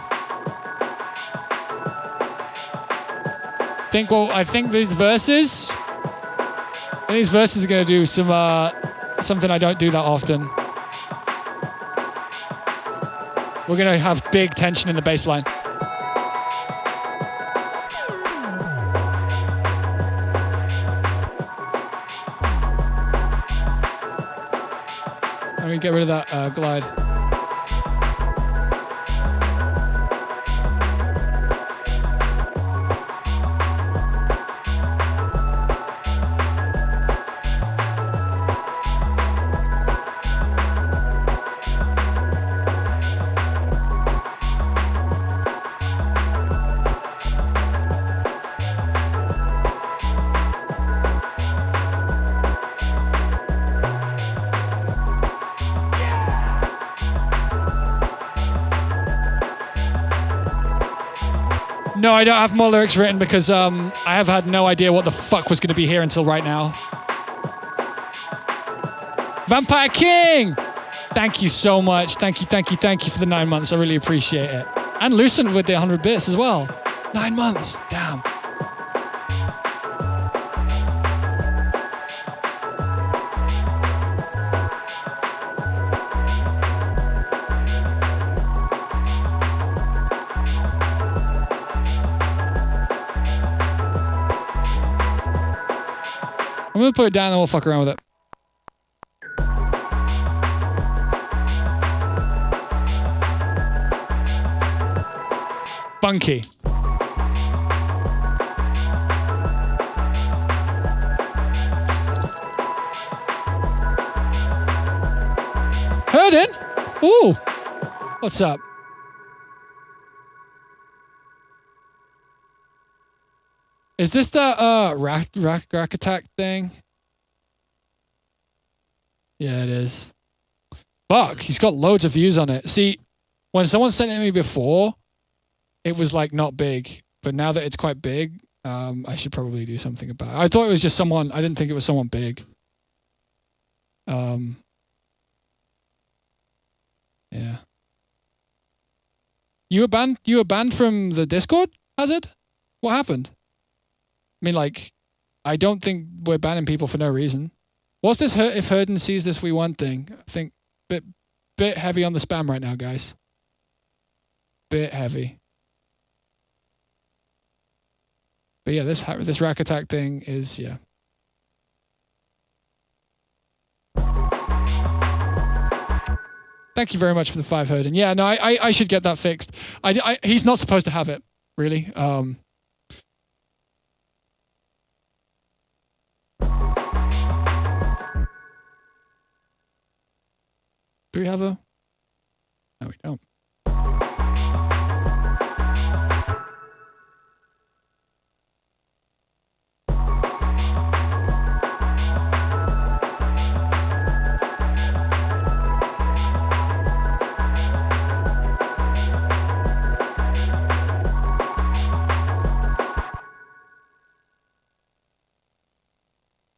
S3: I think these verses are going to do something I don't do that often. We're going to have big tension in the bass line. Let me get rid of that glide. No, I don't have more lyrics written because I have had no idea what the fuck was going to be here until right now. Vampire King! Thank you so much. Thank you for the 9 months. I really appreciate it. And Lucent with the 100 bits as well. 9 months. Damn. I'm going to put it down and we'll fuck around with it. Bunky. Herdin? Ooh. What's up? Is Is this the rack attack thing? Yeah, it is. Fuck, he's got loads of views on it. See, when someone sent it to me before, it was like not big. But now that it's quite big, I should probably do something about it. I thought it was just someone, I didn't think it was someone big. Yeah. You were banned from the Discord, Hazard? What happened? I mean, like, I don't think we're banning people for no reason. What's this if Herden sees this we won thing? I think bit heavy on the spam right now, guys. Bit heavy. But yeah, this rack attack thing is, yeah. Thank you very much for the 5 Herden. Yeah, no, I should get that fixed. He's not supposed to have it, really. Do we have a... No, we don't.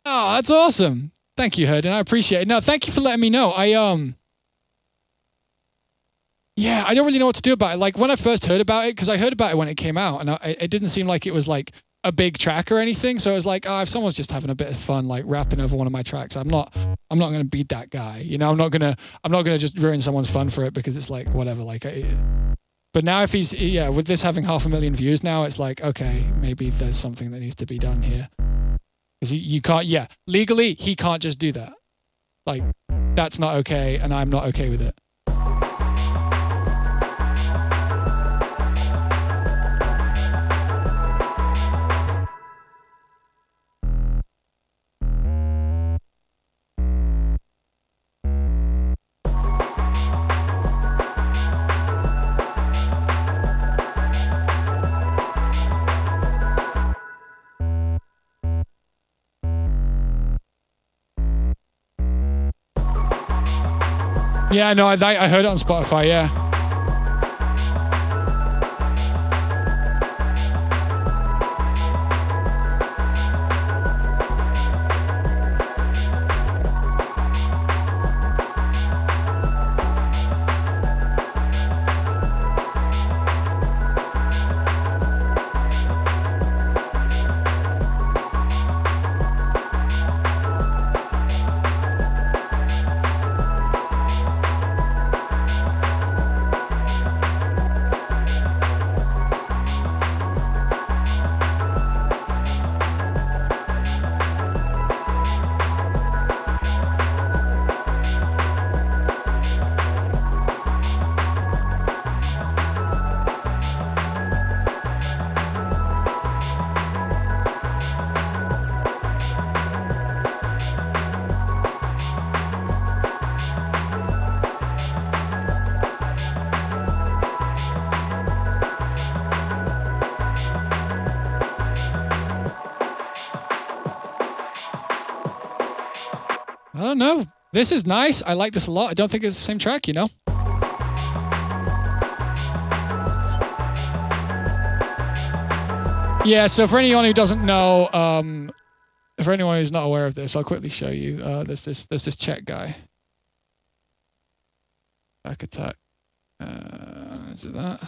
S3: Oh, that's awesome. Thank you, Herden. I appreciate it. No, thank you for letting me know. Yeah, I don't really know what to do about it. Like, when I first heard about it, because I heard about it when it came out, and it didn't seem like it was, like, a big track or anything. So I was like, if someone's just having a bit of fun, like, rapping over one of my tracks, I'm not going to beat that guy. You know, I'm not going to just ruin someone's fun for it because it's, like, whatever. Like, but now if he's, with this having 500,000 views now, it's like, okay, maybe there's something that needs to be done here. Because you can't, legally, he can't just do that. Like, that's not okay, and I'm not okay with it. Yeah, no, I heard it on Spotify, yeah. I don't know. This is nice. I like this a lot. I don't think it's the same track, you know? Yeah, so for anyone who doesn't know, for anyone who's not aware of this, I'll quickly show you. There's this Czech guy. Back attack. Is it that?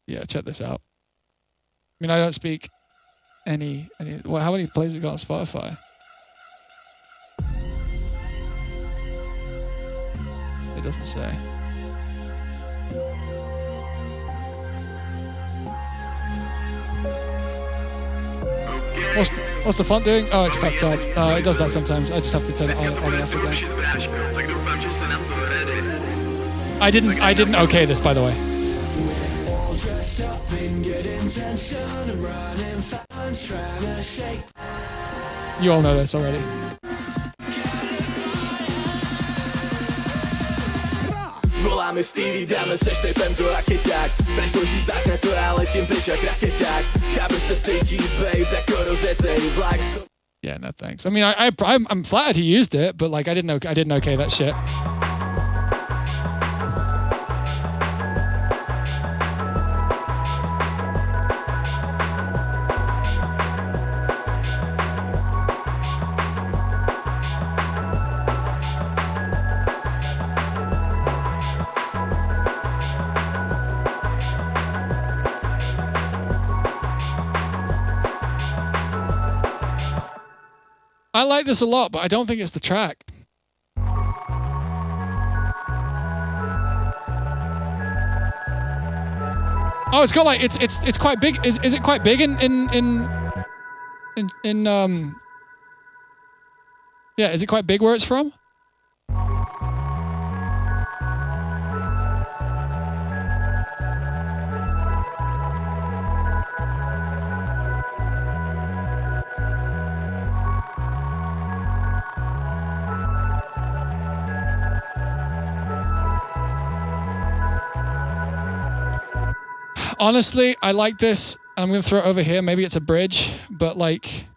S3: Yeah, check this out. I mean, I don't speak any well, how many plays it got on Spotify? It doesn't say. What's the font doing? Oh, it's fucked up. It does that sometimes. I just have to turn it on and off again. I didn't okay this, by the way. You all know this already.
S4: voláme Stevie, dáme se štejpem do rakeťák. Preč boží zdáchne to, ja letím preč jak rakeťák. Chápeš sa cíti, babe, ako rozetej vlak.
S3: Yeah, no thanks. I mean, I'm flattered he used it, but like I didn't okay that shit. I like this a lot, but I don't think it's the track. Oh, it's got like it's quite big. Is it quite big in yeah, is it quite big where it's from? Honestly, I like this. I'm going to throw it over here. Maybe it's a bridge, but like...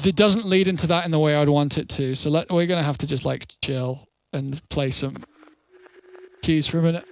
S3: it doesn't lead into that in the way I'd want it to. So we're going to have to just like chill and play some keys for a minute.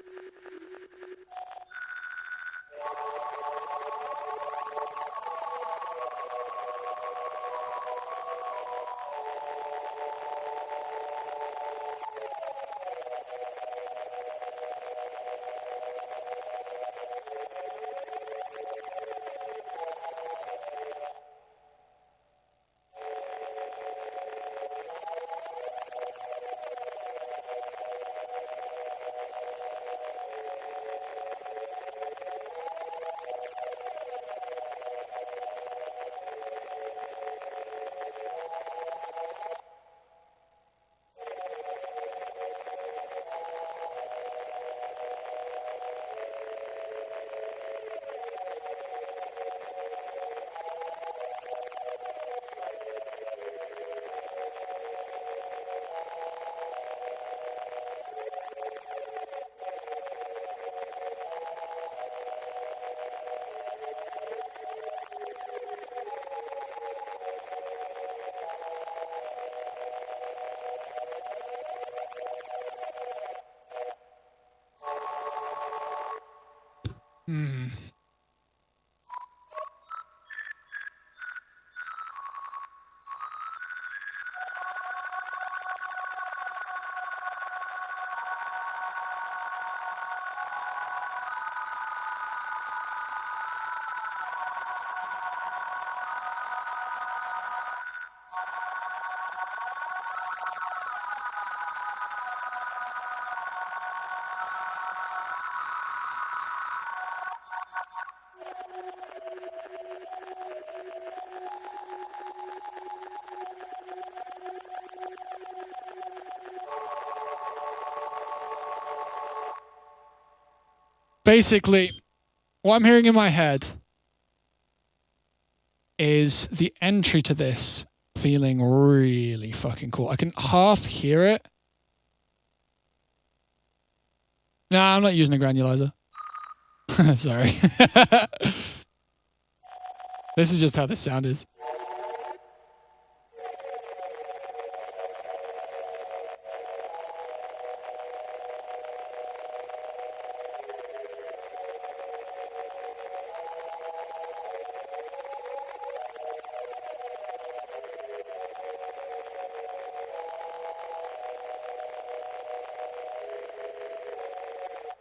S3: Basically, what I'm hearing in my head is the entry to this feeling really fucking cool. I can half hear it. Nah, I'm not using a granulizer. Sorry. This is just how the sound is.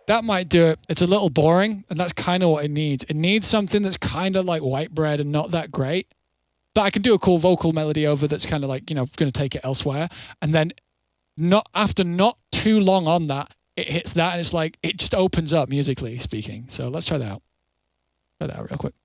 S3: That might do it. It's a little boring, and that's kind of what it needs. It needs something that's kind of like white bread and not that great, but I can do a cool vocal melody over that's kind of like, you know, going to take it elsewhere. And then after not too long on that, it hits that, and it's like, it just opens up musically speaking. So let's try that out. Try that out real quick.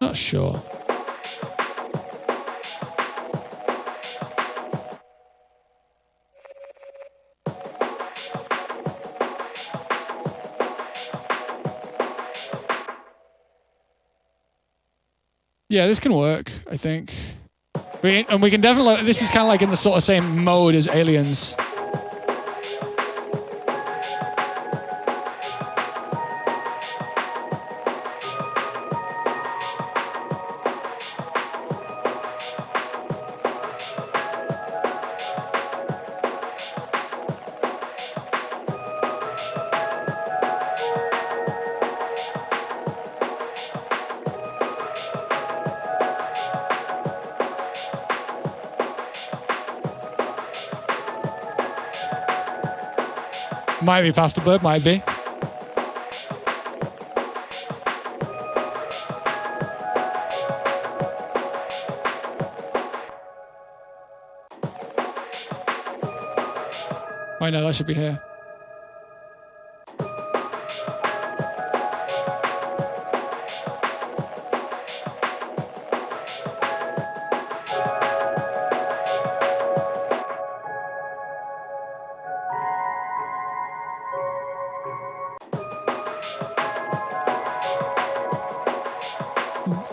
S3: Not sure. Yeah, this can work, I think. And we can definitely, this is kind of like in the sort of same mode as Aliens. Might be Pastor Bird, might be. I know, that should be here.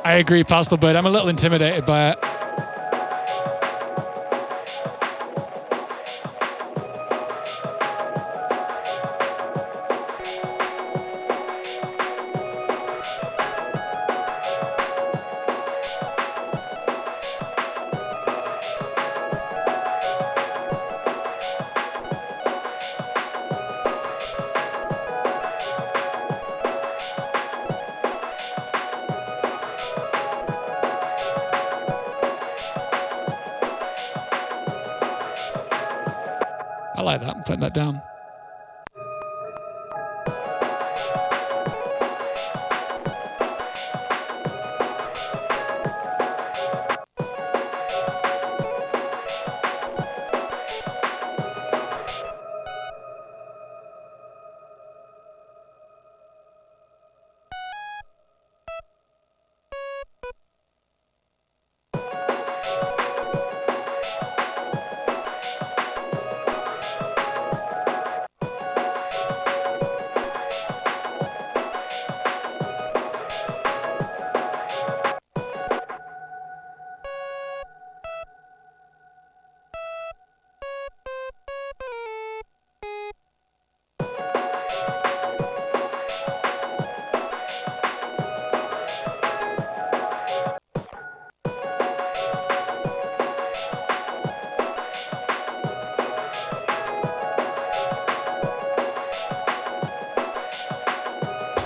S3: I agree, Pastor Bird. I'm a little intimidated by it. I like that. I'm putting that down.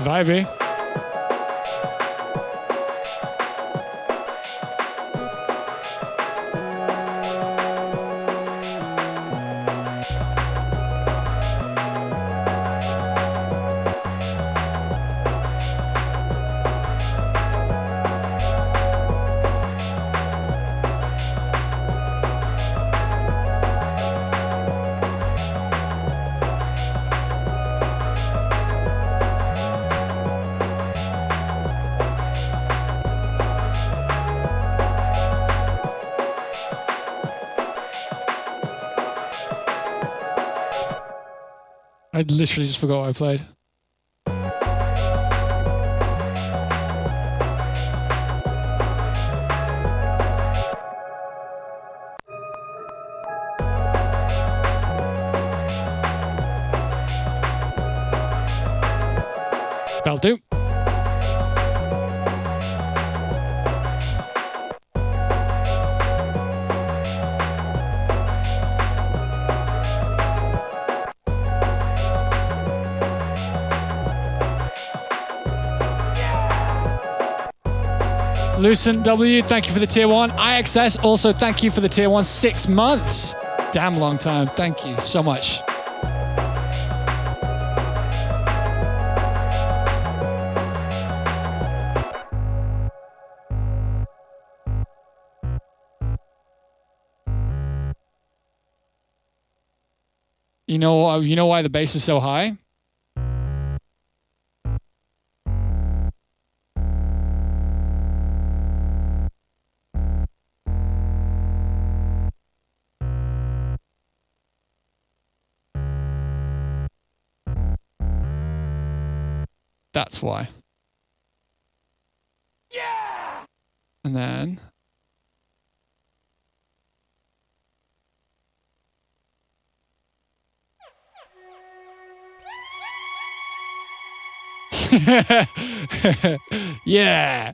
S3: Vibey. I literally just forgot what I played. That'll do. Lucent W, thank you for the tier 1. IXS, also thank you for the tier 1. 6 months. Damn long time. Thank you so much. You know why the bass is so high? That's why. Yeah! And then... yeah!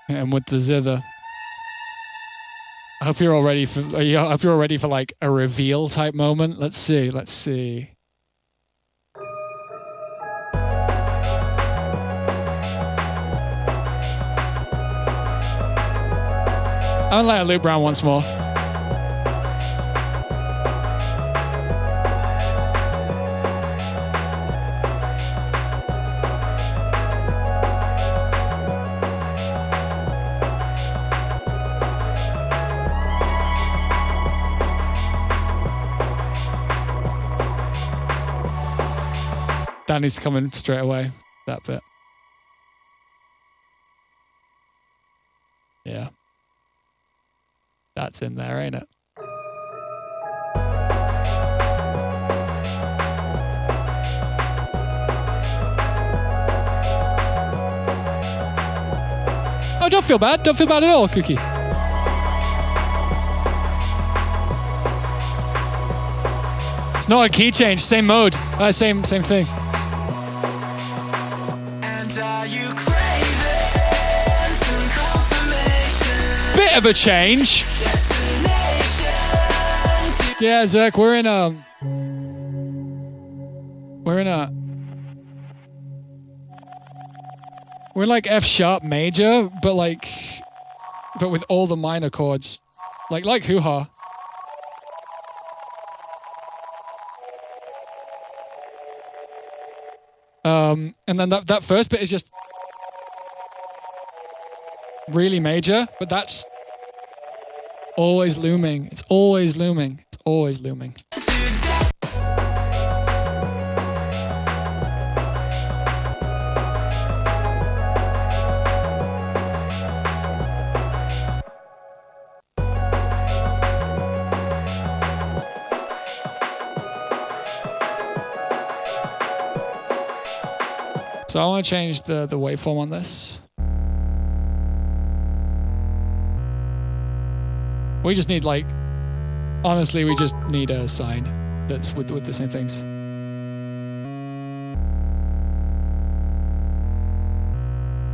S3: And with the zither. I hope you're all ready for. I hope you're all ready for like a reveal type moment. Let's see. Let's see. I'm gonna let it loop around once more. Danny's coming straight away, that bit. Yeah. That's in there, ain't it? Oh, don't feel bad. Don't feel bad at all, Cookie. It's not a key change, same mode. Same thing. Bit of a change. Yeah, Zerk, we're in like F sharp major, but with all the minor chords, like hoo-ha. And then that first bit is just really major, but that's always looming. It's always looming. It's always looming. So I want to change the waveform on this. We just need honestly, we just need a sign that's with the same things.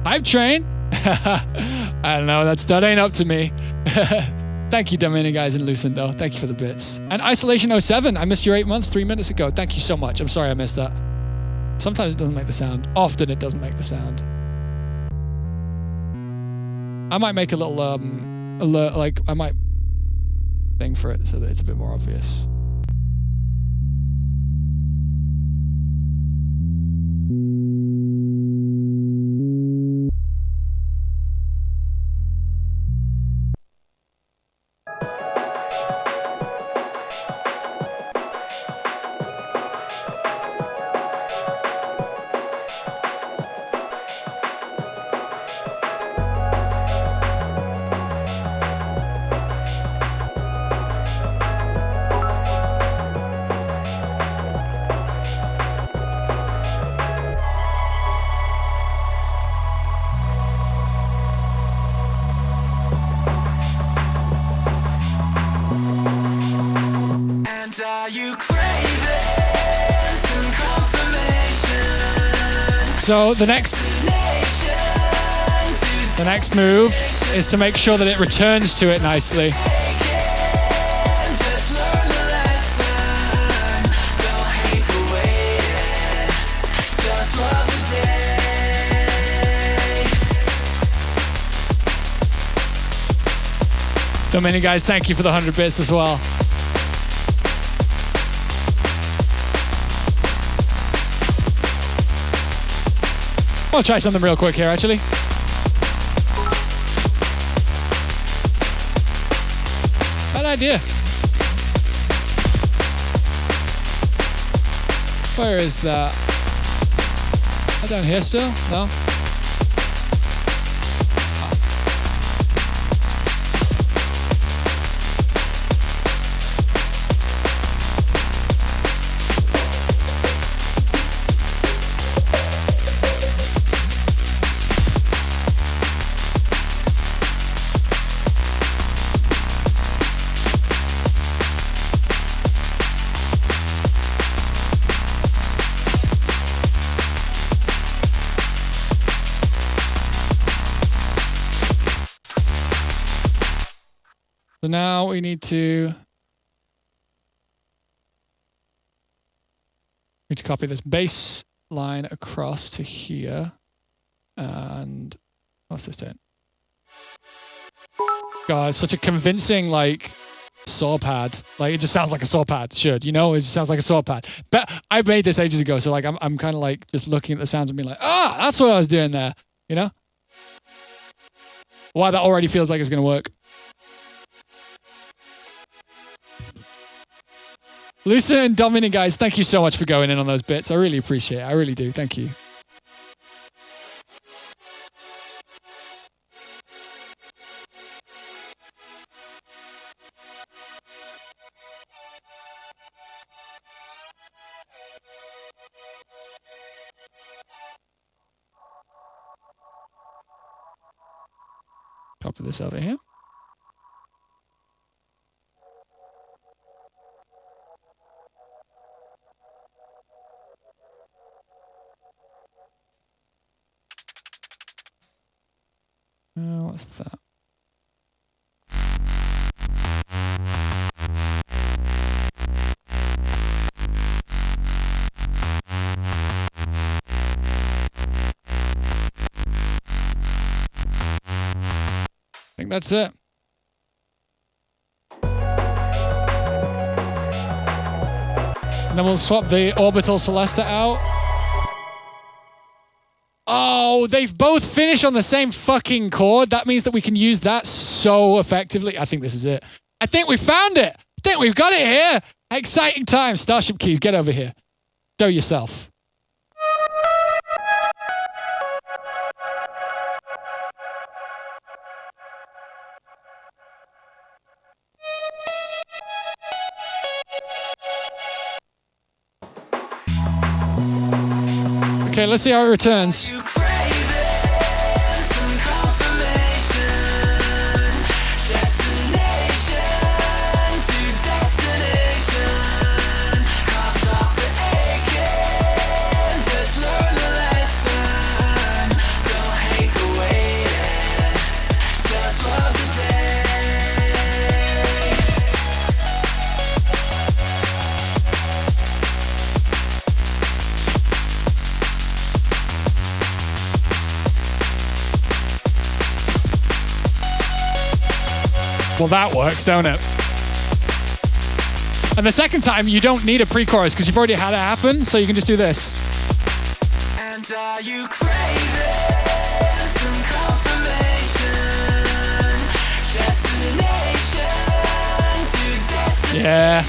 S3: Hype train? I don't know, that ain't up to me. Thank you, Dominic guys and Lucent though. Thank you for the bits. And Isolation 07, I missed your 8 months 3 minutes ago. Thank you so much. I'm sorry I missed that. Sometimes it doesn't make the sound. Often it doesn't make the sound. I might make a little alert, I might thing for it so that it's a bit more obvious. So the next move is to make sure that it returns to it nicely. Dominic guys, thank you for the 100 bits as well. I'll try something real quick here, actually. idea. Where is that? Are down here still? No? So now we need to copy this base line across to here. And what's this doing? God, it's such a convincing like saw pad. Like it just sounds like a saw pad. Should, you know, it just sounds like a saw pad. But I made this ages ago, so like I'm kind of like just looking at the sounds and being like, that's what I was doing there. You know? Wow, that already feels like it's gonna work. Lisa and Dominic, guys, thank you so much for going in on those bits. I really appreciate it. I really do. Thank you. Copy this over here. What's that? I think that's it. And then we'll swap the orbital Celesta out. Oh, they've both finished on the same fucking chord. That means that we can use that so effectively. I think this is it. I think we found it. I think we've got it here. Exciting time. Starship Keys, get over here. Show yourself. Okay, let's see how it returns. Well, that works, don't it? And the second time, you don't need a pre-chorus because you've already had it happen, so you can just do this. And are you craving some confirmation? Destination to destination. Yeah.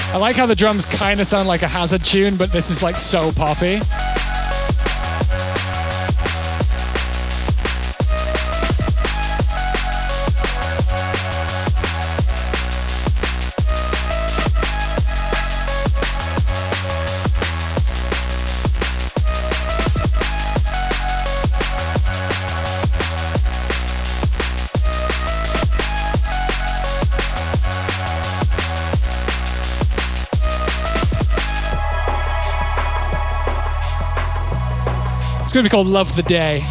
S3: I like how the drums kind of sound like a Hazard tune, but this is like so poppy. It's going to be called Love the Day.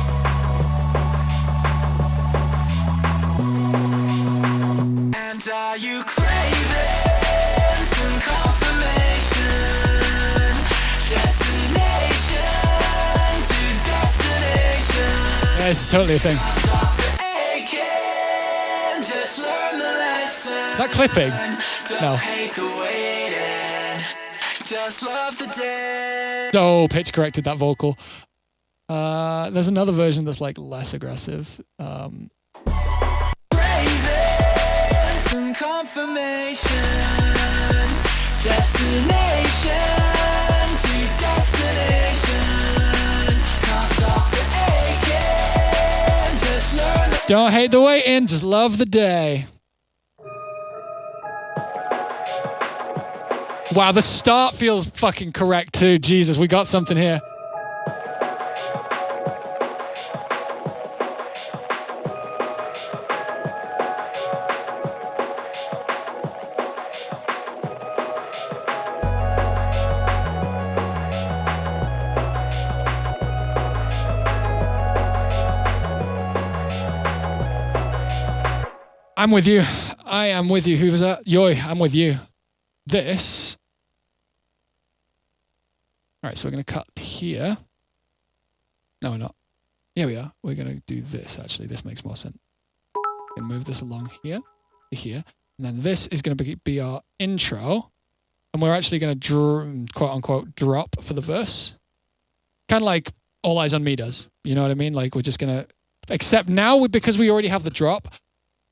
S3: And are you craving some confirmation? That is totally a thing.
S2: Just learn the lesson.
S3: Is that clipping?
S2: Don't
S3: No.
S2: hate the waiting. Just love the day.
S3: Oh, pitch corrected that vocal. There's another version that's like less aggressive.
S2: Craving some confirmation. Destination to destination. Can't stop the aching. Just learn the
S3: Don't hate the waiting, just love the day. Wow, the start feels fucking correct too. Jesus, we got something here. I'm with you. I am with you. Who was that? Yoy, I'm with you. This. All right, so we're going to cut here. No, we're not. Yeah, we are. We're going to do this, actually. This makes more sense. We're going to move this along here to here. And then this is going to be our intro. And we're actually going to, quote unquote, drop for the verse. Kind of like All Eyes on Me does. You know what I mean? Like, we're just going to, except now, because we already have the drop,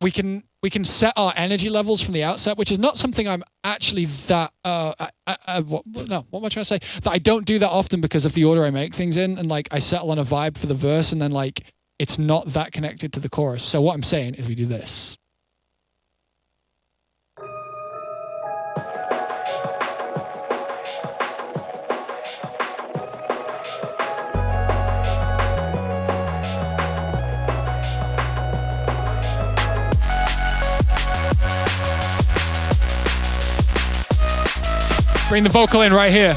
S3: we can set our energy levels from the outset, which is not something I'm actually that what am I trying to say? That I don't do that often because of the order I make things in, and like I settle on a vibe for the verse, and then like it's not that connected to the chorus. So what I'm saying is we do this. Bring the vocal in right here.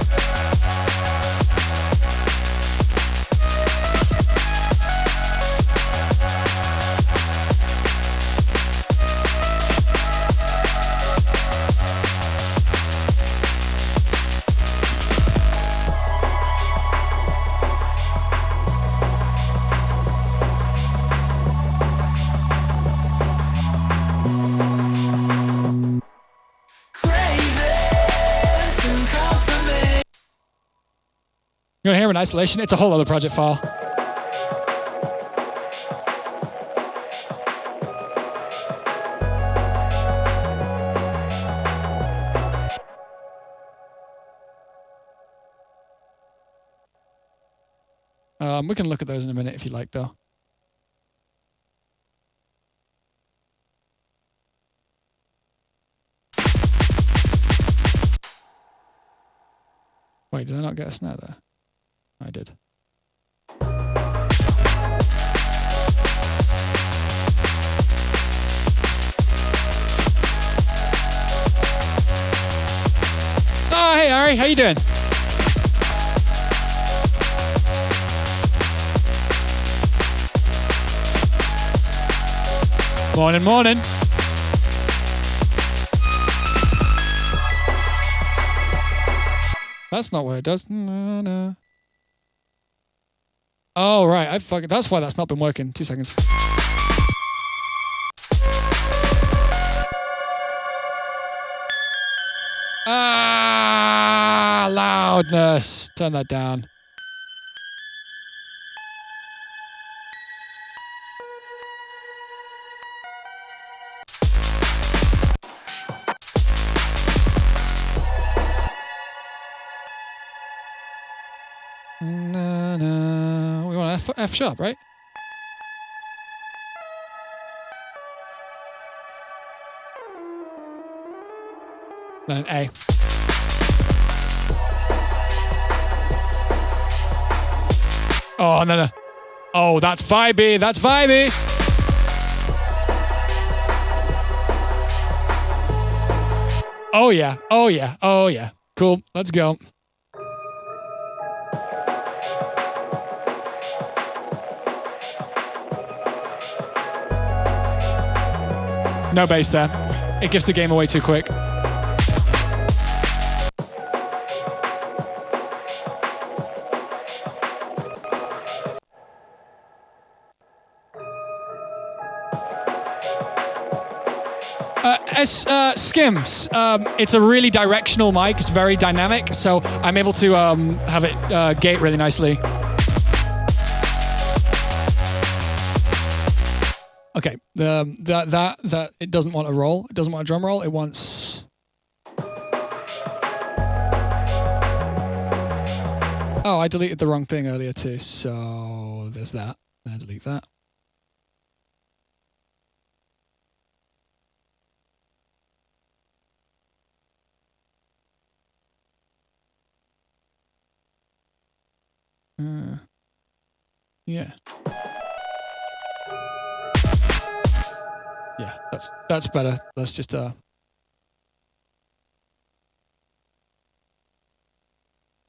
S3: You want to hear in isolation? It's a whole other project file. We can look at those in a minute if you like, though. Wait, did I not get a snare there? I did. Oh, hey, Ari, how you doing? Morning, morning. That's not what it does. No. Oh, right. That's why that's not been working. 2 seconds. Ah, loudness. Turn that down. No. We want F sharp, right? Then an A. Oh, no. Oh, that's vibey. That's vibey. Oh, yeah. Oh, yeah. Oh, yeah. Cool. Let's go. No bass there. It gives the game away too quick. Skims. It's a really directional mic. It's very dynamic, so I'm able to have it gate really nicely. Okay, that it doesn't want a roll. It doesn't want a drum roll. It wants. Oh, I deleted the wrong thing earlier too. So there's that. I delete that. Yeah. Yeah, that's better. Let's just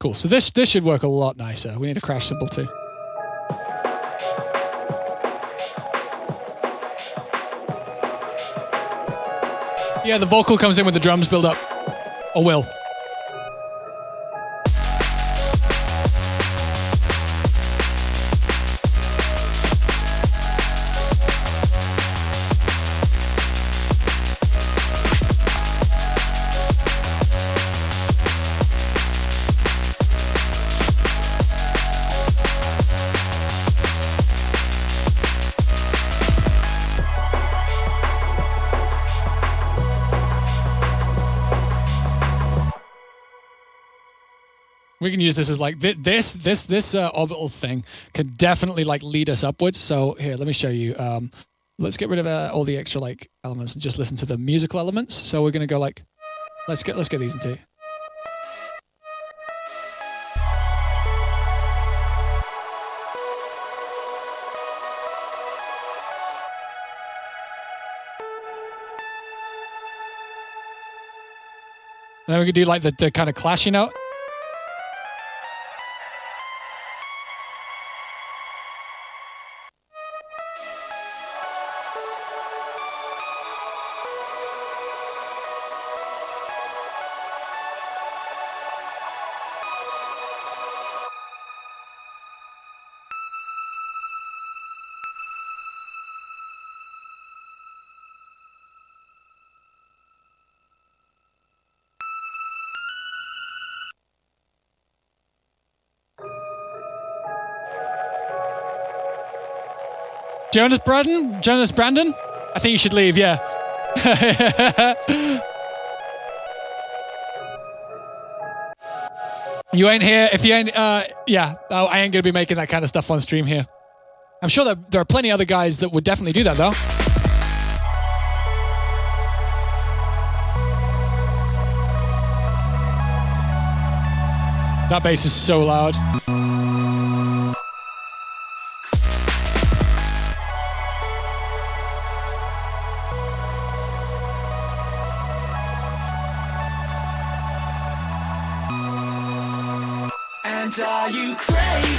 S3: cool. So this should work a lot nicer. We need a crash cymbal too. Yeah, the vocal comes in with the drums build up. Or will. We can use this as like this orbital thing can definitely like lead us upwards. So here, let me show you. Let's get rid of all the extra like elements and just listen to the musical elements. So we're gonna go like, let's get these into. And then we could do like the kind of clashing out. Jonas Brandon? I think you should leave, yeah. You ain't here. If you ain't, yeah. Oh, I ain't going to be making that kind of stuff on stream here. I'm sure that there are plenty of other guys that would definitely do that, though. That bass is so loud.
S2: And are you craving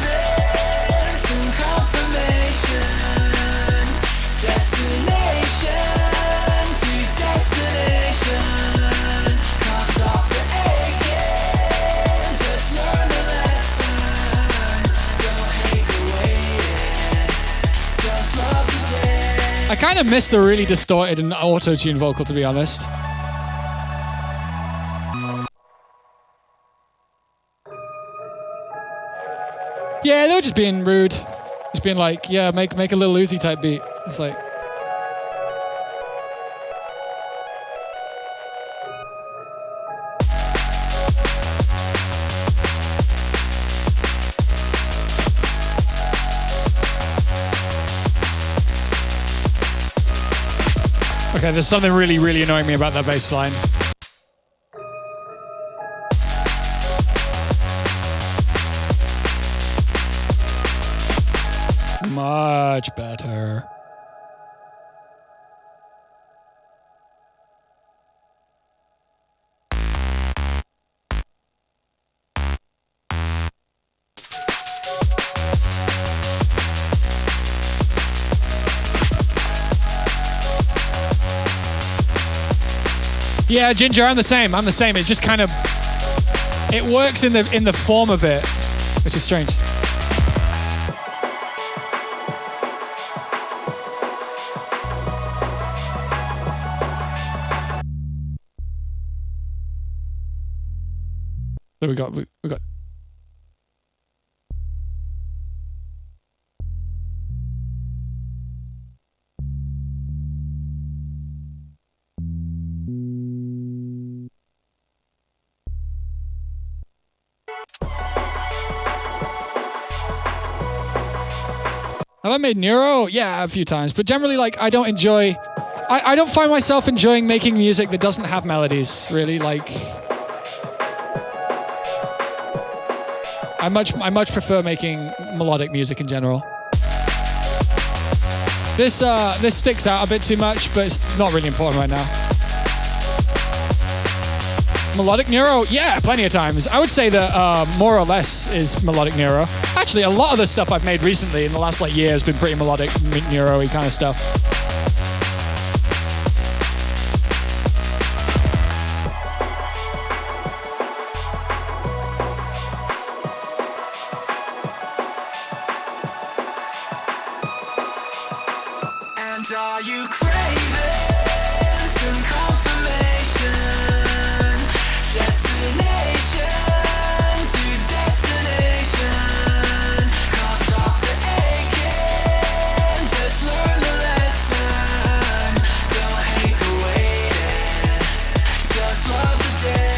S2: some confirmation? Destination to destination. Can't stop the aching. Just learn the lesson. Don't hate the waiting. Just love the day.
S3: I kind of miss the really distorted and auto-tune vocal, to be honest. Yeah, they were just being rude. Just being like, yeah, make a Lil Uzi type beat. It's like... Okay, there's something really, really annoying me about that bass line. Much better. Yeah, Ginger, I'm the same. It's just kind of, it works in the form of it, which is strange. So we got. Have I made Neuro? Yeah, a few times. But generally, like, I don't enjoy... I don't find myself enjoying making music that doesn't have melodies, really. Like... I much prefer making melodic music in general. This sticks out a bit too much, but it's not really important right now. Melodic Neuro? Yeah, plenty of times. I would say that more or less is melodic Neuro. Actually, a lot of the stuff I've made recently in the last like year has been pretty melodic, Neuro-y kind of stuff.
S2: And are you craving some confirmation? Destination to destination. Can't stop the aching. Just learn the lesson. Don't hate the waiting. Just love the day.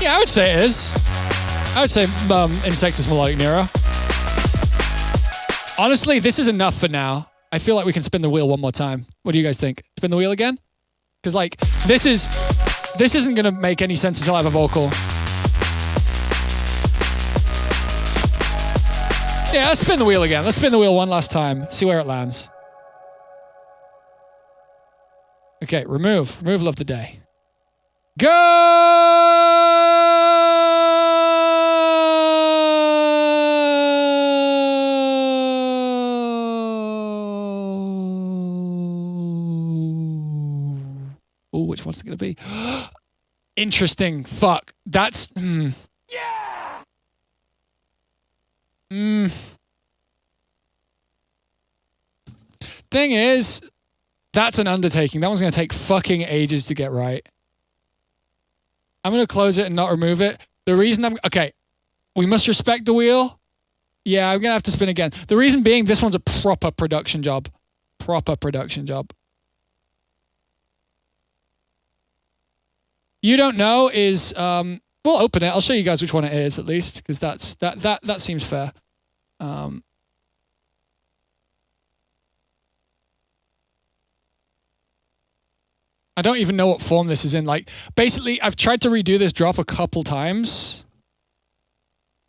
S3: Yeah, I would say it is. I would say Insectus Melodic Neuro. Honestly, this is enough for now. I feel like we can spin the wheel one more time. What do you guys think? Spin the wheel again? Because like this isn't gonna make any sense until I have a vocal. Yeah, let's spin the wheel again. Let's spin the wheel one last time. See where it lands. Okay, remove of the day. Go! Oh, which one's it going to be? Interesting. Fuck. That's... Yeah! Thing is, that's an undertaking. That one's going to take fucking ages to get right. I'm going to close it and not remove it. The reason okay, we must respect the wheel. Yeah, I'm going to have to spin again. The reason being, this one's a proper production job. Proper production job. You don't know is, we'll open it. I'll show you guys which one it is at least, because that seems fair. I don't even know what form this is in. Like, basically, I've tried to redo this drop a couple times.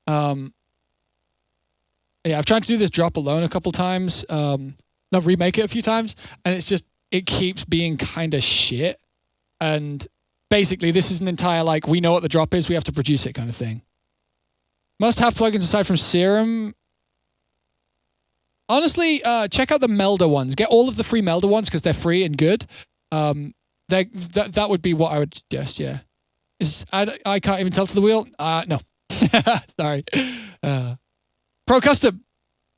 S3: Yeah, I've tried to do this drop alone a couple times. Not remake it a few times, and it's just, it keeps being kind of shit. And basically, this is an entire, like, we know what the drop is, we have to produce it kind of thing. Must have plugins aside from Serum. Honestly, check out the Melder ones. Get all of the free Melder ones because they're free and good. That would be what I would suggest, yeah. I can't even tell to the wheel. No. Sorry. Pro Custom,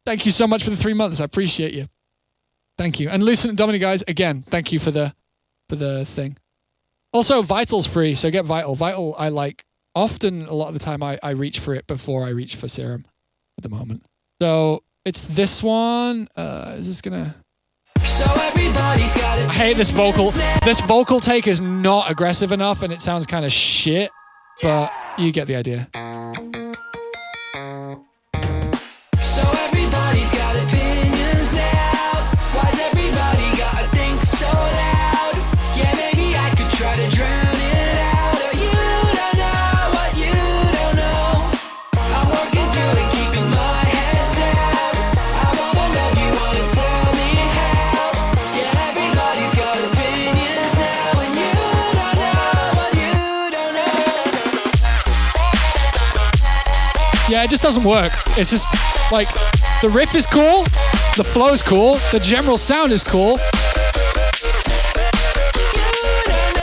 S3: thank you so much for the 3 months. I appreciate you. Thank you. And Lucent and Dominic, guys, again, thank you for the thing. Also, Vital's free, so get Vital. Vital, I like. Often, a lot of the time, I reach for it before I reach for Serum at the moment. So, it's this one. Is this gonna...
S2: So everybody's got it.
S3: I hate this vocal. This vocal take is not aggressive enough, and it sounds kind of shit, but you get the idea.
S2: So everybody's got opinions now. Why's everybody gotta think so loud? Yeah, maybe I could try to drown it out. Or you don't know what you don't know. I'm working through it, keeping my head down. I wanna love you, wanna tell me how. Yeah, everybody's got opinions now. And you don't know what you don't know.
S3: Yeah, it just doesn't work. It's just, like, the riff is cool, the flow's cool, the general sound is cool.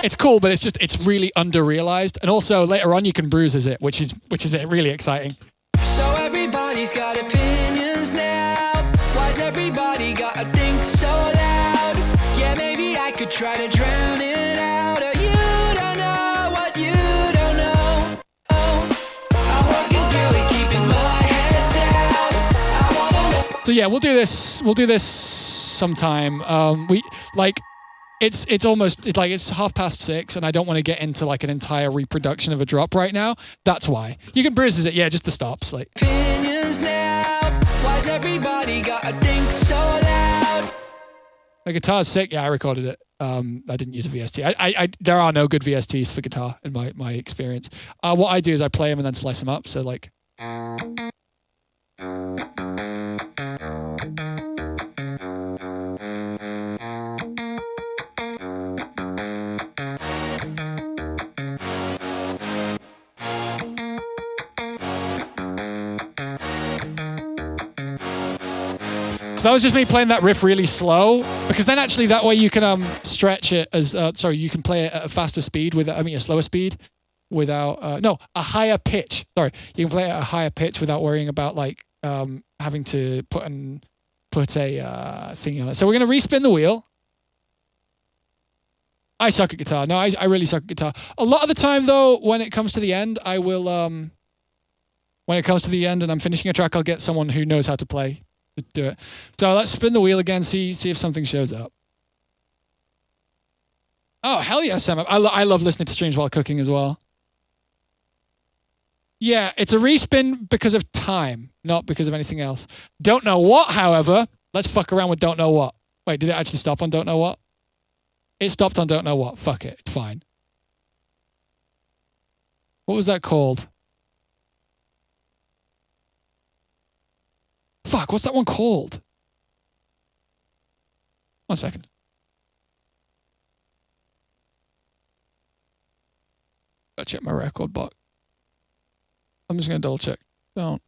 S3: It's cool, but it's really under-realized. And also, later on, you can bruise it, which is really exciting.
S2: So everybody's got opinions now. Why's everybody gotta think so loud? try to drown it out. Or you don't know what you don't know. Oh, I'm working through it, keeping my head down. I wanna let
S3: So yeah, we'll do this. We'll do this sometime. It's 6:30, and I don't want to get into like an entire reproduction of a drop right now. That's why you can bruise it. Yeah, just the stops. Like
S2: opinions now. Why's everybody gotta think so loud?
S3: the guitar's sick. Yeah, I recorded it. I didn't use a VST. I there are no good VSTs for guitar in my experience. What I do is I play them and then slice them up. So like. So that was just me playing that riff really slow, because then actually that way you can stretch it as you can play it at a faster speed with a slower speed without a higher pitch. Sorry, you can play it at a higher pitch without worrying about like having to put a thing on it. So we're gonna respin the wheel. I suck at guitar. No, I really suck at guitar. A lot of the time though, when it comes to the end, I will when it comes to the end and I'm finishing a track, I'll get someone who knows how to play to do it. So let's spin the wheel again, see if something shows up. Oh, hell yeah, Sam. I love listening to streams while cooking as well. Yeah, it's a respin because of time, not because of anything else. Don't know what, however. Let's fuck around with don't know what. Wait, did it actually stop on don't know what? It stopped on don't know what. Fuck it, it's fine. What was that called? Fuck, what's that one called? 1 second. Gotta check my record box. I'm just gonna double check. Don't.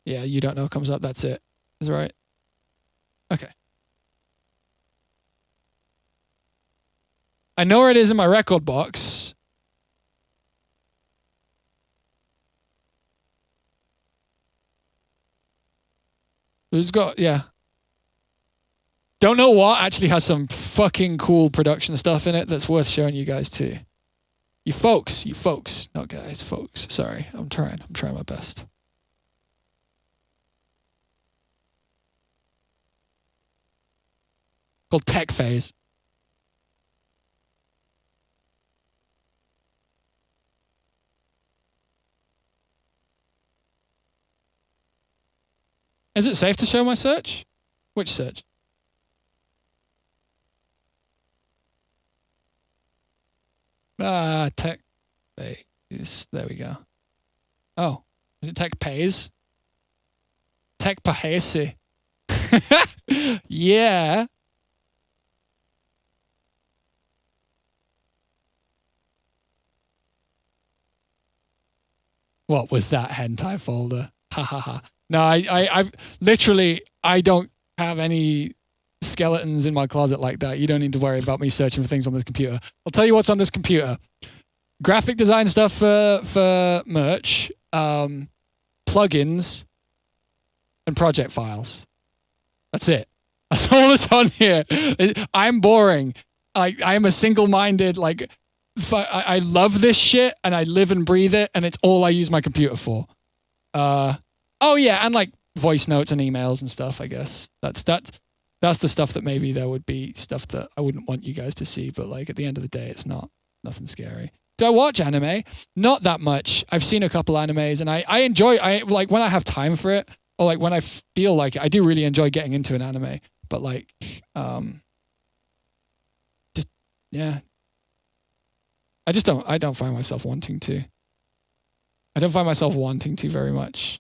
S3: Yeah, you don't know comes up. That's it. Is that right? Okay. I know where it is in my record box. There's got, yeah. Don't know what actually has some fucking cool production stuff in it that's worth showing you guys too. You folks, not guys, folks. Sorry, I'm trying my best. Called Tech Phase. Is it safe to show my search? Which search? Tech Phase. There we go. Oh, is it Tech Pays? Tech Pahesi. Yeah. What was that hentai folder? Ha ha ha. No, I've literally, I don't have any skeletons in my closet like that. You don't need to worry about me searching for things on this computer. I'll tell you what's on this computer. Graphic design stuff for merch, plugins, and project files. That's it. That's all that's on here. I'm boring. I'm a single-minded, like, I love this shit, and I live and breathe it, and it's all I use my computer for. Oh yeah, and like voice notes and emails and stuff, I guess. That's the stuff that maybe there would be stuff that I wouldn't want you guys to see, but like at the end of the day, it's nothing scary. Do I watch anime? Not that much. I've seen a couple animes and I enjoy, like when I have time for it, or like when I feel like it, I do really enjoy getting into an anime, but like, just, yeah. I don't find myself wanting to. I don't find myself wanting to very much.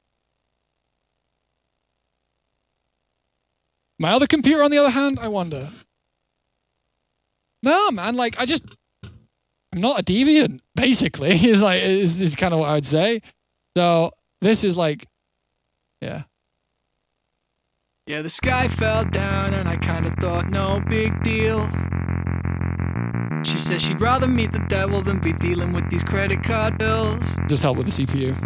S3: My other computer, on the other hand, I wonder. No, man, like, I'm not a deviant, basically, is kind of what I would say. So, this is like, yeah.
S2: Yeah, the sky fell down and I kinda thought no big deal. She She says she'd rather meet the devil than be dealing with these credit card bills.
S3: Just help with the CPU.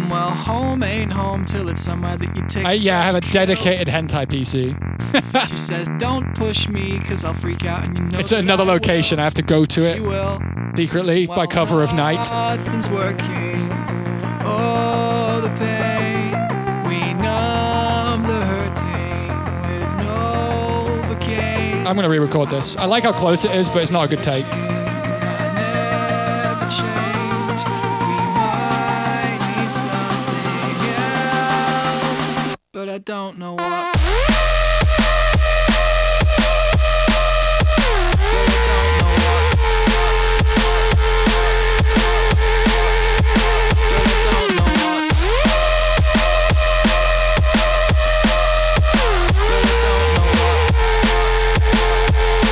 S2: Well, home ain't home till it's somewhere that you take.
S3: Yeah, I have a
S2: kill.
S3: dedicated hentai PC.
S2: She says, don't push me, cause I'll freak out and you know
S3: It's
S2: that
S3: another
S2: I
S3: location. I have to go to
S2: She
S3: it
S2: will.
S3: secretly by cover of night.
S2: Nothing's working. Oh, the pain. We numb the hurting with Novocaine.
S3: I'm going to re-record this. I like how close it is, but it's not a good take.
S2: Never change. We might need something else, but I don't know what.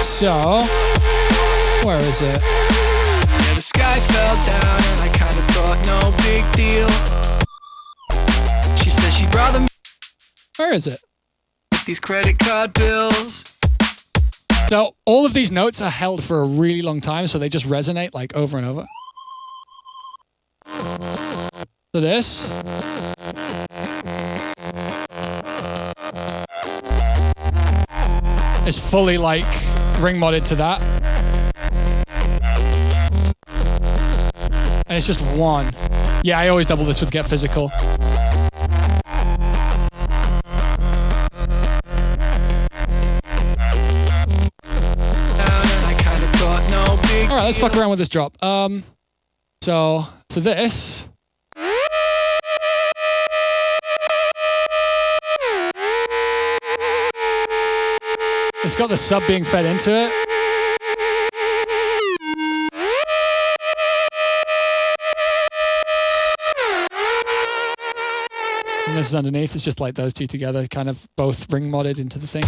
S3: So, where is it?
S2: Yeah, the sky fell down and I kind of thought no big deal. She says she'd rather meet
S3: Where is it?
S2: these credit card bills.
S3: So, all of these notes are held for a really long time, so they just resonate like over and over. So this. Is fully like ring modded to that. And it's just one. Yeah, I always double this with Get Physical. Alright, let's fuck around with this drop. So this. It's got the sub being fed into it. And this is underneath. It's just like those two together, kind of both ring modded into the thing.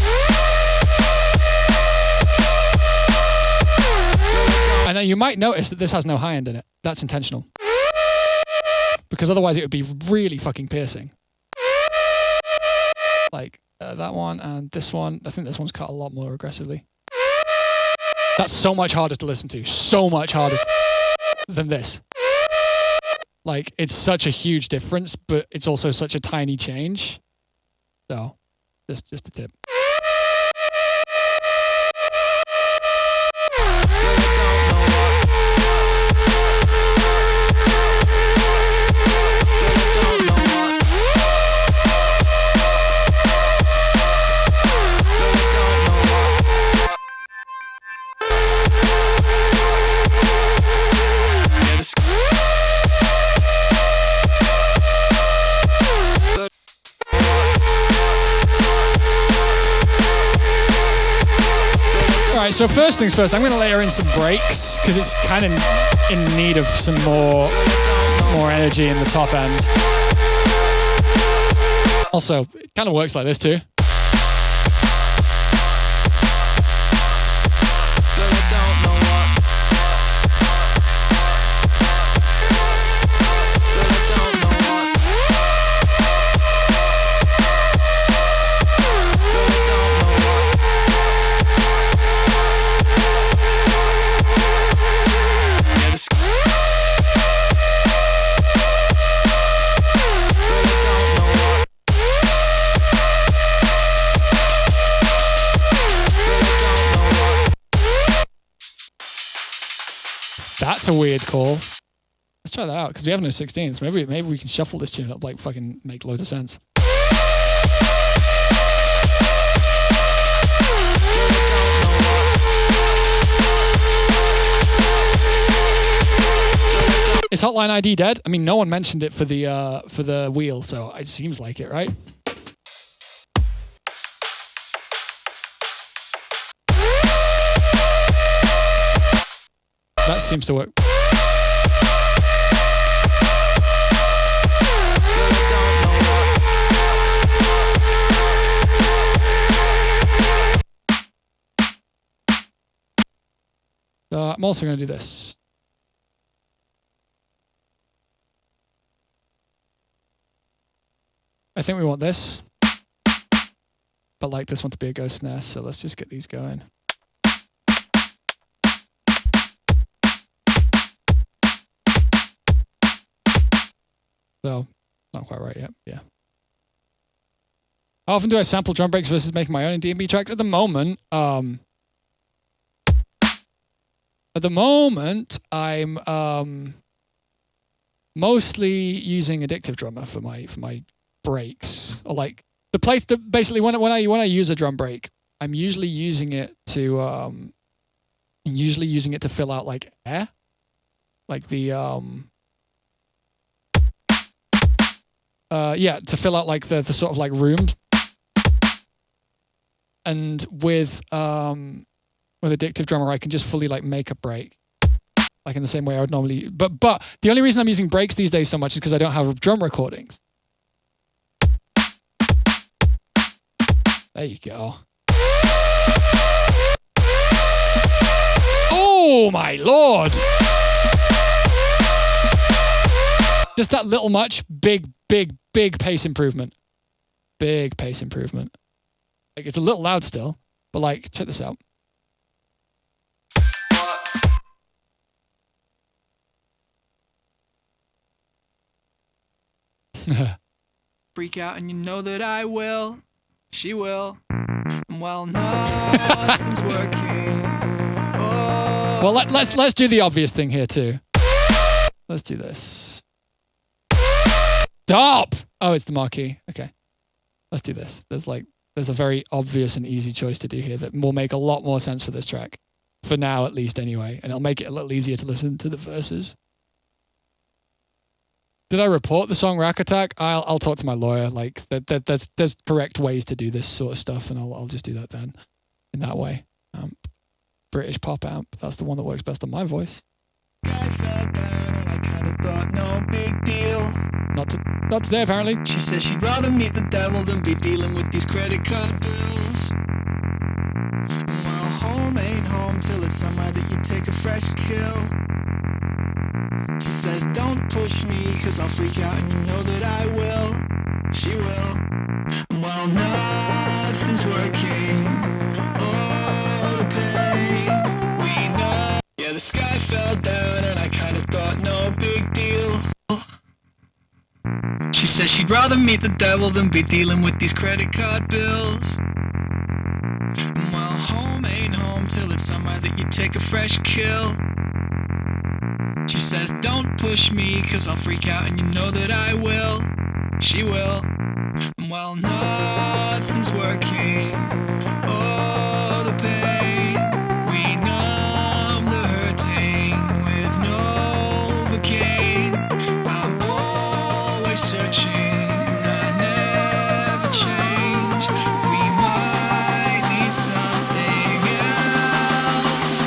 S3: And you might notice that this has no high end in it. That's intentional. Because otherwise it would be really fucking piercing. Like that one and this one. I think this one's cut a lot more aggressively. That's so much harder to listen to. So much harder than this. Like, it's such a huge difference, but it's also such a tiny change. So, just a tip. Alright, so first things first, I'm going to layer in some breaks because it's kind of in need of some more energy in the top end. Also, it kind of works like this too. That's a weird call. Let's try that out because we have no 16s. Maybe we can shuffle this tune up, like fucking make loads of sense. Is Hotline ID dead? I mean, no one mentioned it for the wheel, so it seems like it, right? That seems to work. I'm also going to do this. I think we want this, but like this one to be a ghost snare, so let's just get these going. So, not quite right yet. Yeah. How often do I sample drum breaks versus making my own in D&B tracks? At the moment, I'm mostly using Addictive Drummer for my breaks. Or like the place that basically when I use a drum break, I'm usually using it to fill out like air, like the to fill out like the sort of like room. And with Addictive Drummer, I can just fully like make a break, like in the same way I would normally. But the only reason I'm using breaks these days so much is because I don't have drum recordings. There you go. Oh my lord! Just that little much, big pace improvement. Big pace improvement. Like it's a little loud still, but like check this out.
S2: Freak out and you know that I will. She will. And while nothing's working. Oh.
S3: Well, let's do the obvious thing here too. Let's do this. Stop! Oh, it's the marquee. Okay. Let's do this. There's a very obvious and easy choice to do here that will make a lot more sense for this track. For now, at least, anyway. And it'll make it a little easier to listen to the verses. Did I report the song Rack Attack? I'll talk to my lawyer. Like, there's correct ways to do this sort of stuff, and I'll just do that then. In that way. British pop amp. That's the one that works best on my voice.
S2: No big deal.
S3: Not today, apparently.
S2: She says she'd rather meet the devil than be dealing with these credit card bills. Well, home ain't home till it's somewhere that you take a fresh kill. She says, don't push me, cause I'll freak out and you know that I will. She will. Well, nothing's working. Oh, the pain. We know. Yeah, the sky fell down and I kind of thought no big deal. She says she'd rather meet the devil than be dealing with these credit card bills. Well, home ain't home till it's somewhere that you take a fresh kill. She says, don't push me, cause I'll freak out and you know that I will. She will. Well, nothing's working. Oh, the pain. We numb the hurting with Novocaine. I'm always searching. I never change. We might need something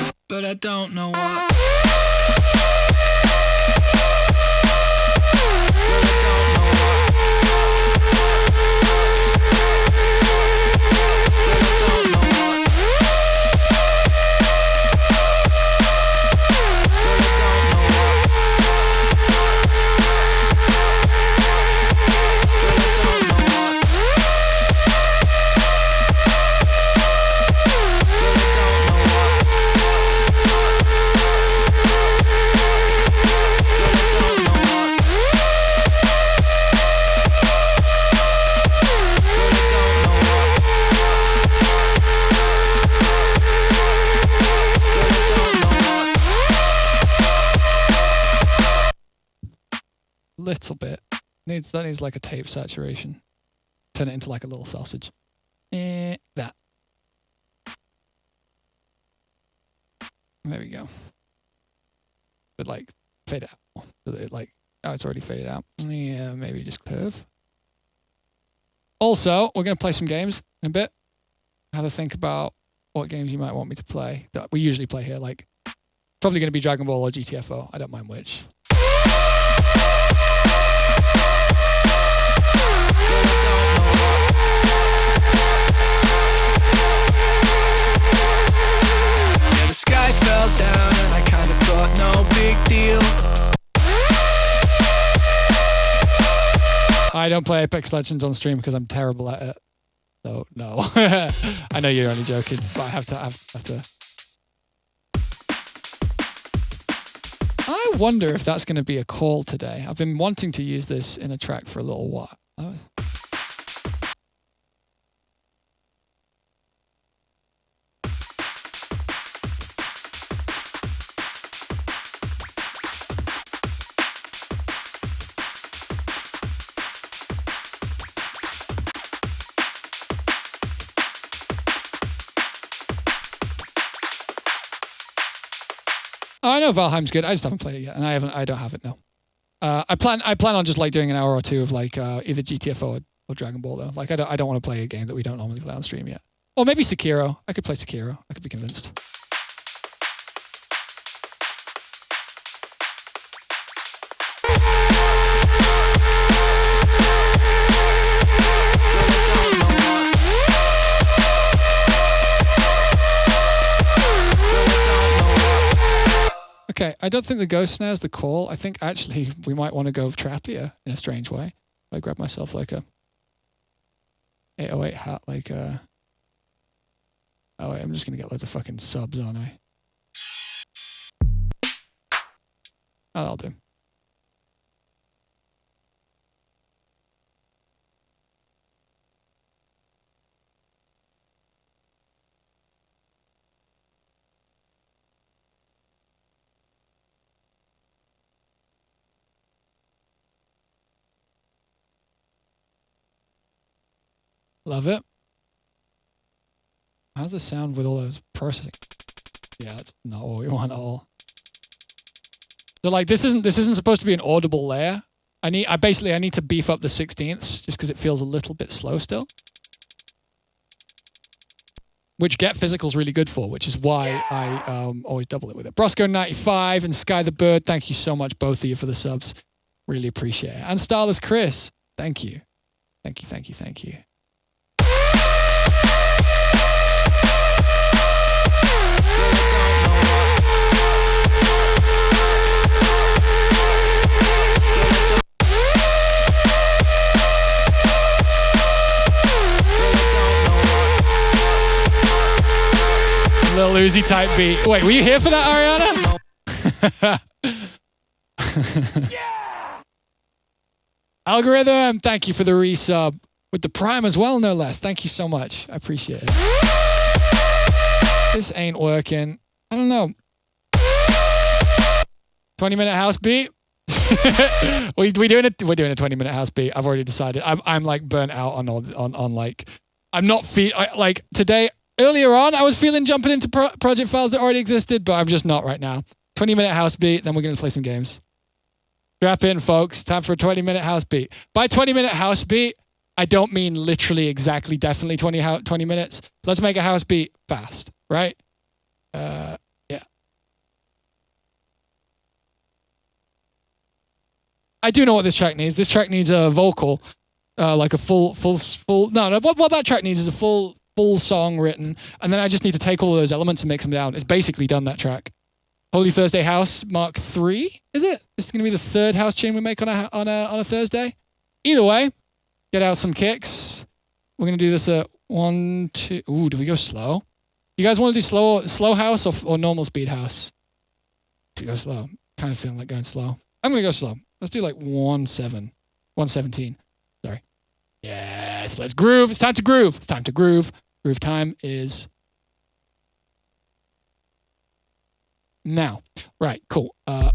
S2: else, but I don't know what.
S3: Little bit. That needs like a tape saturation. Turn it into like a little sausage. That. There we go. But like fade it out. So that it like, oh, it's already faded out. Yeah, maybe just curve. Also, we're going to play some games in a bit. Have a think about what games you might want me to play that we usually play here. Like, probably going to be Dragon Ball or GTFO. I don't mind which.
S2: Yeah, the sky fell down and I kind of thought no big deal.
S3: I don't play Apex Legends on stream because I'm terrible at it. So no. I know you're only joking, but I have to. I wonder if that's going to be a call today. I've been wanting to use this in a track for a little while. Oh, I know Valheim's good. I just haven't played it yet, and I don't have it now. I plan on just like doing an hour or two of like either GTFO or Dragon Ball though. Like I don't want to play a game that we don't normally play on stream yet. Or maybe Sekiro. I could play Sekiro. I could be convinced. Okay, I don't think the ghost snare's the call. I think actually we might want to go trappier in a strange way. If I grab myself like a 808 hat, like a... Oh wait, I'm just going to get loads of fucking subs, aren't I? Oh, that'll do. Love it. How's the sound with all those processing? Yeah, that's not what we want at all. So like this isn't supposed to be an audible layer. I need to beef up the 16ths just because it feels a little bit slow still. Which Get Physical's really good for, which is why I always double it with it. Brosco95 and Sky the Bird, thank you so much, both of you, for the subs. Really appreciate it. And Starless Chris, thank you. Thank you, thank you, thank you. Little Uzi type beat. Wait, were you here for that, Ariana? Yeah! Algorithm, thank you for the resub. With the Prime as well, no less. Thank you so much. I appreciate it. This ain't working. I don't know. 20-minute house beat? We're doing a 20-minute house beat. I've already decided. I'm like burnt out on like... I'm not like today... Earlier on, I was feeling jumping into project files that already existed, but I'm just not right now. 20-minute house beat, then we're going to play some games. Strap in, folks. Time for a 20-minute house beat. By 20-minute house beat, I don't mean literally exactly definitely 20 minutes. Let's make a house beat fast, right? Yeah. I do know what this track needs. This track needs a vocal, like a full. No. What that track needs is a full song written, and then I just need to take all of those elements and mix them down. It's basically done, that track. Holy Thursday House Mark III, is it? This is going to be the third house tune we make on a Thursday. Either way, get out some kicks. We're going to do this at 1, 2. Ooh, do we go slow? You guys want to do slow house or normal speed house? Do we go slow? Kind of feeling like going slow. I'm going to go slow. Let's do like 117. Sorry. Yes, let's groove. It's time to groove. It's time to groove. Groove time is now. Right, cool. I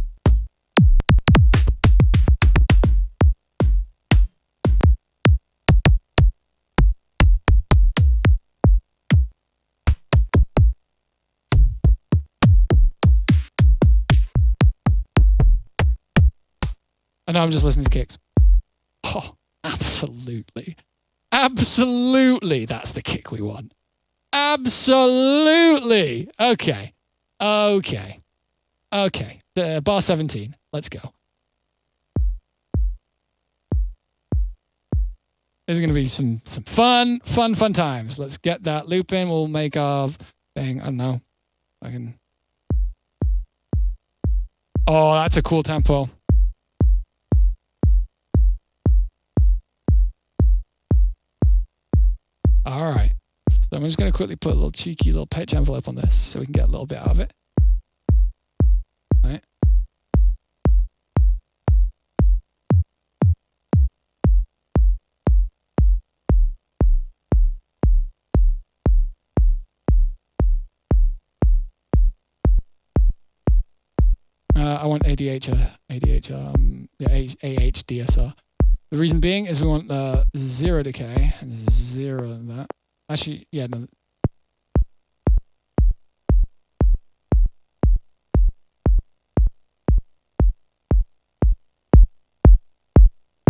S3: know I'm just listening to kicks. Oh, absolutely. Absolutely, that's the kick we want. Absolutely. Okay. Bar 17. Let's go. There's going to be some fun times. Let's get that loop in. We'll make our thing. I don't know. Oh, that's a cool tempo. All right. So I'm just going to quickly put a little cheeky little pitch envelope on this so we can get a little bit out of it. All right. I want AHDSR. The reason being is we want 0 decay and 0 in that. Actually, yeah, no.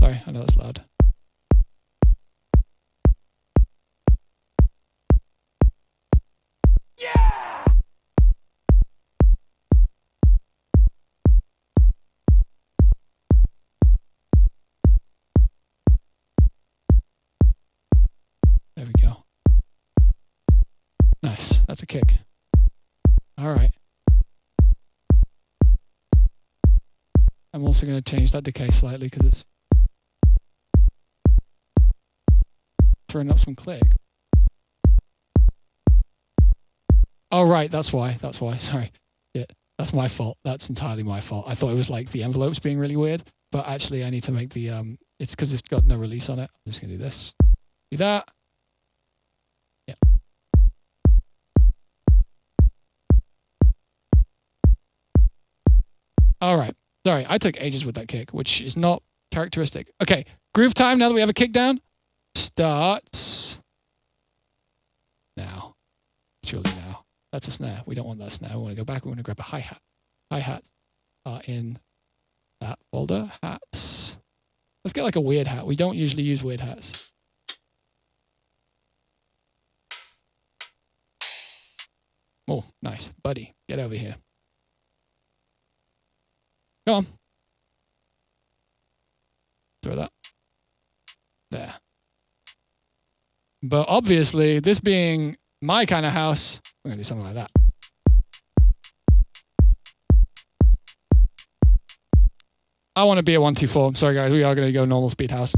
S3: Sorry, I know that's loud.
S4: Yeah!
S3: There we go. Nice. That's a kick. All right. I'm also going to change that decay slightly because it's throwing up some clicks. Oh, right. That's why. That's why. Sorry. Yeah, that's my fault. That's entirely my fault. I thought it was like the envelopes being really weird, but actually I need to make the, it's because it's got no release on it. I'm just going to do this. Do that. Yeah. All right. Sorry, I took ages with that kick, which is not characteristic. Okay, groove time now that we have a kick down. Starts now. Surely now. That's a snare. We don't want that snare. We want to go back. We want to grab a hi-hat. Hi-hats are in that folder. Hats. Let's get like a weird hat. We don't usually use weird hats. Oh, nice. Buddy, get over here. Come on. Throw that. There. But obviously, this being my kind of house, we're going to do something like that. I want to be a 1-2-4. I'm sorry, guys. We are going to go normal speed house.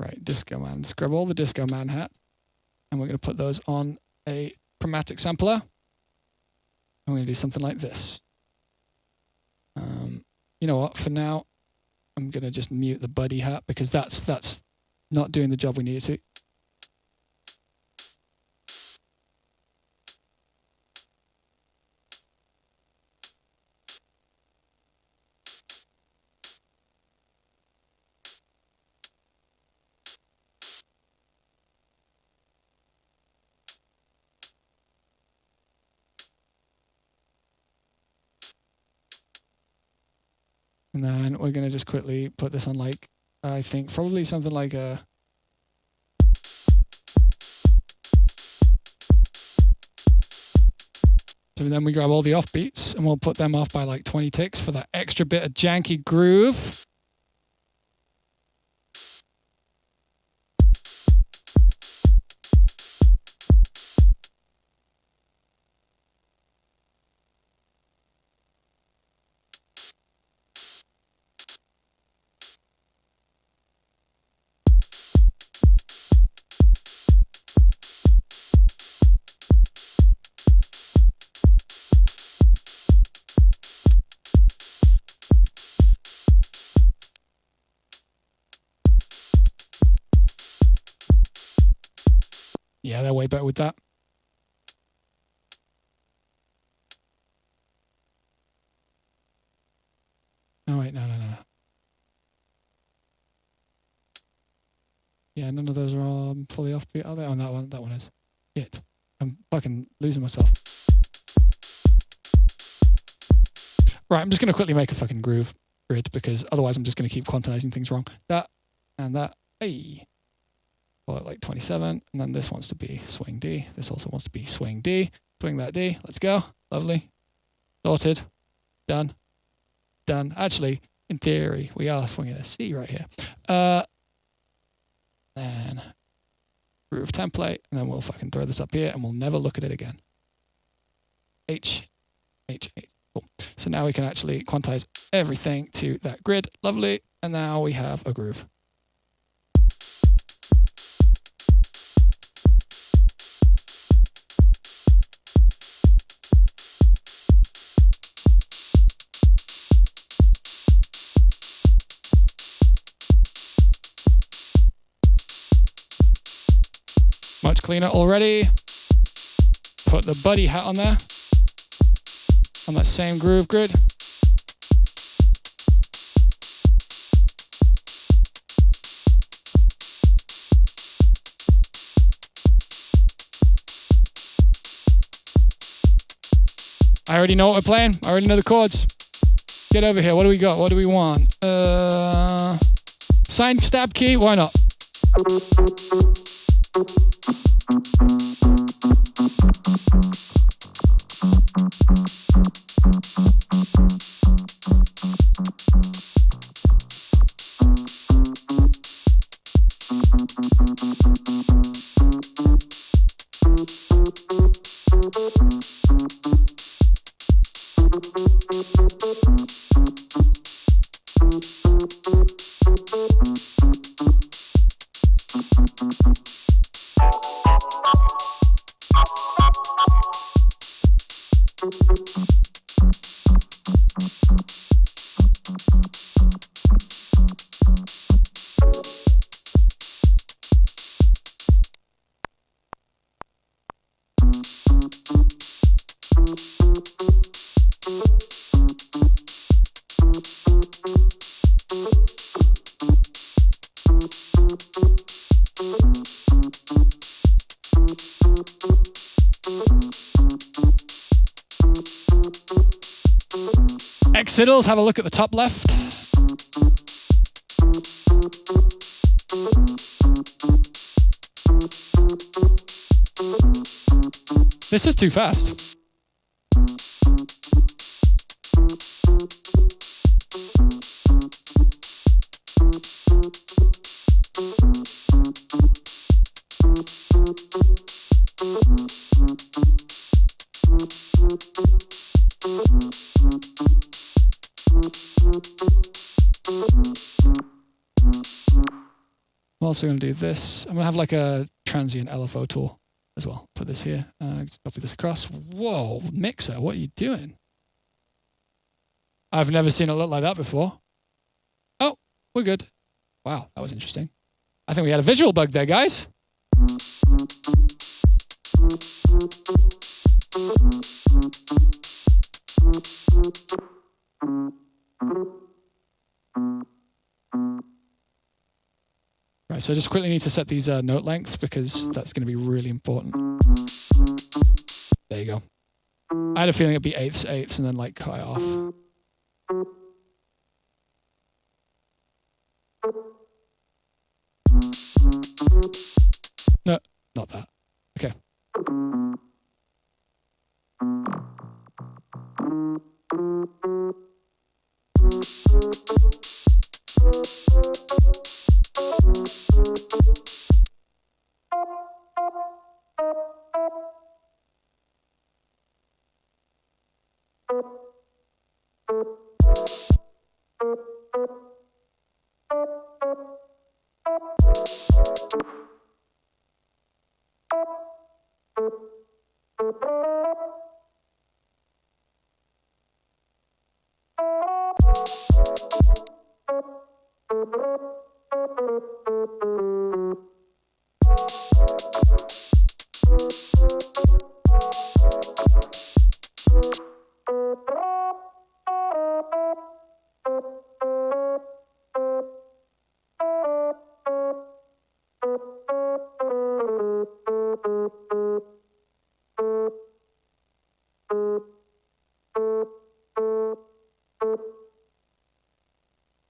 S3: Right, Disco Man. Let's grab all the Disco Man hats, and we're going to put those on a chromatic sampler. And we're going to do something like this. You know what? For now, I'm going to just mute the Buddy hat because that's not doing the job we need it to. And then we're going to just quickly put this on like, I think probably something like a... So then we grab all the offbeats and we'll put them off by like 20 ticks for that extra bit of janky groove. Yeah, they're way better with that. Oh, wait, no. Yeah, none of those are all fully offbeat, are they? Oh, that one is. Shit. I'm fucking losing myself. Right, I'm just going to quickly make a fucking groove grid because otherwise I'm just going to keep quantizing things wrong. That and that. Hey. Call it like 27, and then this wants to be swing D. This also wants to be swing D. Swing that D. Let's go. Lovely. Sorted. Done. Done. Actually, in theory, we are swinging a C right here. Then groove template, and then we'll fucking throw this up here, and we'll never look at it again. H. Cool. So now we can actually quantize everything to that grid. Lovely. And now we have a groove. Much cleaner already. Put the buddy hat on there. On that same groove grid. I already know what we're playing. I already know the chords. Get over here. What do we got? What do we want? Signed stab key? Why not? Exitals, have a look at the top left. This is too fast. I'm also going to do this. I'm going to have like a transient LFO tool as well. Put this here. Copy this across. Whoa, mixer, what are you doing? I've never seen it look like that before. Oh, we're good. Wow, that was interesting. I think we had a visual bug there, guys. Right, so I just quickly need to set these note lengths because that's going to be really important. There you go. I had a feeling it'd be eighths, and then like cut it off. No, not that. Okay.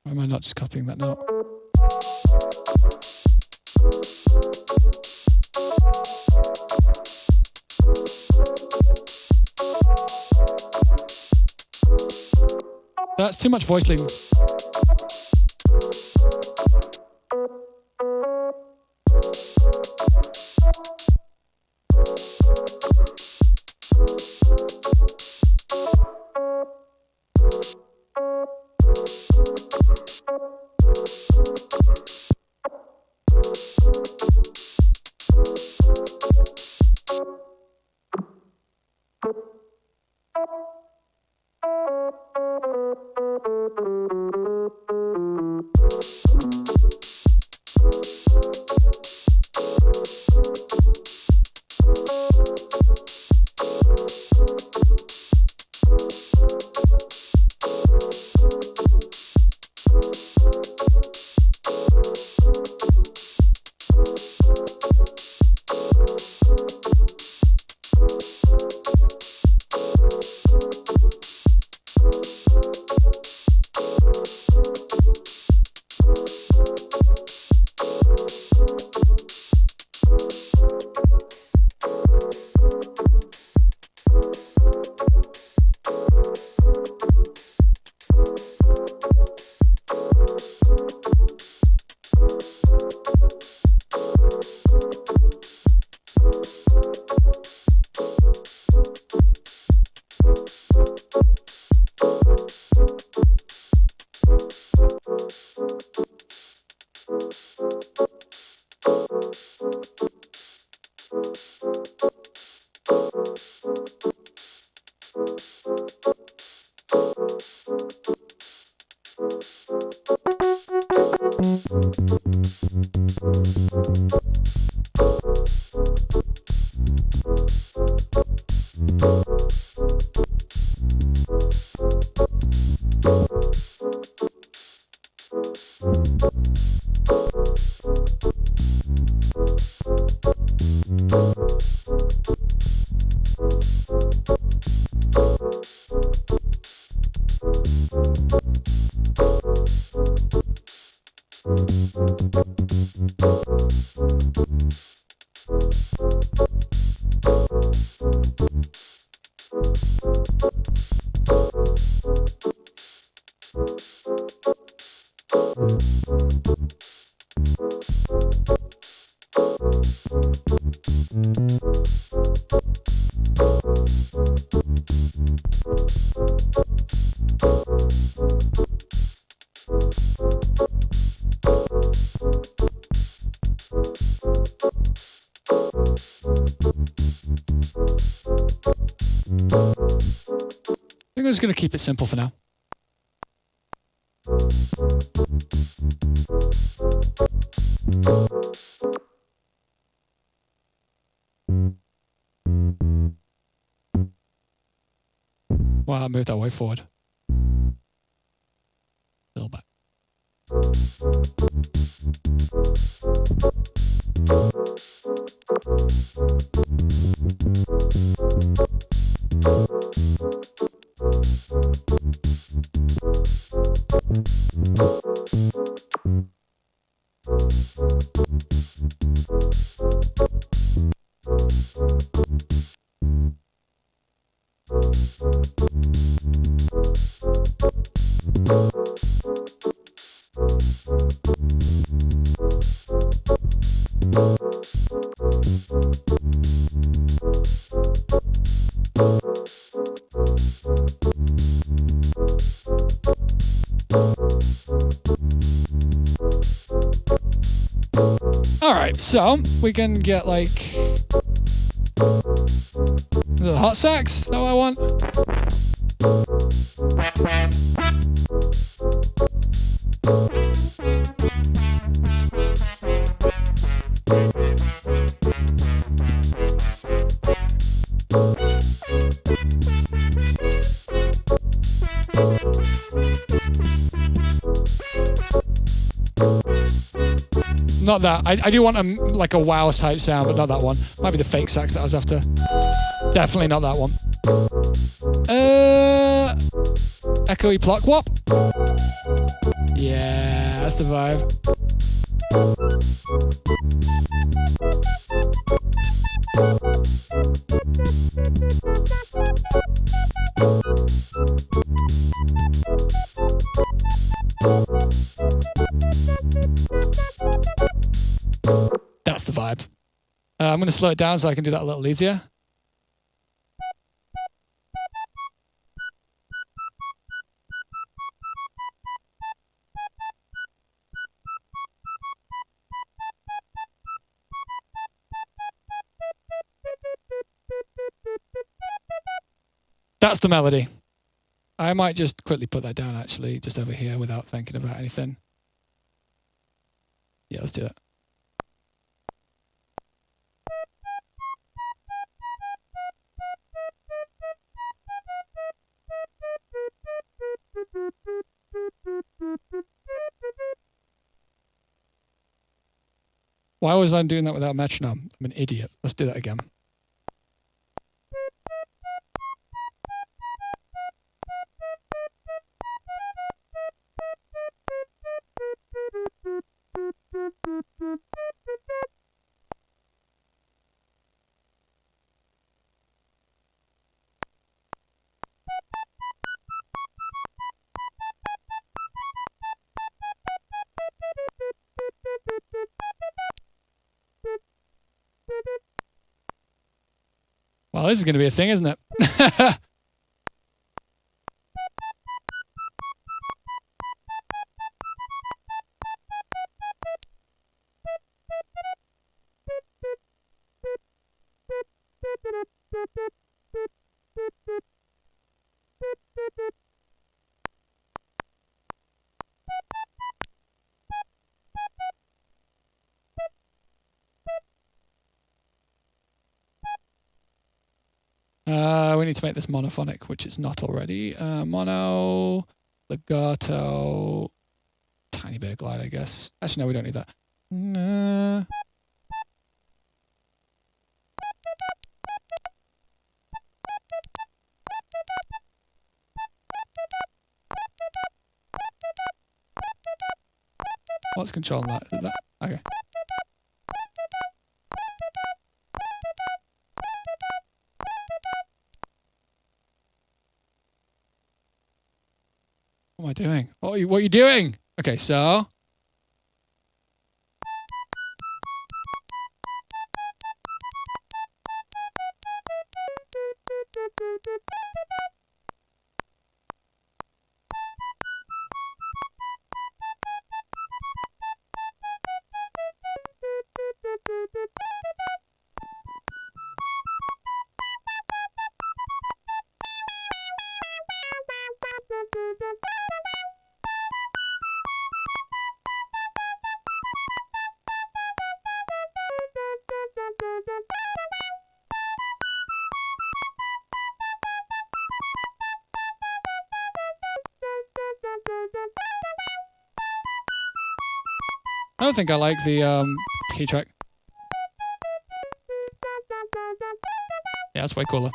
S3: Why am I not just copying that note? That's too much voice leading. I think I'm just going to keep it simple for now. Wow, I moved that way forward. A little back. Alright, so we can get like the hot sax. Is that what I want? Not that. I do want like a wow type sound, but not that one. Might be the fake sax that I was after. Definitely not that one. Echoey pluck whop. Yeah, that's the vibe. That's the vibe. I'm going to slow it down so I can do that a little easier. That's the melody. I might just quickly put that down actually, just over here without thinking about anything. Yeah, let's do that. Why was I doing that without metronome? I'm an idiot. Let's do that again. Well, this is going to be a thing, isn't it? We need to make this monophonic, which it's not already. Mono, legato, tiny bit of glide, I guess. Actually, no, we don't need that. Nah. What's controlling that? Is it that? Okay. What am I doing? What are you doing? Okay, so. I don't think I like the key track. Yeah, that's way cooler.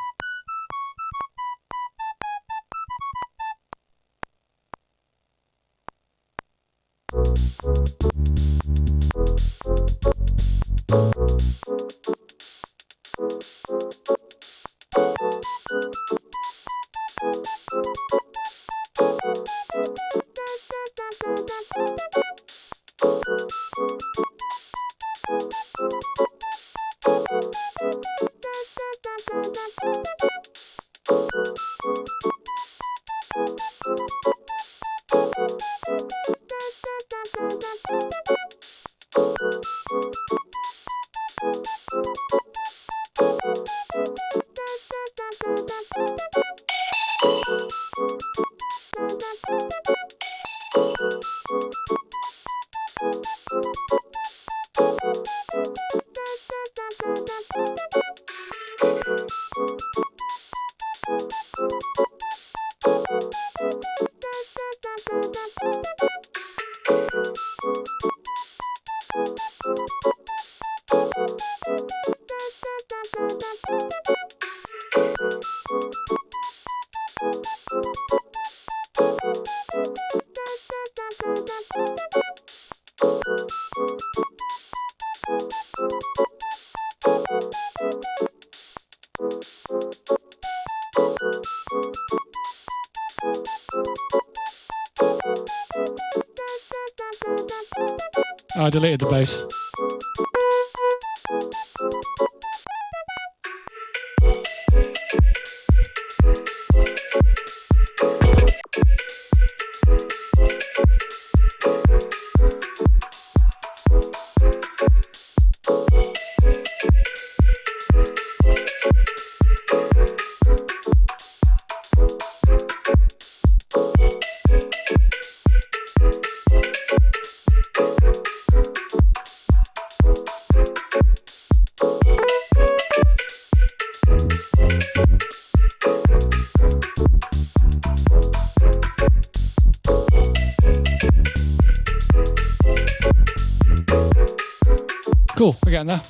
S3: Oh, I deleted the bass. Cool, we're getting there.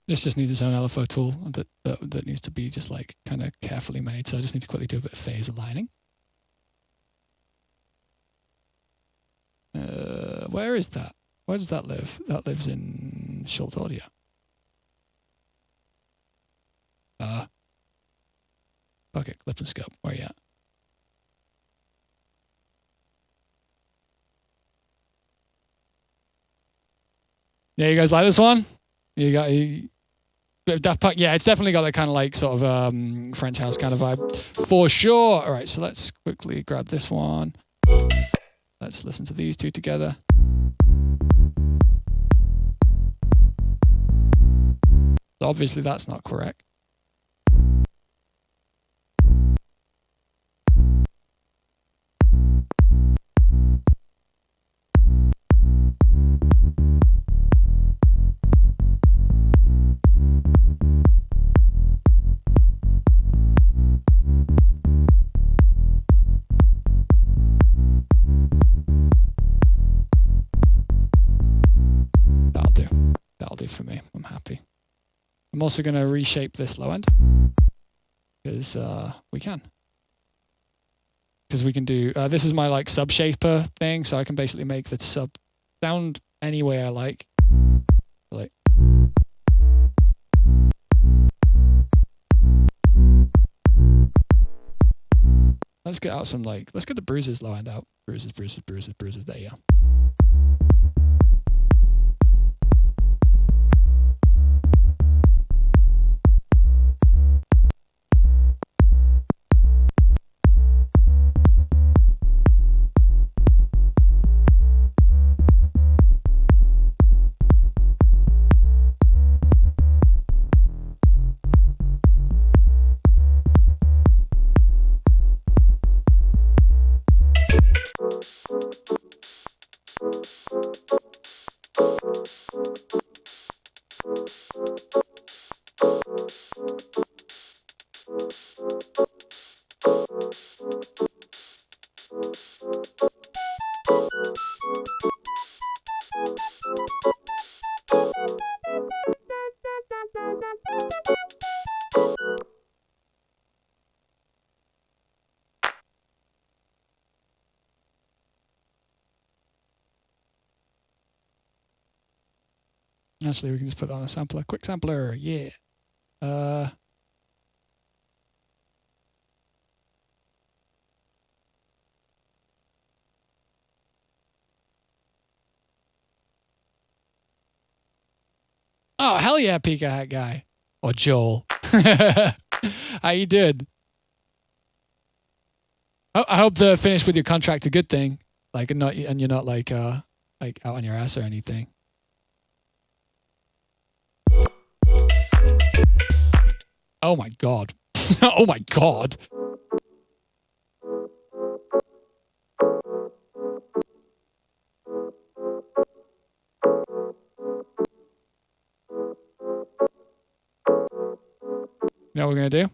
S3: This just needs its own LFO tool that needs to be just like kind of carefully made. So I just need to quickly do a bit of phase aligning. Where is that? Where does that live? That lives in Schultz Audio. Okay, clip and scope. Where are you at? Yeah, you guys like this one? You got. bit of Daft Punk. Yeah, it's definitely got that kind of like sort of French house kind of vibe for sure. All right, so let's quickly grab this one. Let's listen to these two together. Obviously, that's not correct. That'll do. That'll do for me. I'm happy. I'm also going to reshape this low end because we can. Because we can do, this is my like sub shaper thing, so I can basically make the sub sound any way I like. Like. Let's get out some like, let's get the bruises low end out. Bruises, bruises, bruises, bruises, there you go. Actually, we can just put that on a sampler. Quick sampler, yeah. Oh, hell yeah, Pika Hat Guy. Or Joel. How you doing? Oh, I hope the finish with your contract's a good thing. Like, and you're not like out on your ass or anything. Oh my god. Oh my god. You know what we're gonna do?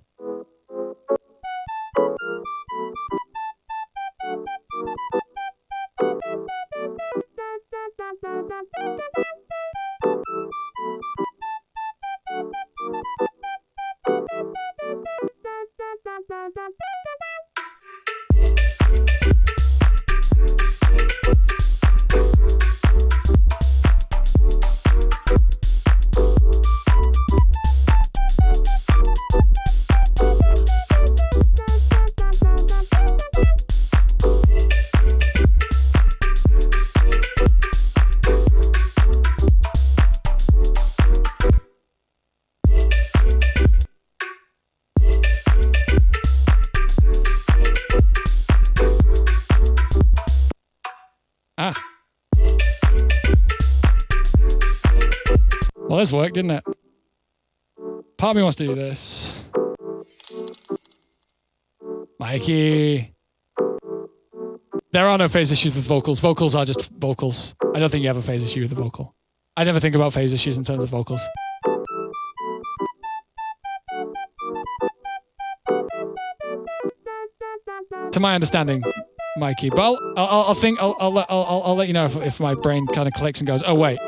S3: Well, this worked, didn't it? Part of me wants to do this. Mikey. There are no phase issues with vocals. Vocals are just vocals. I don't think you have a phase issue with the vocal. I never think about phase issues in terms of vocals. To my understanding, Mikey. But I'll let you know if my brain kind of clicks and goes, oh wait.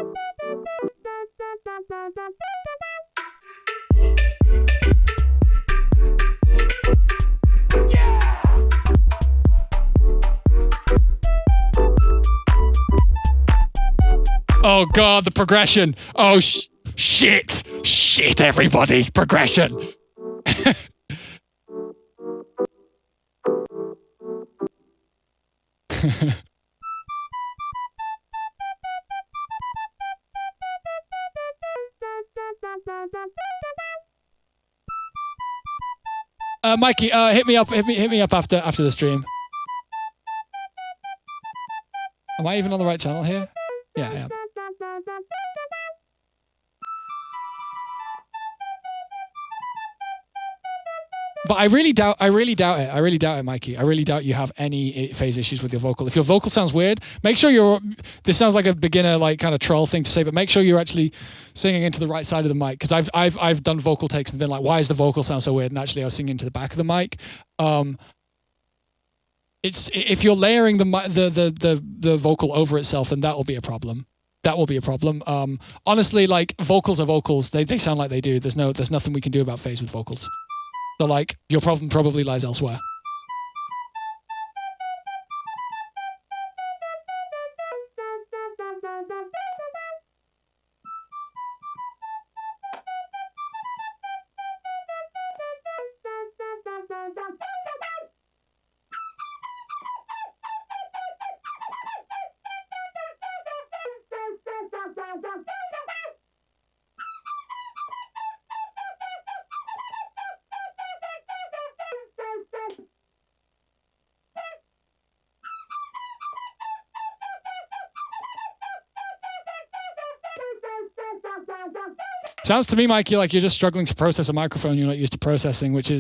S3: Oh god, the progression. Oh shit. Shit, everybody. Progression. Mikey, hit me up after the stream. Am I even on the right channel here? Yeah, I am. But I really doubt it. I really doubt it, Mikey. I really doubt you have any phase issues with your vocal. If your vocal sounds weird, make sure this sounds like a beginner, like kind of troll thing to say, but make sure you're actually singing into the right side of the mic. Because I've done vocal takes and been like, why does the vocal sound so weird? And actually I was singing into the back of the mic. It's if you're layering the vocal over itself, then that will be a problem. That will be a problem. Honestly, like vocals are vocals. They sound like they do. There's nothing we can do about phase with vocals. So like your problem probably lies elsewhere. Sounds to me, Mikey, like you're just struggling to process a microphone you're not used to processing, which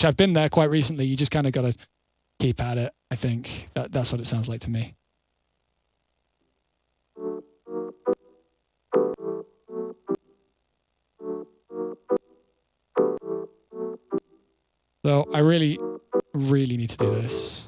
S3: I've been there quite recently. You just kind of got to keep at it. I think that's what it sounds like to me. So I really, really need to do this.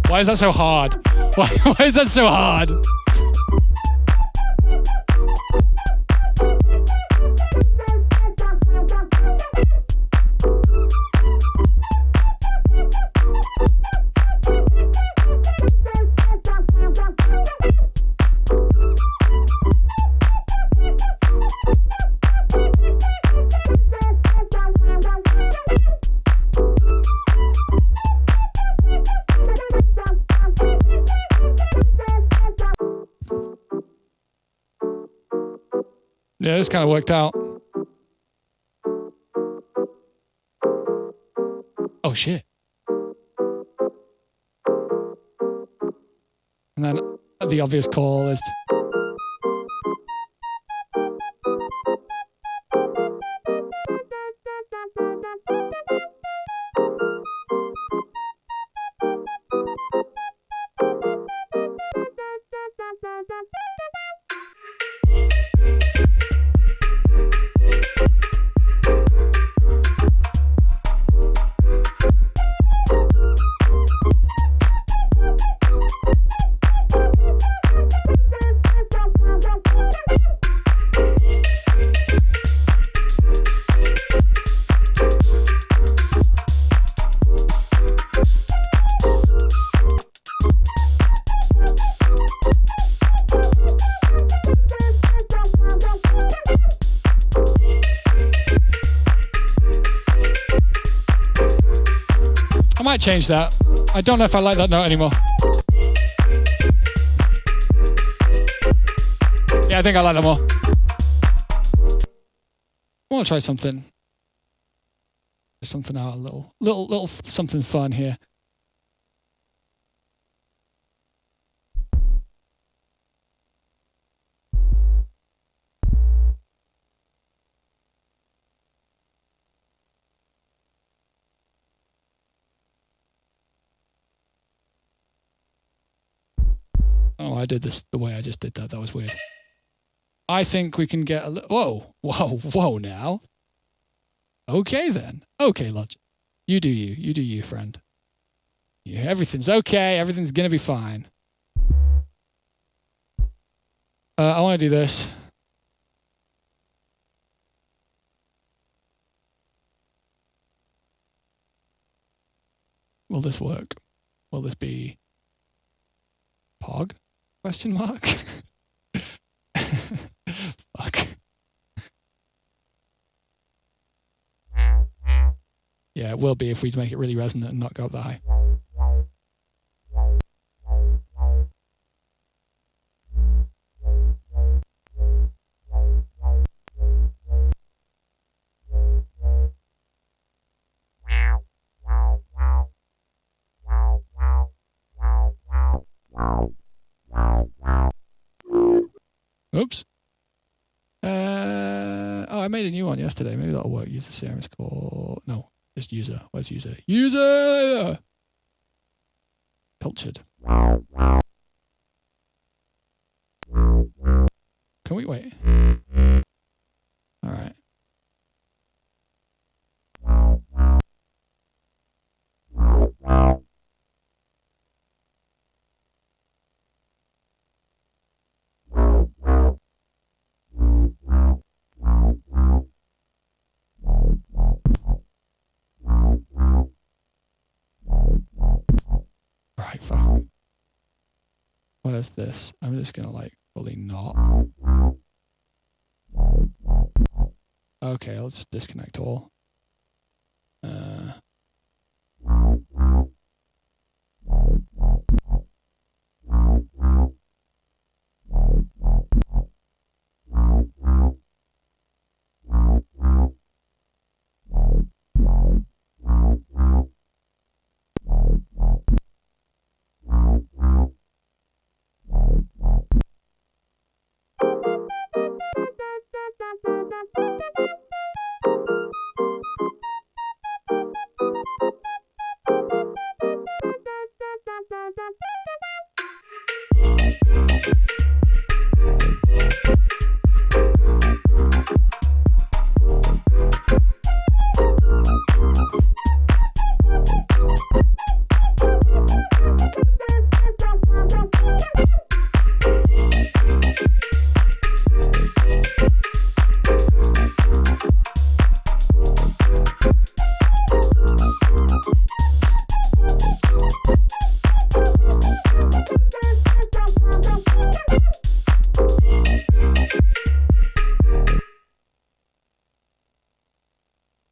S3: Why is that so hard? Why is that so hard? Yeah, this kind of worked out. Oh, shit. And then the obvious call is... Change that. I don't know if I like that note anymore. Yeah, I think I like that more. I want to try something. Something out, a little something fun here. Oh, I did this the way I just did that. That was weird. I think we can get a little... Whoa now. Okay then. Okay, Logic. You do you. You do you, friend. Everything's okay. Everything's gonna be fine. I want to do this. Will this work? Will this be Pog? Question mark? Fuck. Yeah, it will be if we make it really resonant and not go up that high. Oops. Oh, I made a new one yesterday. Maybe that'll work. User serum is called... No, just user. Where's user? User! Cultured. Can we wait? All right. Right, fuck. Where's this? I'm just gonna like fully not. Okay, let's just disconnect all.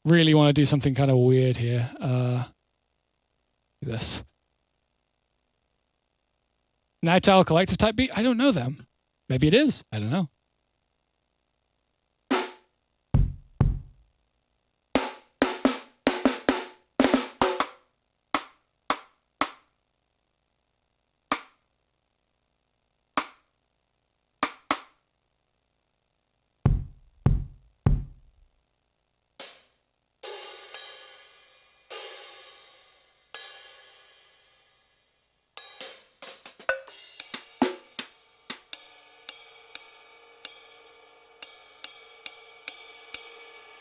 S3: Really want to do something kind of weird here. This. Night Owl Collective type beat? I don't know them. Maybe it is. I don't know.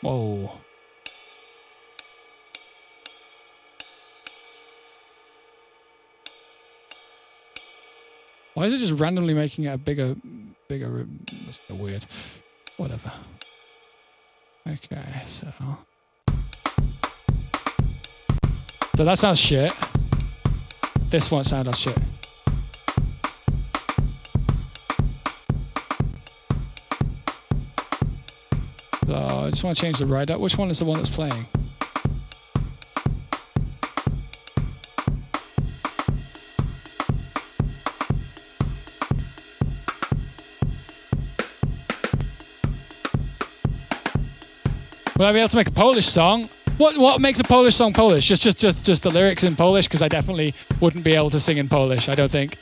S3: Whoa. Why is it just randomly making it a bigger? That's so weird. Whatever. Okay, so that sounds shit. This won't sound as shit. So I just want to change the ride up. Which one is the one that's playing? Will I be able to make a Polish song? What makes a Polish song Polish? Just the lyrics in Polish? Because I definitely wouldn't be able to sing in Polish, I don't think.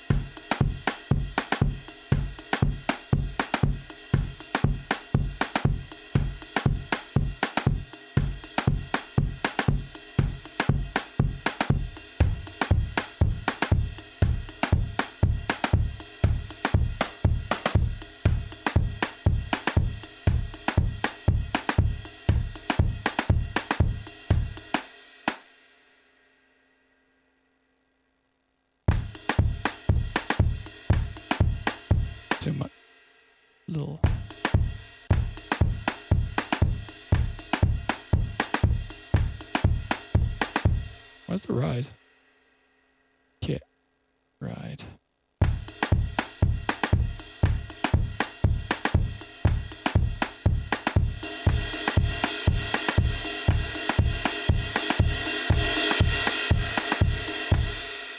S3: Too much. Little. Where's the ride? Right.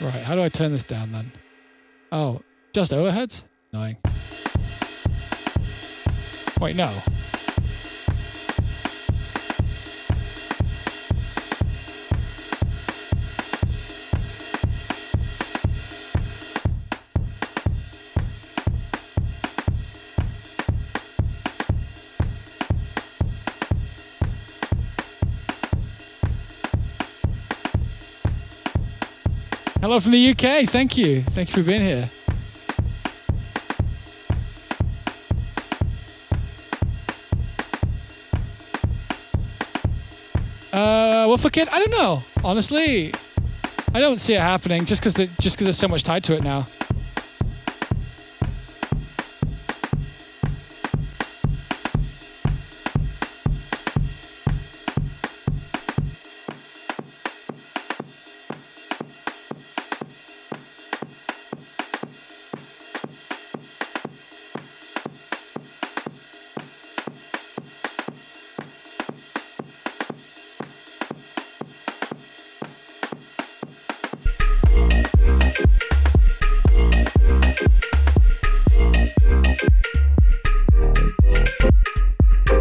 S3: Right, how do I turn this down then? Oh, just overheads? Annoying. Wait, no. Hello from the UK. Thank you. Thank you for being here. Well, fuck it. I don't know. Honestly, I don't see it happening just because there's so much tied to it now.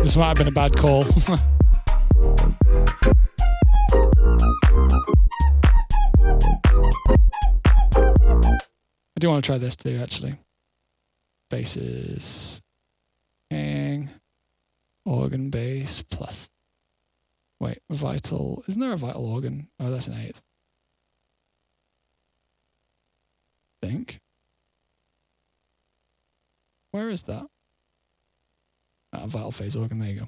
S3: This might have been a bad call. I do want to try this too, actually. Basses. Hang. Organ bass plus. Wait, vital. Isn't there a vital organ? Oh, that's an eighth. I think. Where is that? Vital phase organ, there you go.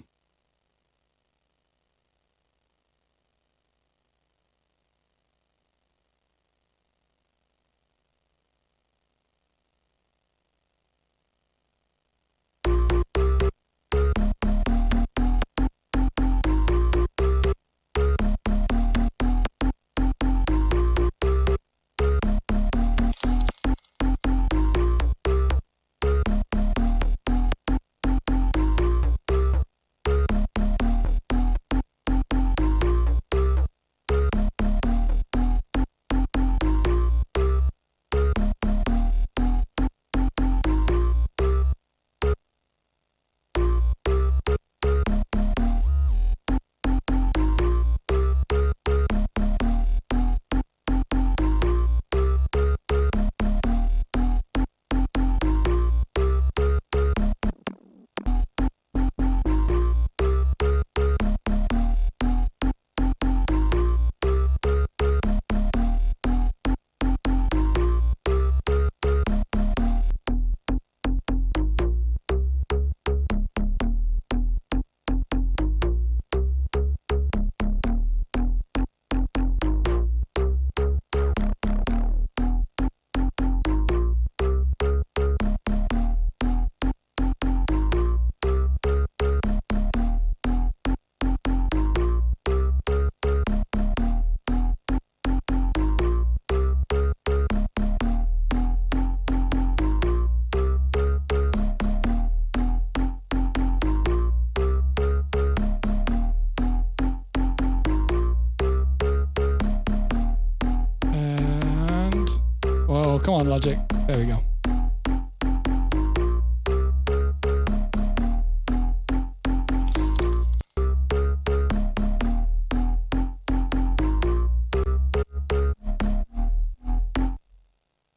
S3: Come on, Logic. There we go.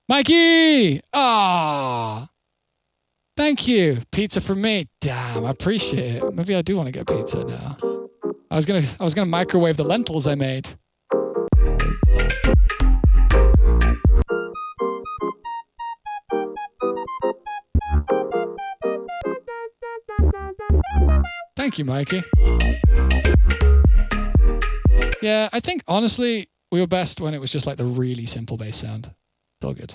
S3: Mikey! Ah, thank you. Pizza for me. Damn, I appreciate it. Maybe I do want to get pizza now. I was gonna microwave the lentils I made. Thank you, Mikey. Yeah, I think honestly we were best when it was just like the really simple bass sound. It's all good.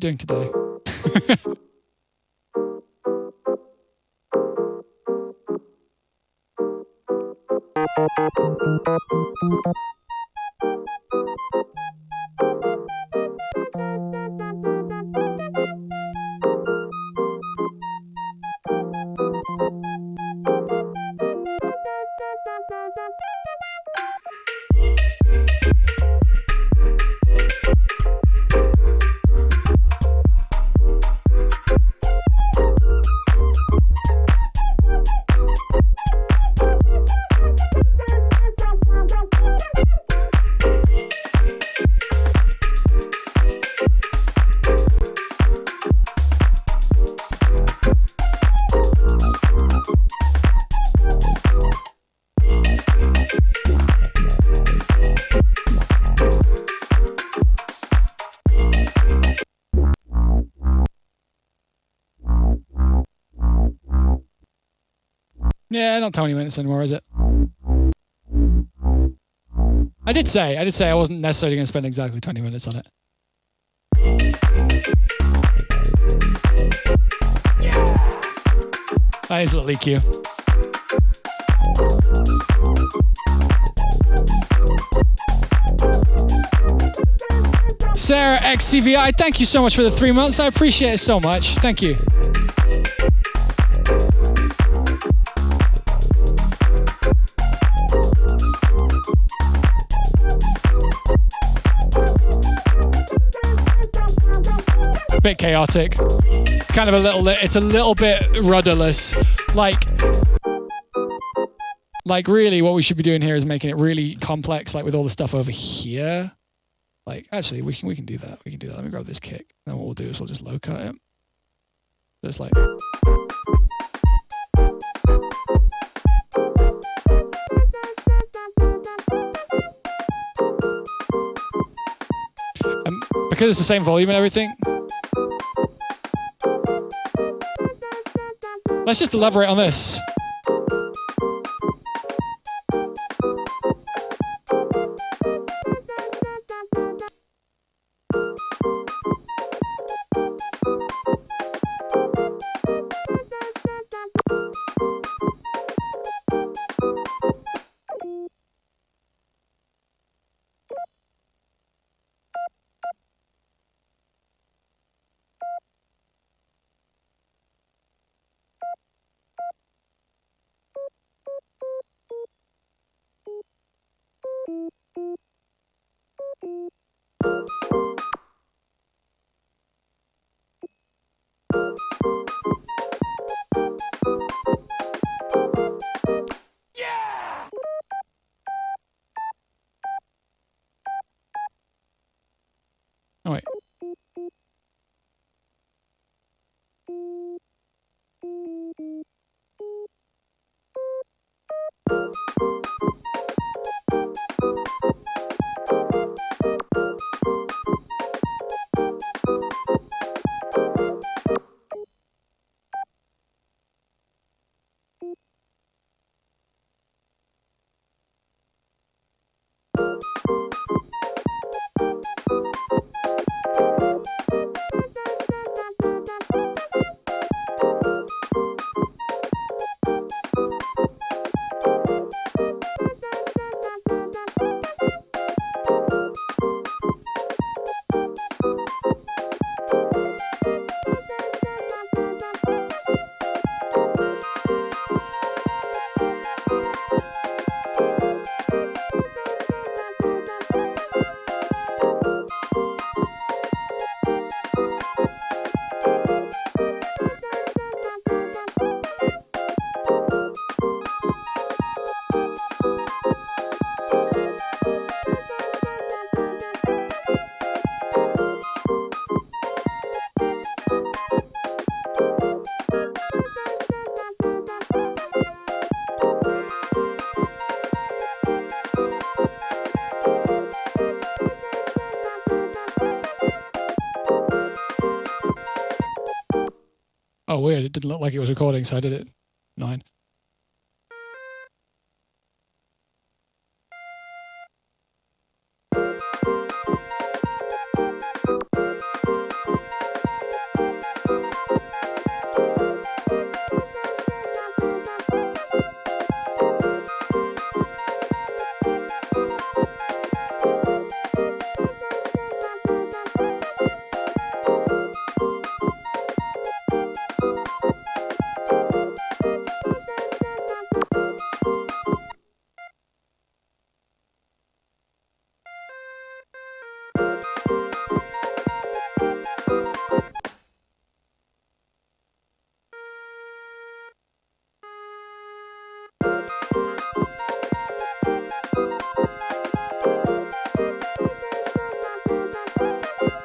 S3: doing today? Yeah, not 20 minutes anymore, is it? I did say I wasn't necessarily going to spend exactly 20 minutes on it. That is a little EQ. Sarah XCVI, thank you so much for the 3 months. I appreciate it so much. Thank you. Bit chaotic. It's kind of it's a little bit rudderless. Like really what we should be doing here is making it really complex, like with all the stuff over here. Like, actually, we can do that. We can do that. Let me grab this kick. Then what we'll do is we'll just low cut it. Just like. Because it's the same volume and everything, let's just elaborate on this. Oh, wait. Oh, weird. It didn't look like it was recording, so I did it 9.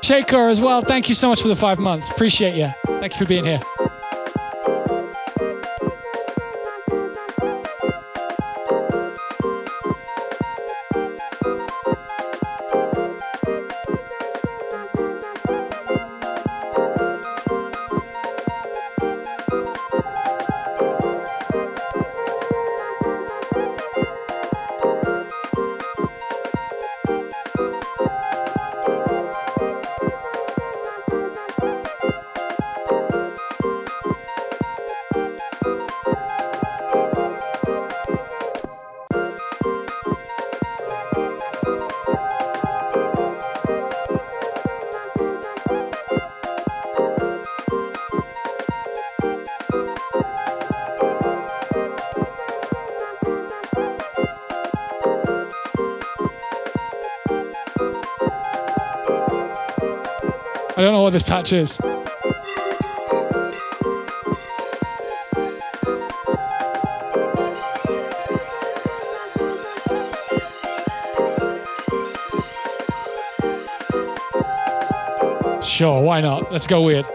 S3: Chakor as well. Thank you so much for the 5 months. Appreciate you. Thank you for being here. I don't know what this patch is. Sure, why not? Let's go weird.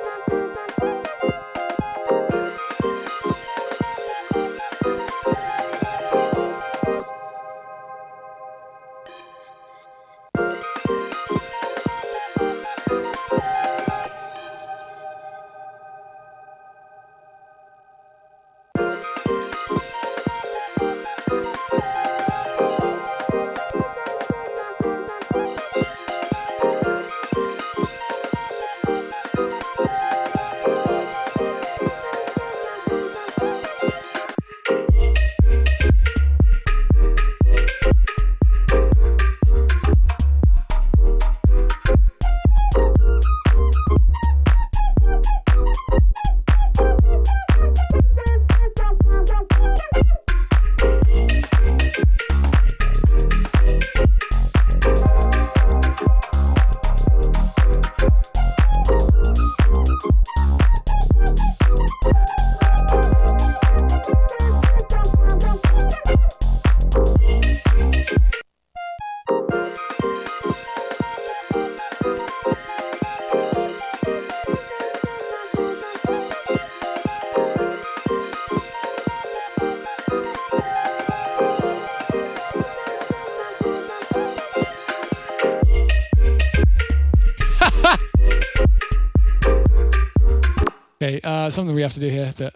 S3: Okay, something we have to do here that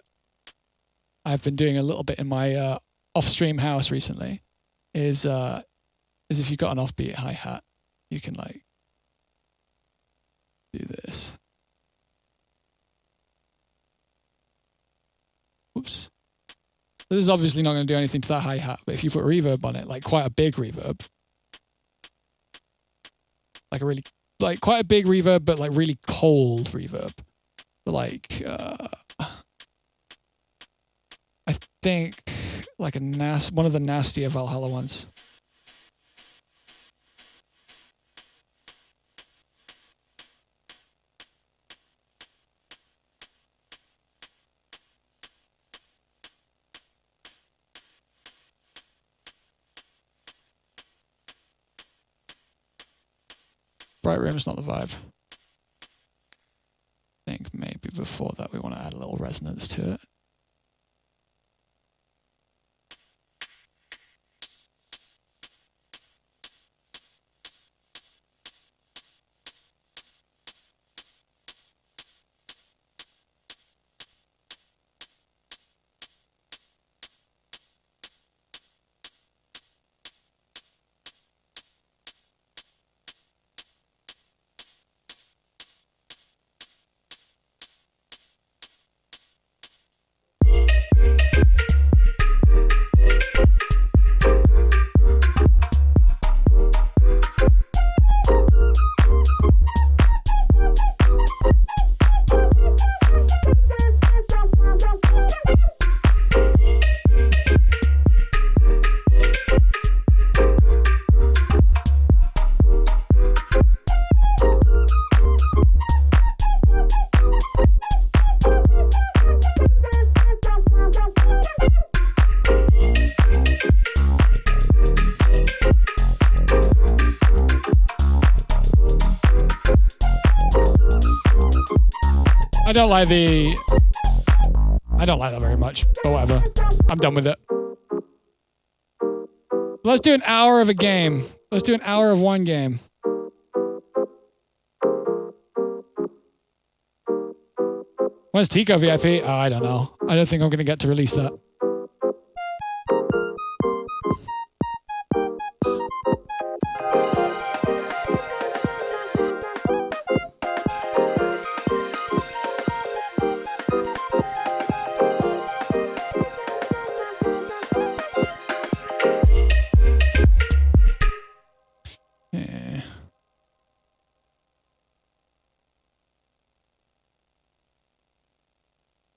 S3: I've been doing a little bit in my off-stream house recently is if you've got an offbeat hi-hat, you can like do this. Oops. This is obviously not going to do anything to that hi-hat, but if you put reverb on it, like quite a big reverb, like a really, like quite a big reverb, but like really cold reverb. Like, I think like one of the nastier Valhalla ones. Bright Room is not the vibe. I think maybe before that we want to add a little resonance to it. I don't like that very much, but whatever. I'm done with it. Let's do an hour of a game. Let's do an hour of one game. When's Tico VIP? Oh, I don't know. I don't think I'm going to get to release that.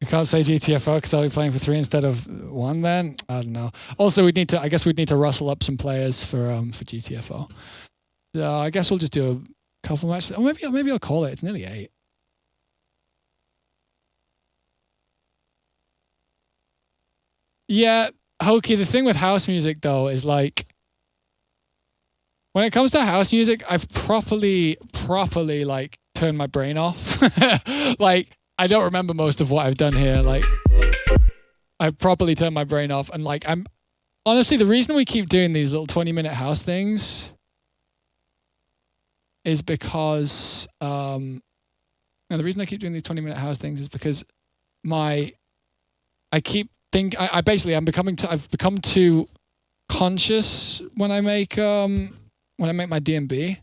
S3: Can't say GTFO because I'll be playing for 3 instead of 1 then? I don't know. Also, I guess we'd need to rustle up some players for GTFO. So I guess we'll just do a couple matches. Or maybe I'll call it. It's nearly 8. Yeah, Hokey, the thing with house music though is like, when it comes to house music, I've properly like turned my brain off. Like, I don't remember most of what I've done here. Like, I've properly turned my brain off. And like, honestly, the reason we keep doing these little 20-minute house things is because, the reason I keep doing these 20-minute house things is because I've become too conscious when I make my D&B.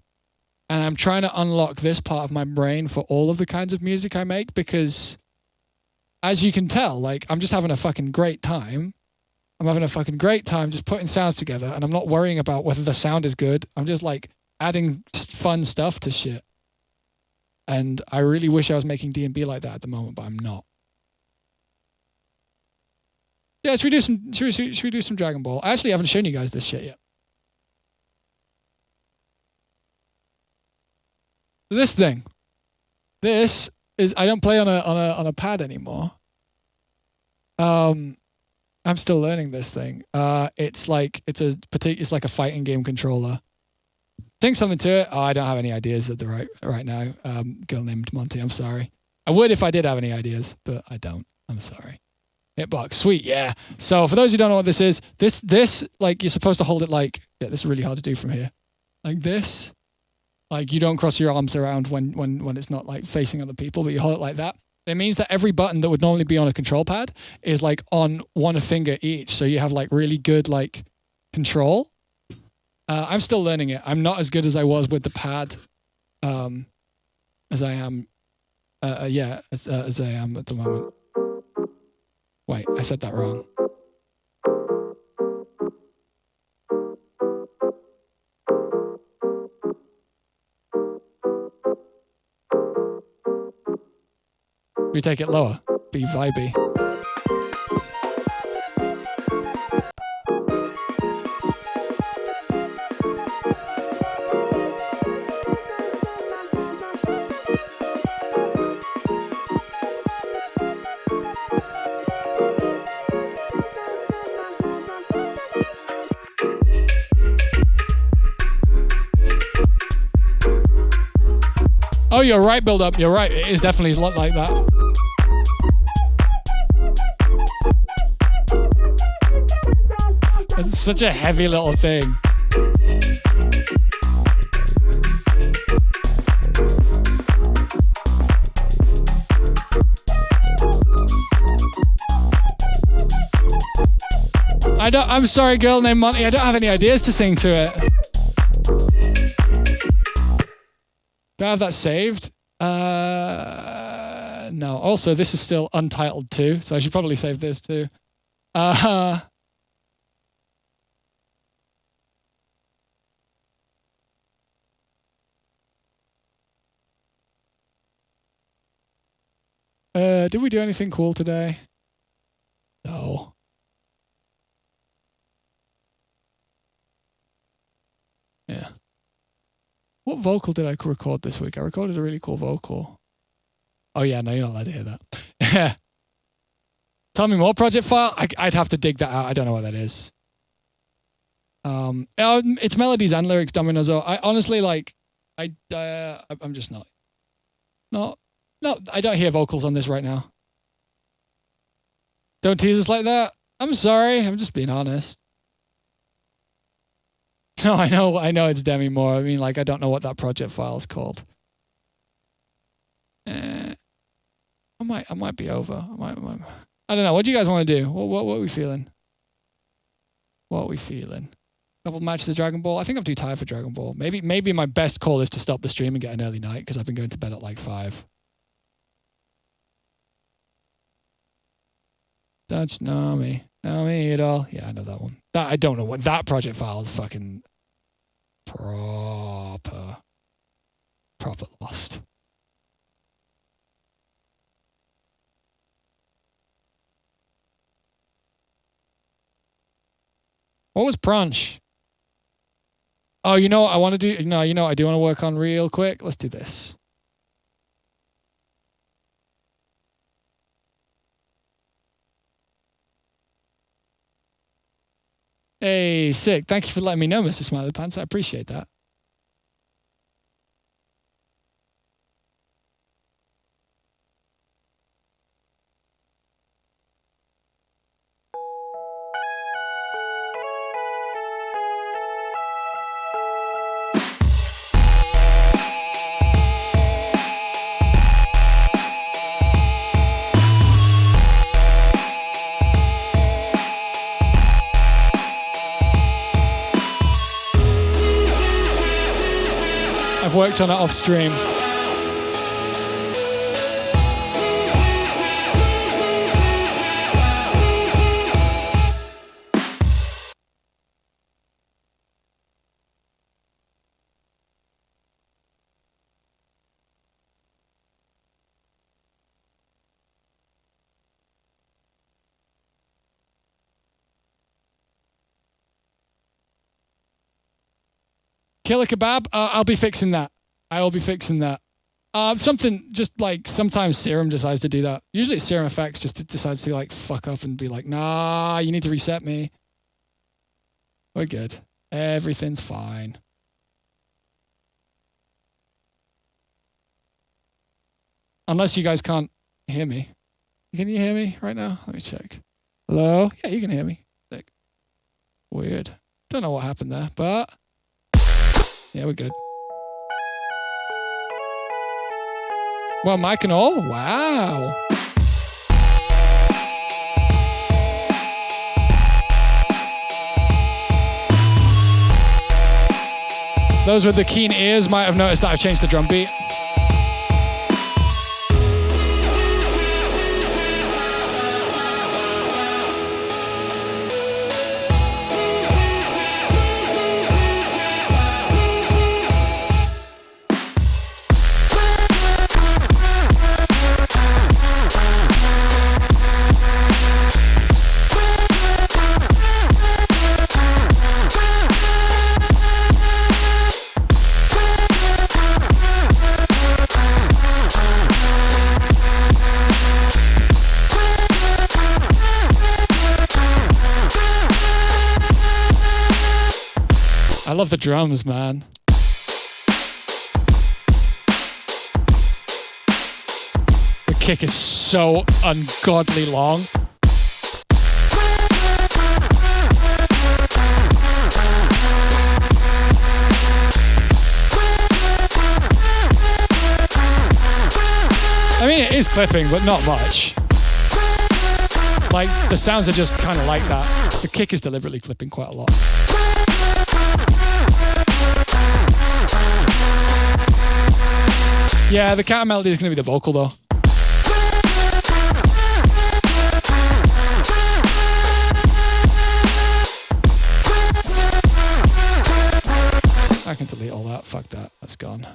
S3: And I'm trying to unlock this part of my brain for all of the kinds of music I make because, as you can tell, like, I'm just having a fucking great time. I'm having a fucking great time just putting sounds together, and I'm not worrying about whether the sound is good. I'm just, like, adding fun stuff to shit. And I really wish I was making D&B like that at the moment, but I'm not. Yeah, should we do some Dragon Ball? I actually haven't shown you guys this shit yet. This thing. This is, I don't play on a pad anymore. I'm still learning this thing. It's like a fighting game controller. Think something to it. Oh, I don't have any ideas at the right now. Girl named Monty. I'm sorry. I would if I did have any ideas, but I don't. I'm sorry. Hitbox, sweet, yeah. So for those who don't know what this is, this like you're supposed to hold it like, yeah, this is really hard to do from here, like this. Like, you don't cross your arms around when it's not like facing other people, but you hold it like that. It means that every button that would normally be on a control pad is like on one finger each. So you have like really good like control. I'm still learning it. I'm not as good as I was with the pad, as I am, as I am at the moment. Wait, I said that wrong. We take it lower. Be vibey. Oh, you're right, build up. You're right. It is definitely a lot like that. It's such a heavy little thing. I'm sorry, girl named Monty. I don't have any ideas to sing to it. Do I have that saved? No. Also, this is still untitled too, so I should probably save this too. Did we do anything cool today? No. Yeah. What vocal did I record this week? I recorded a really cool vocal. Oh yeah, no, you're not allowed to hear that. Tell me more, project file? I'd have to dig that out. I don't know what that is. It's melodies and lyrics, Dominozo. I honestly, like, I'm just not No, I don't hear vocals on this right now. Don't tease us like that. I'm sorry. I'm just being honest. No, I know it's Demi Moore. I mean, like, I don't know what that project file is called. I might be over. I don't know. What do you guys want to do? What are we feeling? What are we feeling? Couple matches of Dragon Ball. I think I'm too tired for Dragon Ball. Maybe my best call is to stop the stream and get an early night because I've been going to bed at like 5. Don't know me. Know me at all. Yeah, I know that one. I don't know what that project file is. Fucking proper lost. What was Prunch? Oh, you know what I want to do? No, you know what I do want to work on real quick? Let's do this. Hey, sick. Thank you for letting me know, Mr. Smiley Pants. I appreciate that. I've worked on it off stream. Killer Kebab, I'll be fixing that. I will be fixing that. Something just like sometimes Serum decides to do that. Usually it's Serum Effects just decides to like fuck up and be like, nah, you need to reset me. We're good. Everything's fine. Unless you guys can't hear me. Can you hear me right now? Let me check. Hello? Yeah, you can hear me. Sick. Weird. Don't know what happened there, but yeah, we're good. Well, mic and all? Wow. Those with the keen ears might have noticed that I've changed the drum beat. I love the drums, man. The kick is so ungodly long. I mean, it is clipping, but not much. Like, the sounds are just kind of like that. The kick is deliberately clipping quite a lot. Yeah, the counter melody is going to be the vocal, though. I can delete all that. Fuck that. That's gone.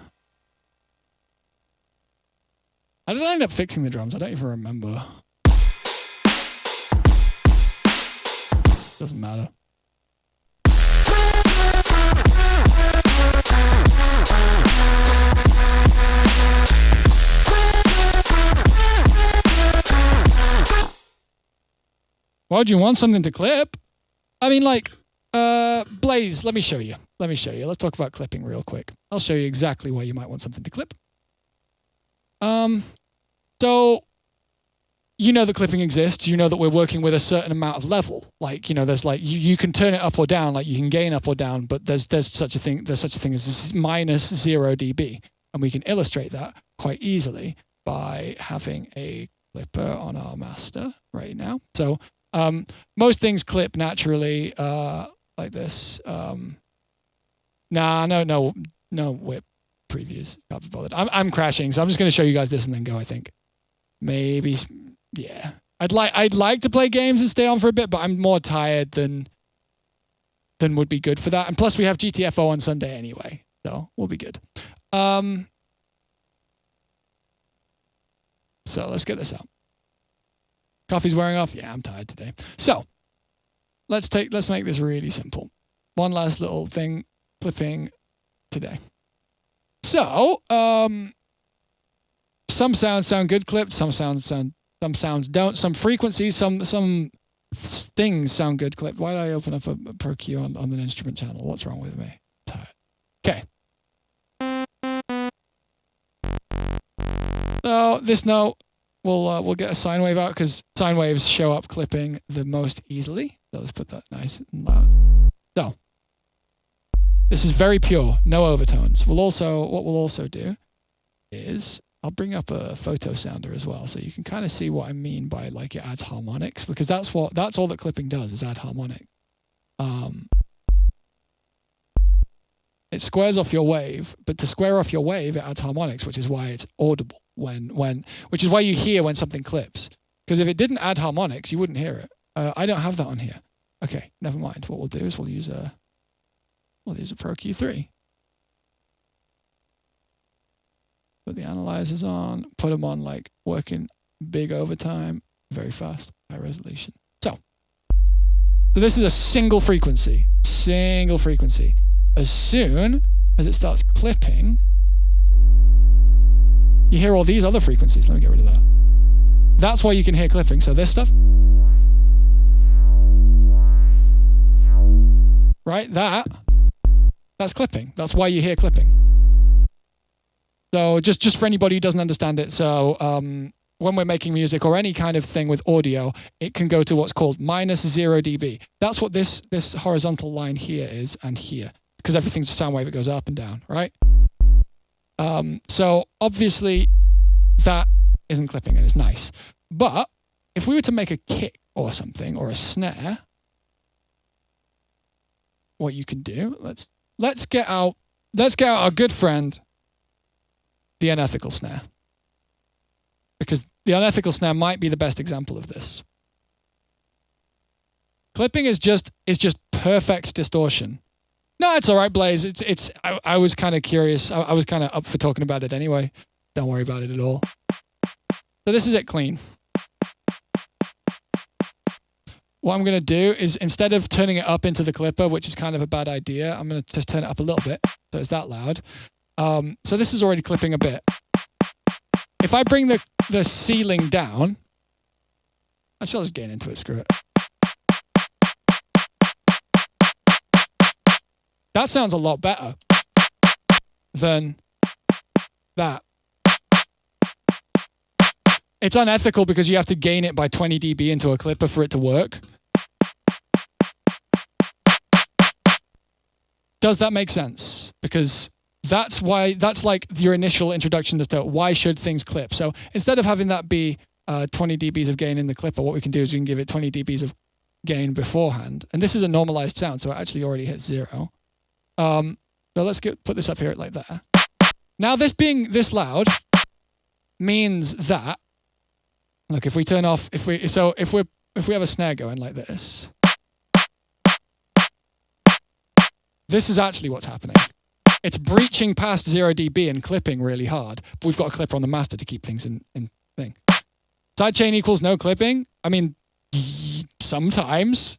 S3: How did I end up fixing the drums? I don't even remember. Doesn't matter. Why would you want something to clip? I mean, like, Blaze, let me show you. Let's talk about clipping real quick. I'll show you exactly why you might want something to clip. So you know that clipping exists. You know that we're working with a certain amount of level. Like, there's like you can turn it up or down, like you can gain up or down, but there's such a thing as this minus 0 dB. And we can illustrate that quite easily by having a clipper on our master right now. So most things clip naturally like this. No whip previews. Can't be bothered. I'm crashing, so I'm just going to show you guys this and then go, I think. Maybe, yeah. I'd like to play games and stay on for a bit, but I'm more tired than would be good for that. And plus we have GTFO on Sunday anyway, so we'll be good. So let's get this out. Coffee's wearing off. Yeah, I'm tired today. So let's make this really simple. One last little thing, clipping today. So some sounds sound good clipped. Some sounds don't. Some frequencies, some things sound good clipped. Why did I open up a Pro Q on an instrument channel? What's wrong with me? I'm tired. Okay. So this note, we'll get a sine wave out because sine waves show up clipping the most easily. So let's put that nice and loud. So this is very pure, no overtones. What we'll also do is I'll bring up a photo sounder as well, so you can kind of see what I mean by like it adds harmonics, because that's all that clipping does is add harmonics. It squares off your wave, but to square off your wave, it adds harmonics, which is why it's audible which is why you hear when something clips. Because if it didn't add harmonics, you wouldn't hear it. I don't have that on here. Okay, never mind. What we'll do is we'll use a Pro Q3. Put the analyzers on, put them on like working big overtime, very fast, high resolution. So this is a single frequency. As soon as it starts clipping, you hear all these other frequencies. Let me get rid of that. That's why you can hear clipping. So this stuff, right? That's clipping. That's why you hear clipping. So just for anybody who doesn't understand it, so when we're making music or any kind of thing with audio, it can go to what's called minus 0 dB. That's what this horizontal line here is, and here, because everything's a sound wave, it goes up and down, right? So obviously that isn't clipping and it's nice. But if we were to make a kick or something or a snare, what you can do, let's get out our good friend, the unethical snare. Because the unethical snare might be the best example of this. Clipping is just perfect distortion. No, it's all right, Blaze. I was kind of curious. I was kind of up for talking about it anyway. Don't worry about it at all. So this is it clean. What I'm going to do is, instead of turning it up into the clipper, which is kind of a bad idea, I'm going to just turn it up a little bit so it's that loud. So this is already clipping a bit. If I bring the ceiling down, actually I'll just gain into it, screw it. That sounds a lot better than that. It's unethical because you have to gain it by 20 dB into a clipper for it to work. Does that make sense? Because that's like your initial introduction as to why should things clip. So instead of having that be 20 dBs of gain in the clipper, what we can do is we can give it 20 dBs of gain beforehand. And this is a normalized sound, so it actually already hits 0. So let's put this up here like that. Now this being this loud means that, look, if we turn off, if we have a snare going like this, this is actually what's happening. It's breaching past 0 dB and clipping really hard, but we've got a clipper on the master to keep things in thing. Sidechain equals no clipping? I mean, sometimes.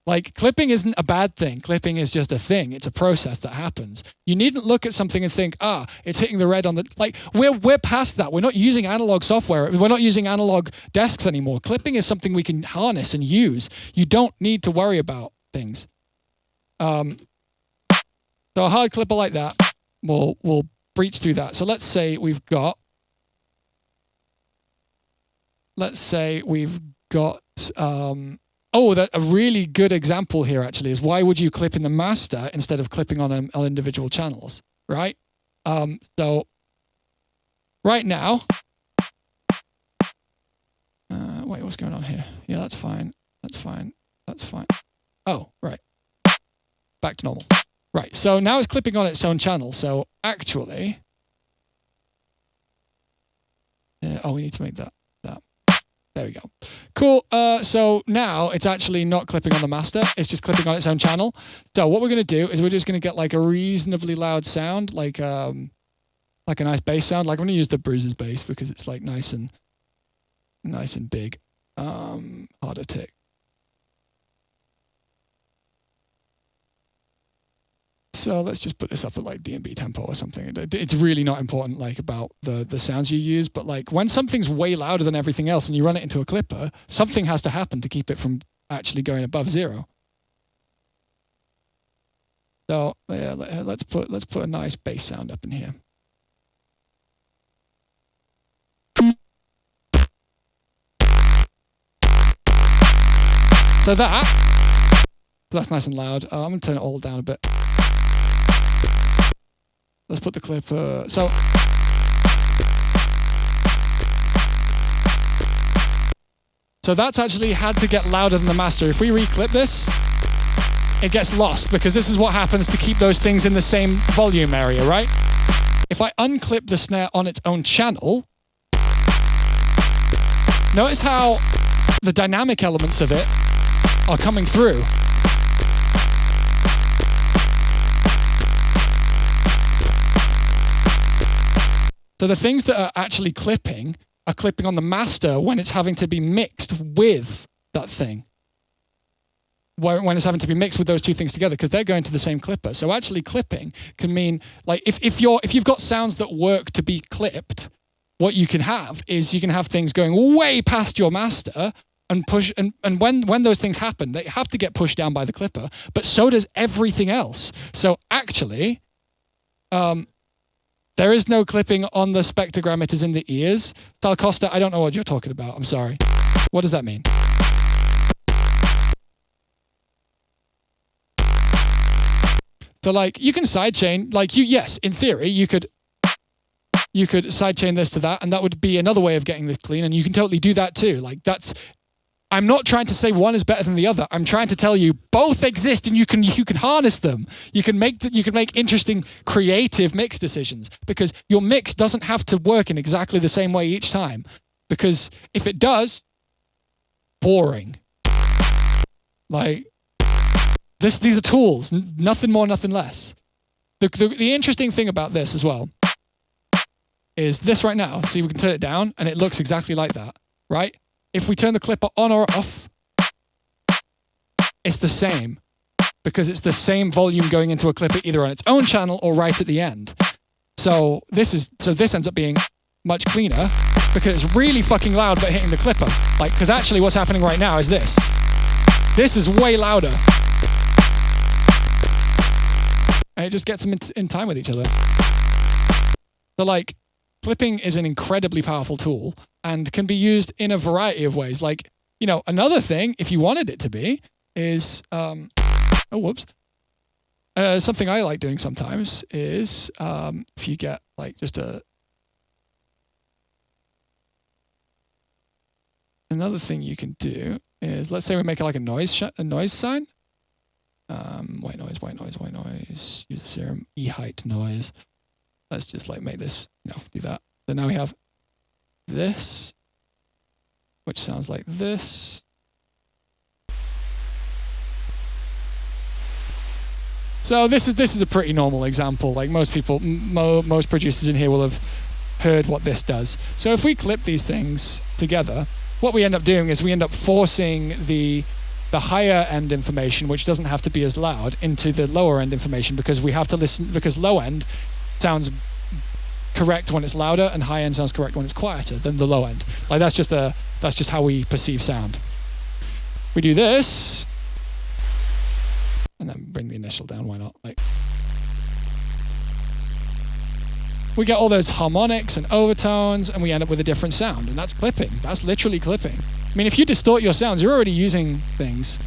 S3: Like, clipping isn't a bad thing. Clipping is just a thing. It's a process that happens. You needn't look at something and think, it's hitting the red on the... Like, we're past that. We're not using analog software. We're not using analog desks anymore. Clipping is something we can harness and use. You don't need to worry about things. So a hard clipper like that will breach through that. So let's say we've got let's say we've got, that a really good example here actually is why would you clip in the master instead of clipping on individual channels, right? So right now, wait, what's going on here? Yeah, that's fine. That's fine. That's fine. Oh, right. Back to normal. Right, so now it's clipping on its own channel. So actually, we need to make that. There we go. Cool. So now it's actually not clipping on the master. It's just clipping on its own channel. So what we're going to do is we're just going to get like a reasonably loud sound, like a nice bass sound. Like I'm going to use the Bruises bass because it's like nice and big. Harder tick. So let's just put this up at like D&B tempo or something. It's really not important like about the sounds you use, but like when something's way louder than everything else and you run it into a clipper, something has to happen to keep it from actually going above 0. So yeah, let's put a nice bass sound up in here. So that's nice and loud. I'm going to turn it all down a bit. Let's put the clipper. So that's actually had to get louder than the master. If we reclip this, it gets lost because this is what happens to keep those things in the same volume area, right? If I unclip the snare on its own channel, notice how the dynamic elements of it are coming through. So the things that are actually clipping are clipping on the master when it's having to be mixed with that thing. When it's having to be mixed with those two things together because they're going to the same clipper. So actually clipping can mean like if you've got sounds that work to be clipped, what you can have is you can have things going way past your master and push and when those things happen, they have to get pushed down by the clipper, but so does everything else. So actually, there is no clipping on the spectrogram, it is in the ears. Sal Costa, I don't know what you're talking about. I'm sorry. What does that mean? So like you can sidechain, like yes, in theory, you could sidechain this to that, and that would be another way of getting this clean, and you can totally do that too. Like I'm not trying to say one is better than the other. I'm trying to tell you both exist and you can harness them. You can make interesting creative mix decisions because your mix doesn't have to work in exactly the same way each time. Because if it does, boring. Like these are tools, nothing more, nothing less. The interesting thing about this as well is this right now. See, we can turn it down and it looks exactly like that, right? If we turn the clipper on or off, it's the same because it's the same volume going into a clipper either on its own channel or right at the end. So this ends up being much cleaner because it's really fucking loud but hitting the clipper. Like, because actually what's happening right now is this. This is way louder. And it just gets them in time with each other. So like, clipping is an incredibly powerful tool and can be used in a variety of ways. Like, another thing, if you wanted it to be, is, something I like doing sometimes is if you get like just another thing you can do is, let's say we make it like a noise sign. White noise, use a serum, E-height noise. Let's just like make this, do that. So now we have this, which sounds like this. So this is a pretty normal example. Like most people, most producers in here will have heard what this does. So if we clip these things together, what we end up doing is we end up forcing the higher end information, which doesn't have to be as loud, into the lower end information because we have to listen, because low end sounds correct when it's louder and high end sounds correct when it's quieter than the low end. Like that's just how we perceive sound. We do this and then bring the initial down, why not? Like we get all those harmonics and overtones, and we end up with a different sound, and that's clipping. That's literally clipping. I mean, if you distort your sounds, you're already using things.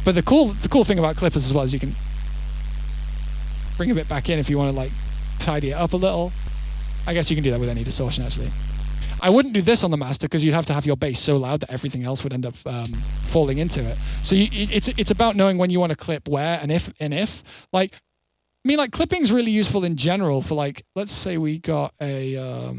S3: But the cool thing about clippers as well is you can bring a bit back in if you want to like tidy it up a little. I guess you can do that with any distortion actually. I wouldn't do this on the master because you'd have to have your bass so loud that everything else would end up falling into it. So it's about knowing when you want to clip where and if. Like, I mean, like clipping's really useful in general for like, let's say we got a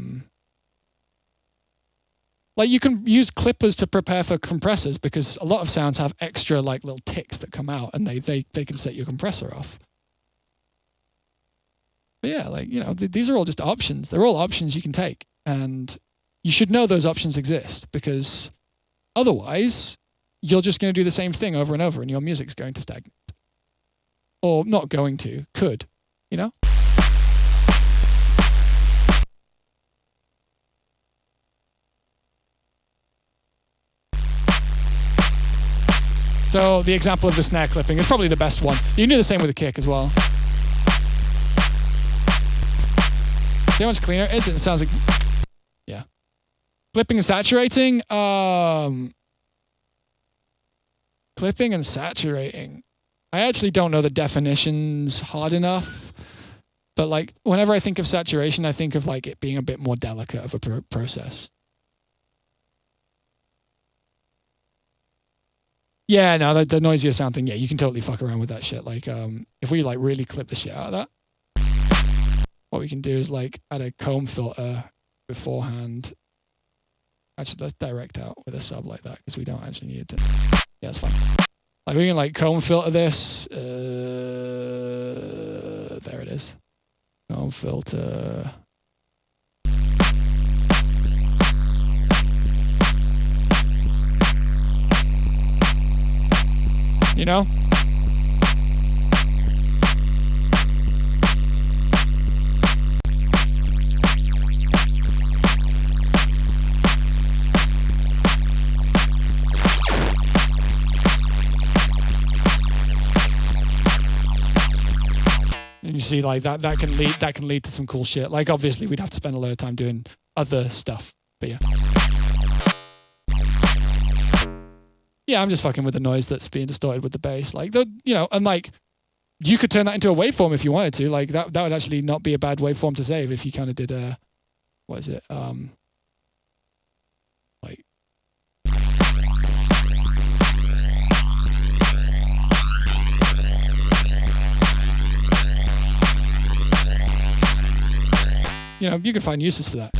S3: like you can use clippers to prepare for compressors because a lot of sounds have extra like little ticks that come out and they can set your compressor off. But yeah, like, you know, these are all just options. They're all options you can take. And you should know those options exist because otherwise you're just going to do the same thing over and over and your music's going to stagnate. Or not going to, could, you know? So the example of the snare clipping is probably the best one. You can do the same with the kick as well. See how much cleaner it is? It sounds like, yeah. Clipping and saturating. Clipping and saturating. I actually don't know the definitions hard enough. But like, whenever I think of saturation, I think of like it being a bit more delicate of a process. Yeah, no, the noisier sound thing, yeah, you can totally fuck around with that shit. Like, if we like really clip the shit out of that, what we can do is like add a comb filter beforehand. Actually, let's direct out with a sub like that because we don't actually need it to. Yeah, it's fine. Like we can like comb filter this. There it is. Comb filter. You know? And you see like that can lead to some cool shit. Like obviously we'd have to spend a lot of time doing other stuff. But yeah. Yeah, I'm just fucking with the noise that's being distorted with the bass. Like, you know, and like, you could turn that into a waveform if you wanted to. Like, that would actually not be a bad waveform to save if you kind of did a, what is it? Like, you know, you can find uses for that.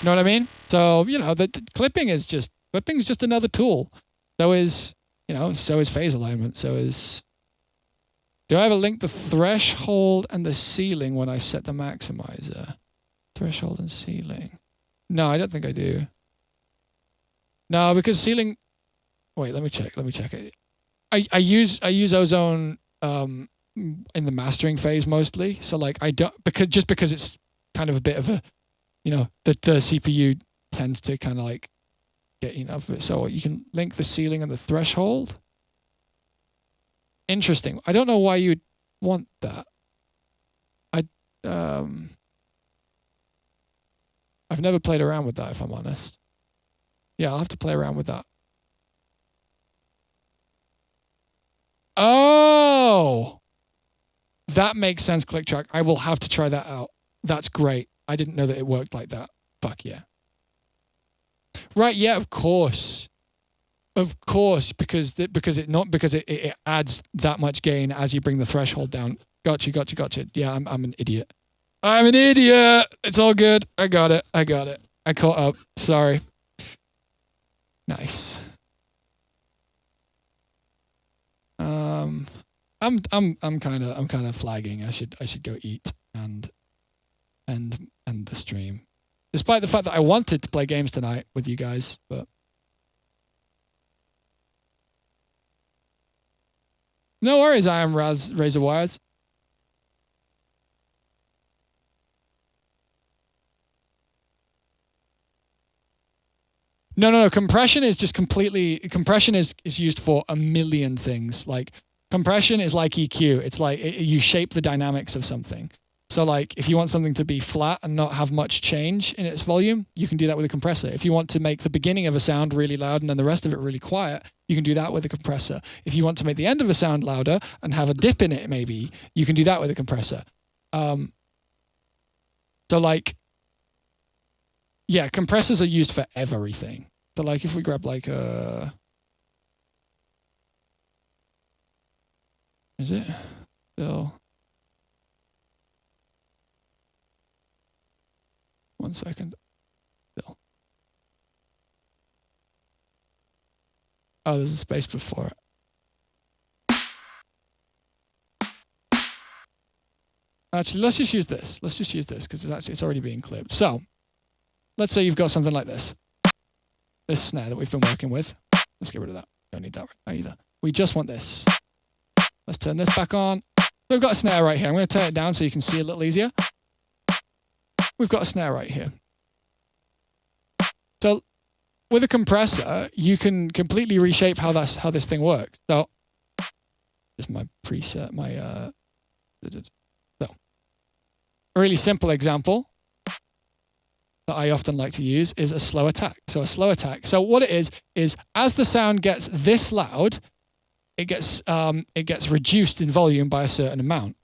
S3: You know what I mean? So, you know, the clipping's just another tool. So is phase alignment. So is, do I ever link the threshold and the ceiling when I set the maximizer? Threshold and ceiling. No, I don't think I do. No, because ceiling, wait, let me check it. I use ozone in the mastering phase mostly. So like I don't, because it's kind of a bit of a, you know, the CPU tends to kind of like get enough of it. So you can link the ceiling and the threshold. Interesting. I don't know why you'd want that. I've never played around with that, if I'm honest. Yeah, I'll have to play around with that. Oh! That makes sense, click track. I will have to try that out. That's great. I didn't know that it worked like that. Fuck yeah. Right, yeah, of course. Of course, because it adds that much gain as you bring the threshold down. Gotcha. Yeah, I'm an idiot. I'm an idiot. It's all good. I got it. I caught up. Sorry. Nice. I'm kind of flagging. I should go eat and end the stream. Despite the fact that I wanted to play games tonight with you guys, but no worries, I am Razor Wires. No. Compression is just compression is used for a million things. Like compression is like EQ. It's like you shape the dynamics of something. So like if you want something to be flat and not have much change in its volume, you can do that with a compressor. If you want to make the beginning of a sound really loud and then the rest of it really quiet, you can do that with a compressor. If you want to make the end of a sound louder and have a dip in it maybe, you can do that with a compressor. So like, yeah, compressors are used for everything. So like if we grab like a... Is it? Still... 1 second. Still. Oh, there's a space before it. Actually, let's just use this. Let's just use this because it's already being clipped. So, let's say you've got something like this. This snare that we've been working with. Let's get rid of that. Don't need that right now either. We just want this. Let's turn this back on. We've got a snare right here. I'm going to turn it down so you can see a little easier. We've got a snare right here. So with a compressor, you can completely reshape how this thing works. So just my preset, so a really simple example that I often like to use is a slow attack. So a slow attack. So what it is as the sound gets this loud, it gets reduced in volume by a certain amount.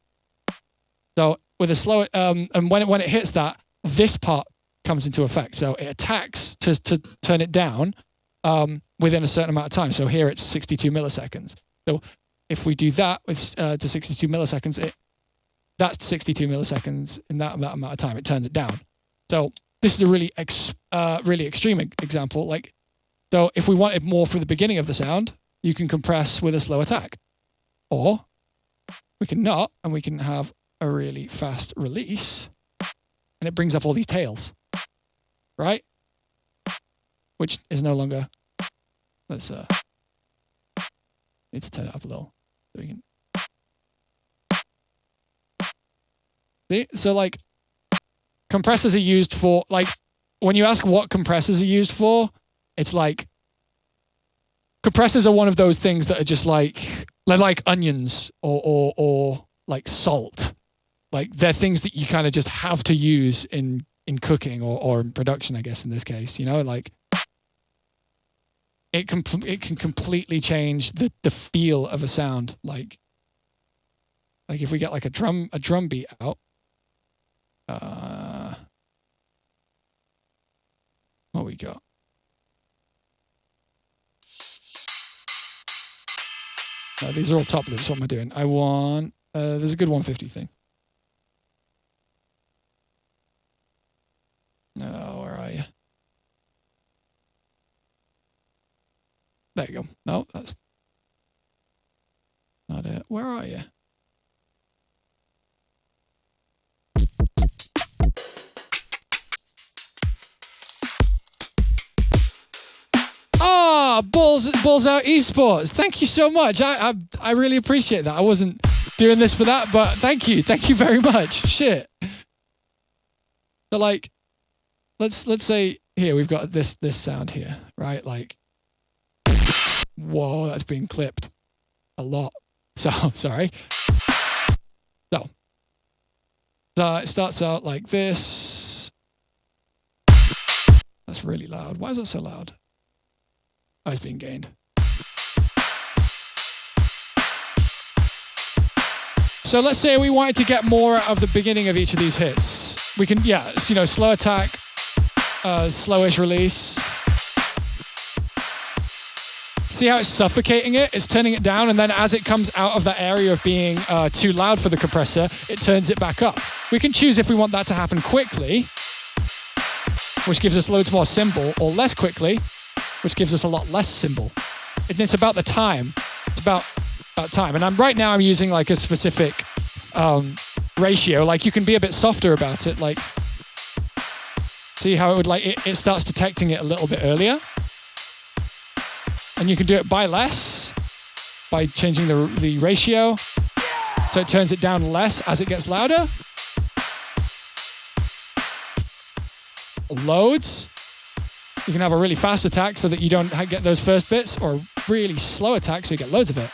S3: So with a slow, and when it hits that, this part comes into effect. So it attacks to turn it down within a certain amount of time. So here it's 62 milliseconds. So if we do that with to 62 milliseconds, that's 62 milliseconds in that amount of time. It turns it down. So this is a really extreme example. Like, so if we wanted more for the beginning of the sound, you can compress with a slow attack, or we can not, and we can have a really fast release, and it brings up all these tails, right? Which is no longer. Let's need to turn it up a little so we can see. So like, compressors are used for, like, when you ask what compressors are used for, it's like compressors are one of those things that are just like onions or like salt. Like they're things that you kind of just have to use in cooking or in production, I guess, in this case, you know, like it can completely change the feel of a sound. Like if we get like a drum beat out, what we got? No, these are all top loops. What am I doing? I want, there's a good 150 thing. No, where are you? There you go. No, that's not it. Where are you? Ah, balls out esports. Thank you so much. I really appreciate that. I wasn't doing this for that, but thank you very much. Shit. So like, let's say here we've got this sound here, right? Like, whoa, that's being clipped a lot. So sorry. So it starts out like this. That's really loud. Why is that so loud? Oh, it's being gained. So let's say we wanted to get more out of the beginning of each of these hits. We can, yeah, you know, slow attack, slowish release. See how it's suffocating it? It's turning it down, and then as it comes out of that area of being too loud for the compressor, it turns it back up. We can choose if we want that to happen quickly, which gives us loads more cymbal, or less quickly, which gives us a lot less cymbal. It's about the time. It's about time. And right now I'm using like a specific ratio. Like you can be a bit softer about it. Like, see how it would like, it starts detecting it a little bit earlier. And you can do it by less, by changing the ratio. So it turns it down less as it gets louder. Loads. You can have a really fast attack so that you don't get those first bits, or really slow attack so you get loads of it.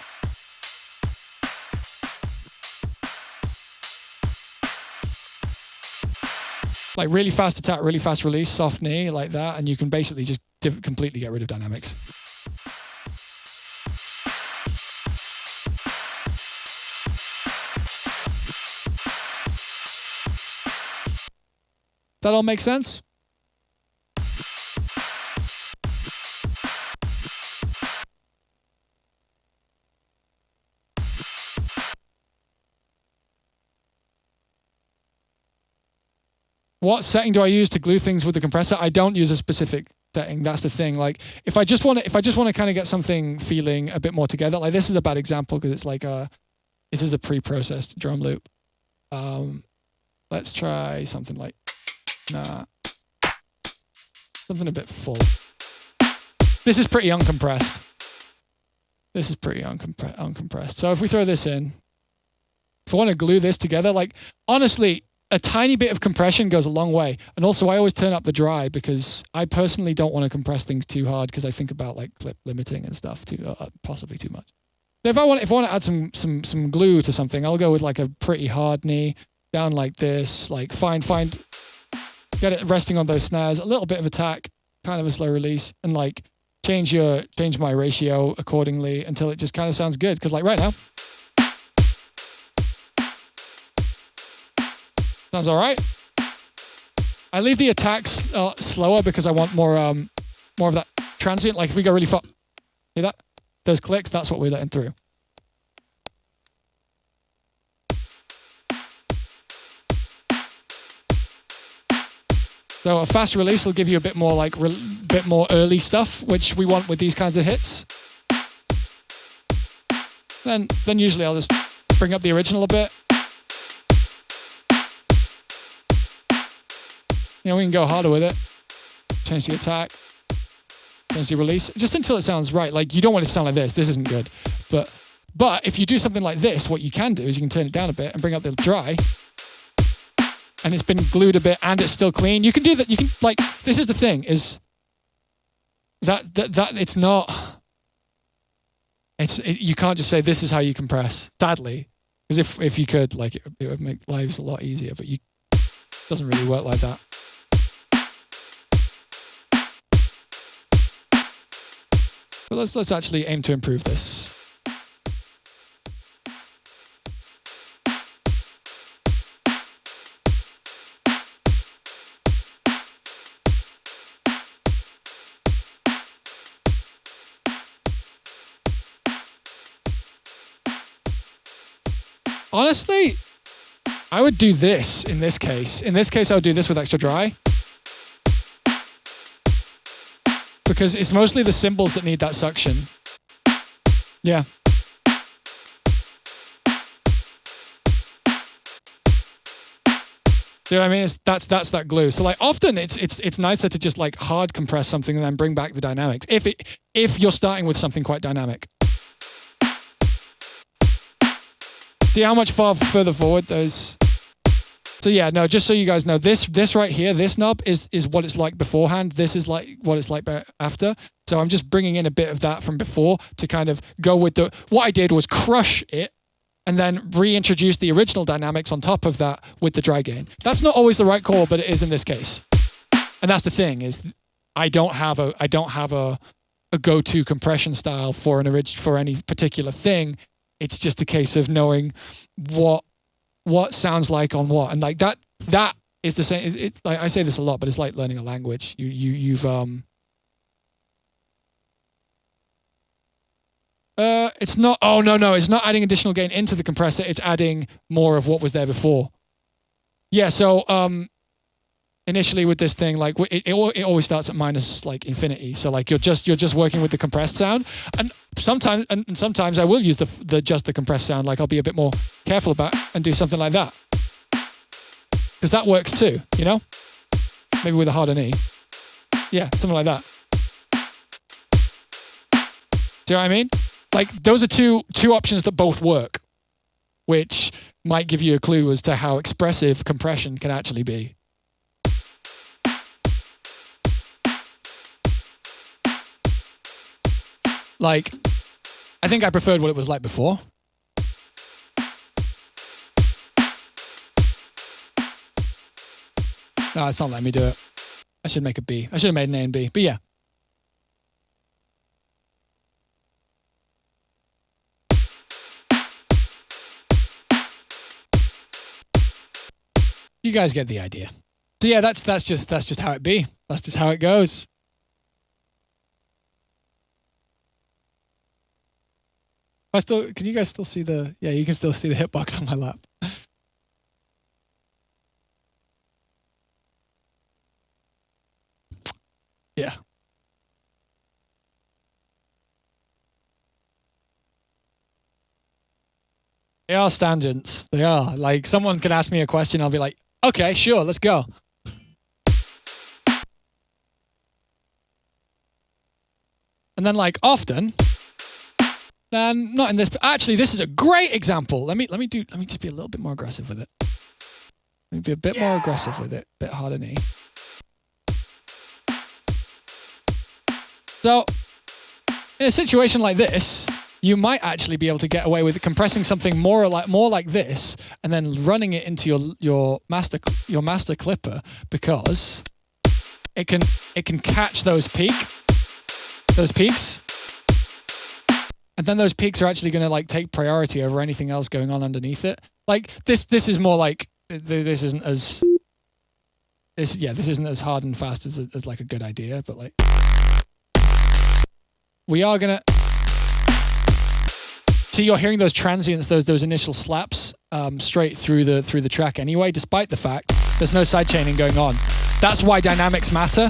S3: Like really fast attack, really fast release, soft knee, like that, and you can basically just completely get rid of dynamics. That all makes sense? What setting do I use to glue things with the compressor? I don't use a specific setting. That's the thing. Like if I just want to kind of get something feeling a bit more together, like this is a bad example because it's like this is a pre-processed drum loop. Let's try something like something a bit full. This is pretty uncompressed. This is pretty uncompressed. So if we throw this in, if I want to glue this together, like honestly, a tiny bit of compression goes a long way. And also I always turn up the dry because I personally don't want to compress things too hard because I think about like clip limiting and stuff possibly too much. So if I want to add some glue to something, I'll go with like a pretty hard knee down like this, like find get it resting on those snares, a little bit of attack, kind of a slow release, and like change my ratio accordingly until it just kind of sounds good. Because like right now, sounds all right. I leave the attacks slower because I want more of that transient. Like if we go really far, see that? Those clicks, that's what we're letting through. So a fast release will give you a bit more like bit more early stuff, which we want with these kinds of hits. Then usually I'll just bring up the original a bit. You know, we can go harder with it. Change the attack. Change the release. Just until it sounds right. Like, you don't want it to sound like this. This isn't good. But if you do something like this, what you can do is you can turn it down a bit and bring up the dry. And it's been glued a bit and it's still clean. You can do that. You can, like, this is the thing, is that it's not... you can't just say, this is how you compress. Sadly. Because if you could, like, it would make lives a lot easier. But it doesn't really work like that. But let's actually aim to improve this. Honestly, I would do this in this case. In this case, I would do this with extra dry. Because it's mostly the cymbals that need that suction. Yeah. Do you know what I mean? That's that glue. So like often it's nicer to just like hard compress something and then bring back the dynamics. If you're starting with something quite dynamic. See how much further forward those. So yeah, no, just so you guys know, this right here, this knob is what it's like beforehand. This is like what it's like after. So I'm just bringing in a bit of that from before to kind of go with what I did was crush it and then reintroduce the original dynamics on top of that with the dry gain. That's not always the right call, but it is in this case. And that's the thing, is I don't have a go-to compression style for any particular thing. It's just a case of knowing what sounds like on what, and like that is the same. Like I say this a lot, but it's like learning a language. It's not. Oh no, it's not adding additional gain into the compressor. It's adding more of what was there before. Yeah. So initially with this thing, like it always starts at minus like infinity. So like you're just working with the compressed sound, and sometimes I will use the compressed sound. Like I'll be a bit more careful about and do something like that, because that works too. You know, maybe with a harder knee. Yeah, something like that. Do you know what I mean? Like those are two options that both work, which might give you a clue as to how expressive compression can actually be. Like, I think I preferred what it was like before. No, it's not letting me do it. I should make a B. I should have made an A and B. But yeah. You guys get the idea. So yeah, that's just how it be. That's just how it goes. Can you guys still see yeah, you can still see the hitbox on my lap. Yeah. They are tangents. They are. Like, someone can ask me a question, I'll be like, okay, sure, let's go. And then, like, often, then not in this, but actually, this is a great example. Let me just be a little bit more aggressive with it. Let me be a bit more aggressive with it, a bit harder knee. So, in a situation like this, you might actually be able to get away with compressing something more like this, and then running it into your master clipper, because it can catch those peaks, and then those peaks are actually going to like take priority over anything else going on underneath it. Like this is more like this isn't as hard and fast as like a good idea, but like. We are gonna. So you're hearing those transients, those initial slaps, straight through the track anyway, despite the fact there's no sidechaining going on. That's why dynamics matter.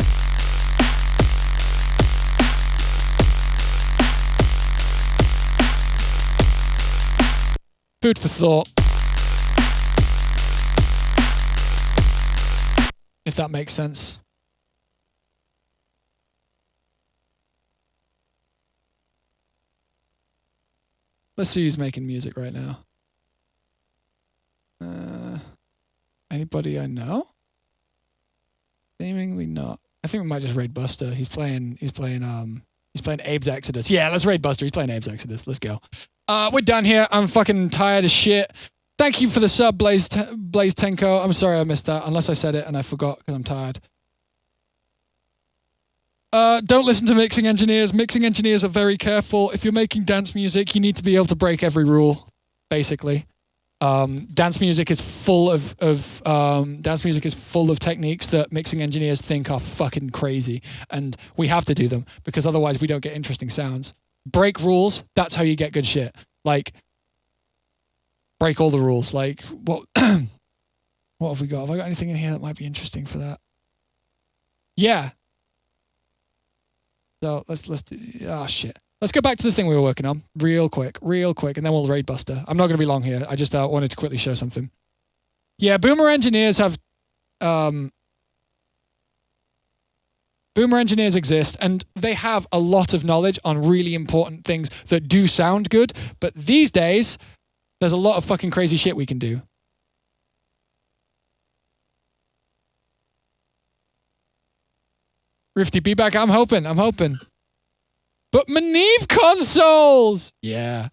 S3: Food for thought. If that makes sense. Let's see who's making music right now. Anybody I know? Seemingly not. I think we might just raid Buster. He's playing Abe's Exodus. Yeah, let's raid Buster. He's playing Abe's Exodus. Let's go. We're done here. I'm fucking tired as shit. Thank you for the sub, Blaze Tenko. I'm sorry I missed that, unless I said it and I forgot because I'm tired. Don't listen to mixing engineers. Mixing engineers are very careful. If you're making dance music, you need to be able to break every rule, basically. Dance music is full of techniques that mixing engineers think are fucking crazy, and we have to do them because otherwise we don't get interesting sounds. Break rules. That's how you get good shit. Like, break all the rules. Like, what have we got? Have I got anything in here that might be interesting for that? Yeah. So let's do, shit. Let's go back to the thing we were working on real quick, and then we'll raid Buster. I'm not going to be long here. I just wanted to quickly show something. Yeah, Boomer engineers exist, and they have a lot of knowledge on really important things that do sound good, but these days, there's a lot of fucking crazy shit we can do. Rifty, be back. I'm hoping. But Maneve consoles! Yeah.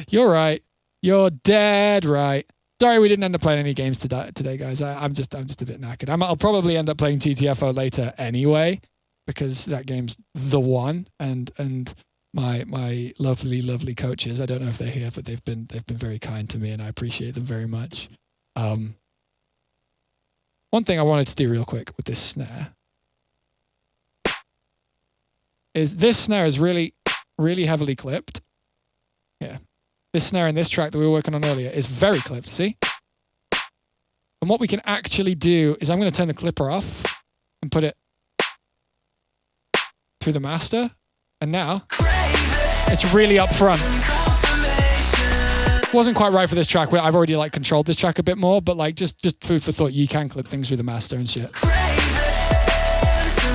S3: You're right. You're dead right. Sorry we didn't end up playing any games today, guys. I'm just a bit knackered. I'll probably end up playing TTFO later anyway, because that game's the one, and my lovely coaches, I don't know if they're here, but they've been very kind to me, and I appreciate them very much. One thing I wanted to do real quick with this snare is this snare is really, really heavily clipped. Yeah. This snare in this track that we were working on earlier is very clipped, see? And what we can actually do is I'm going to turn the clipper off and put it through the master. And now it's really up front. Wasn't quite right for this track. I've already like controlled this track a bit more, but like just food for thought, you can clip things through the master and shit.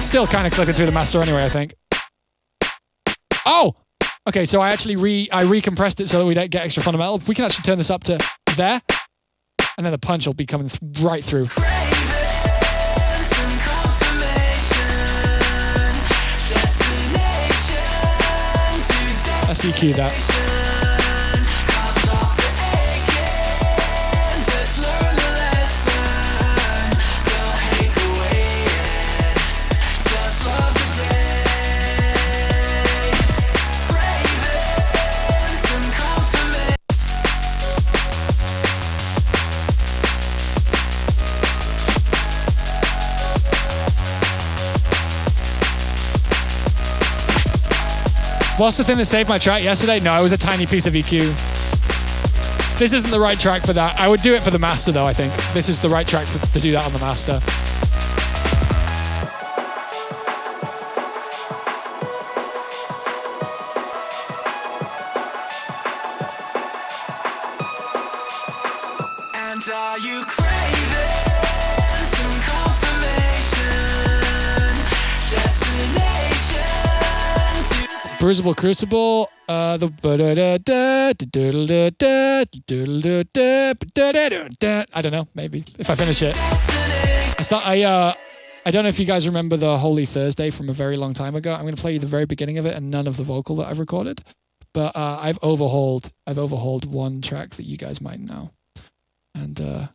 S3: Still kind of clipping through the master anyway, I think. Oh! Okay, so I recompressed it so that we don't get extra fundamental. We can actually turn this up to there, and then the punch will be coming right through. Let's EQ that. What's the thing that saved my track yesterday? No, it was a tiny piece of EQ. This isn't the right track for that. I would do it for the master though, I think. This is the right track to do that on the master.
S2: And are you craving some confirmation? Destination to
S3: Bruisable Crucible. I don't know. Maybe if I finish it. I don't know if you guys remember the Holy Thursday from a very long time ago. I'm going to play you the very beginning of it and none of the vocal that I've recorded. But I've overhauled one track that you guys might know. And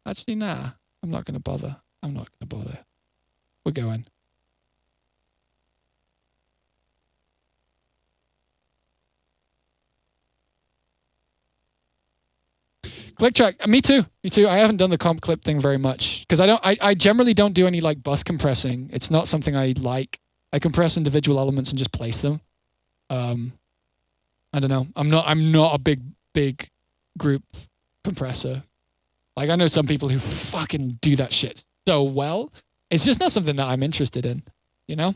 S3: actually, nah, I'm not going to bother. We're going. Click track. Me too. I haven't done the comp clip thing very much because I generally don't do any like bus compressing. It's not something I like. I compress individual elements and just place them. I don't know. I'm not a big group compressor. Like I know some people who fucking do that shit so well. It's just not something that I'm interested in, you know?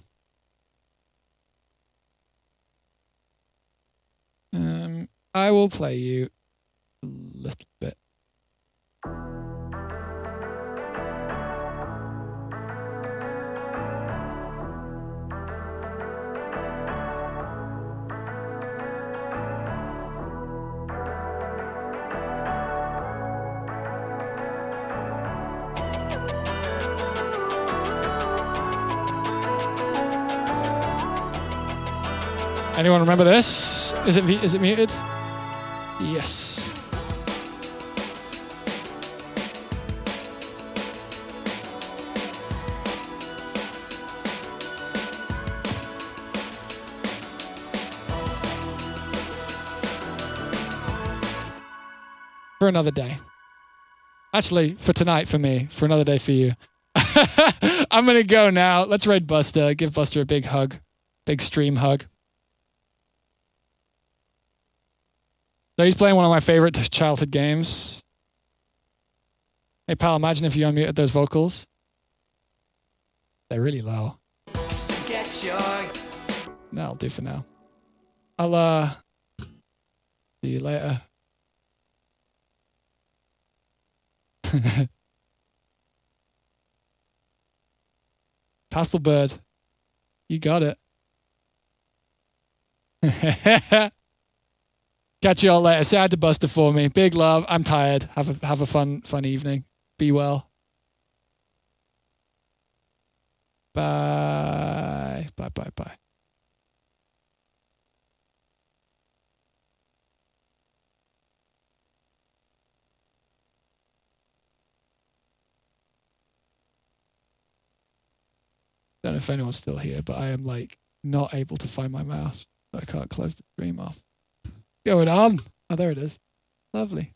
S3: I will play you a little bit. Anyone remember this? Is it muted? Yes. For another day. Actually, for tonight for me, for another day for you. I'm going to go now. Let's raid Buster. Give Buster a big hug. Big stream hug. So he's playing one of my favorite childhood games. Hey, pal, imagine if you unmuted those vocals. They're really low.
S2: so get your
S3: That'll do for now. I'll, see you later. Pastel Bird. You got it. Catch you all later. Say hi to Buster for me. Big love. I'm tired. Have a fun evening. Be well. Bye. Bye. Don't know if anyone's still here, but I am like not able to find my mouse. I can't close the stream off. Going on. Oh, there it is. Lovely.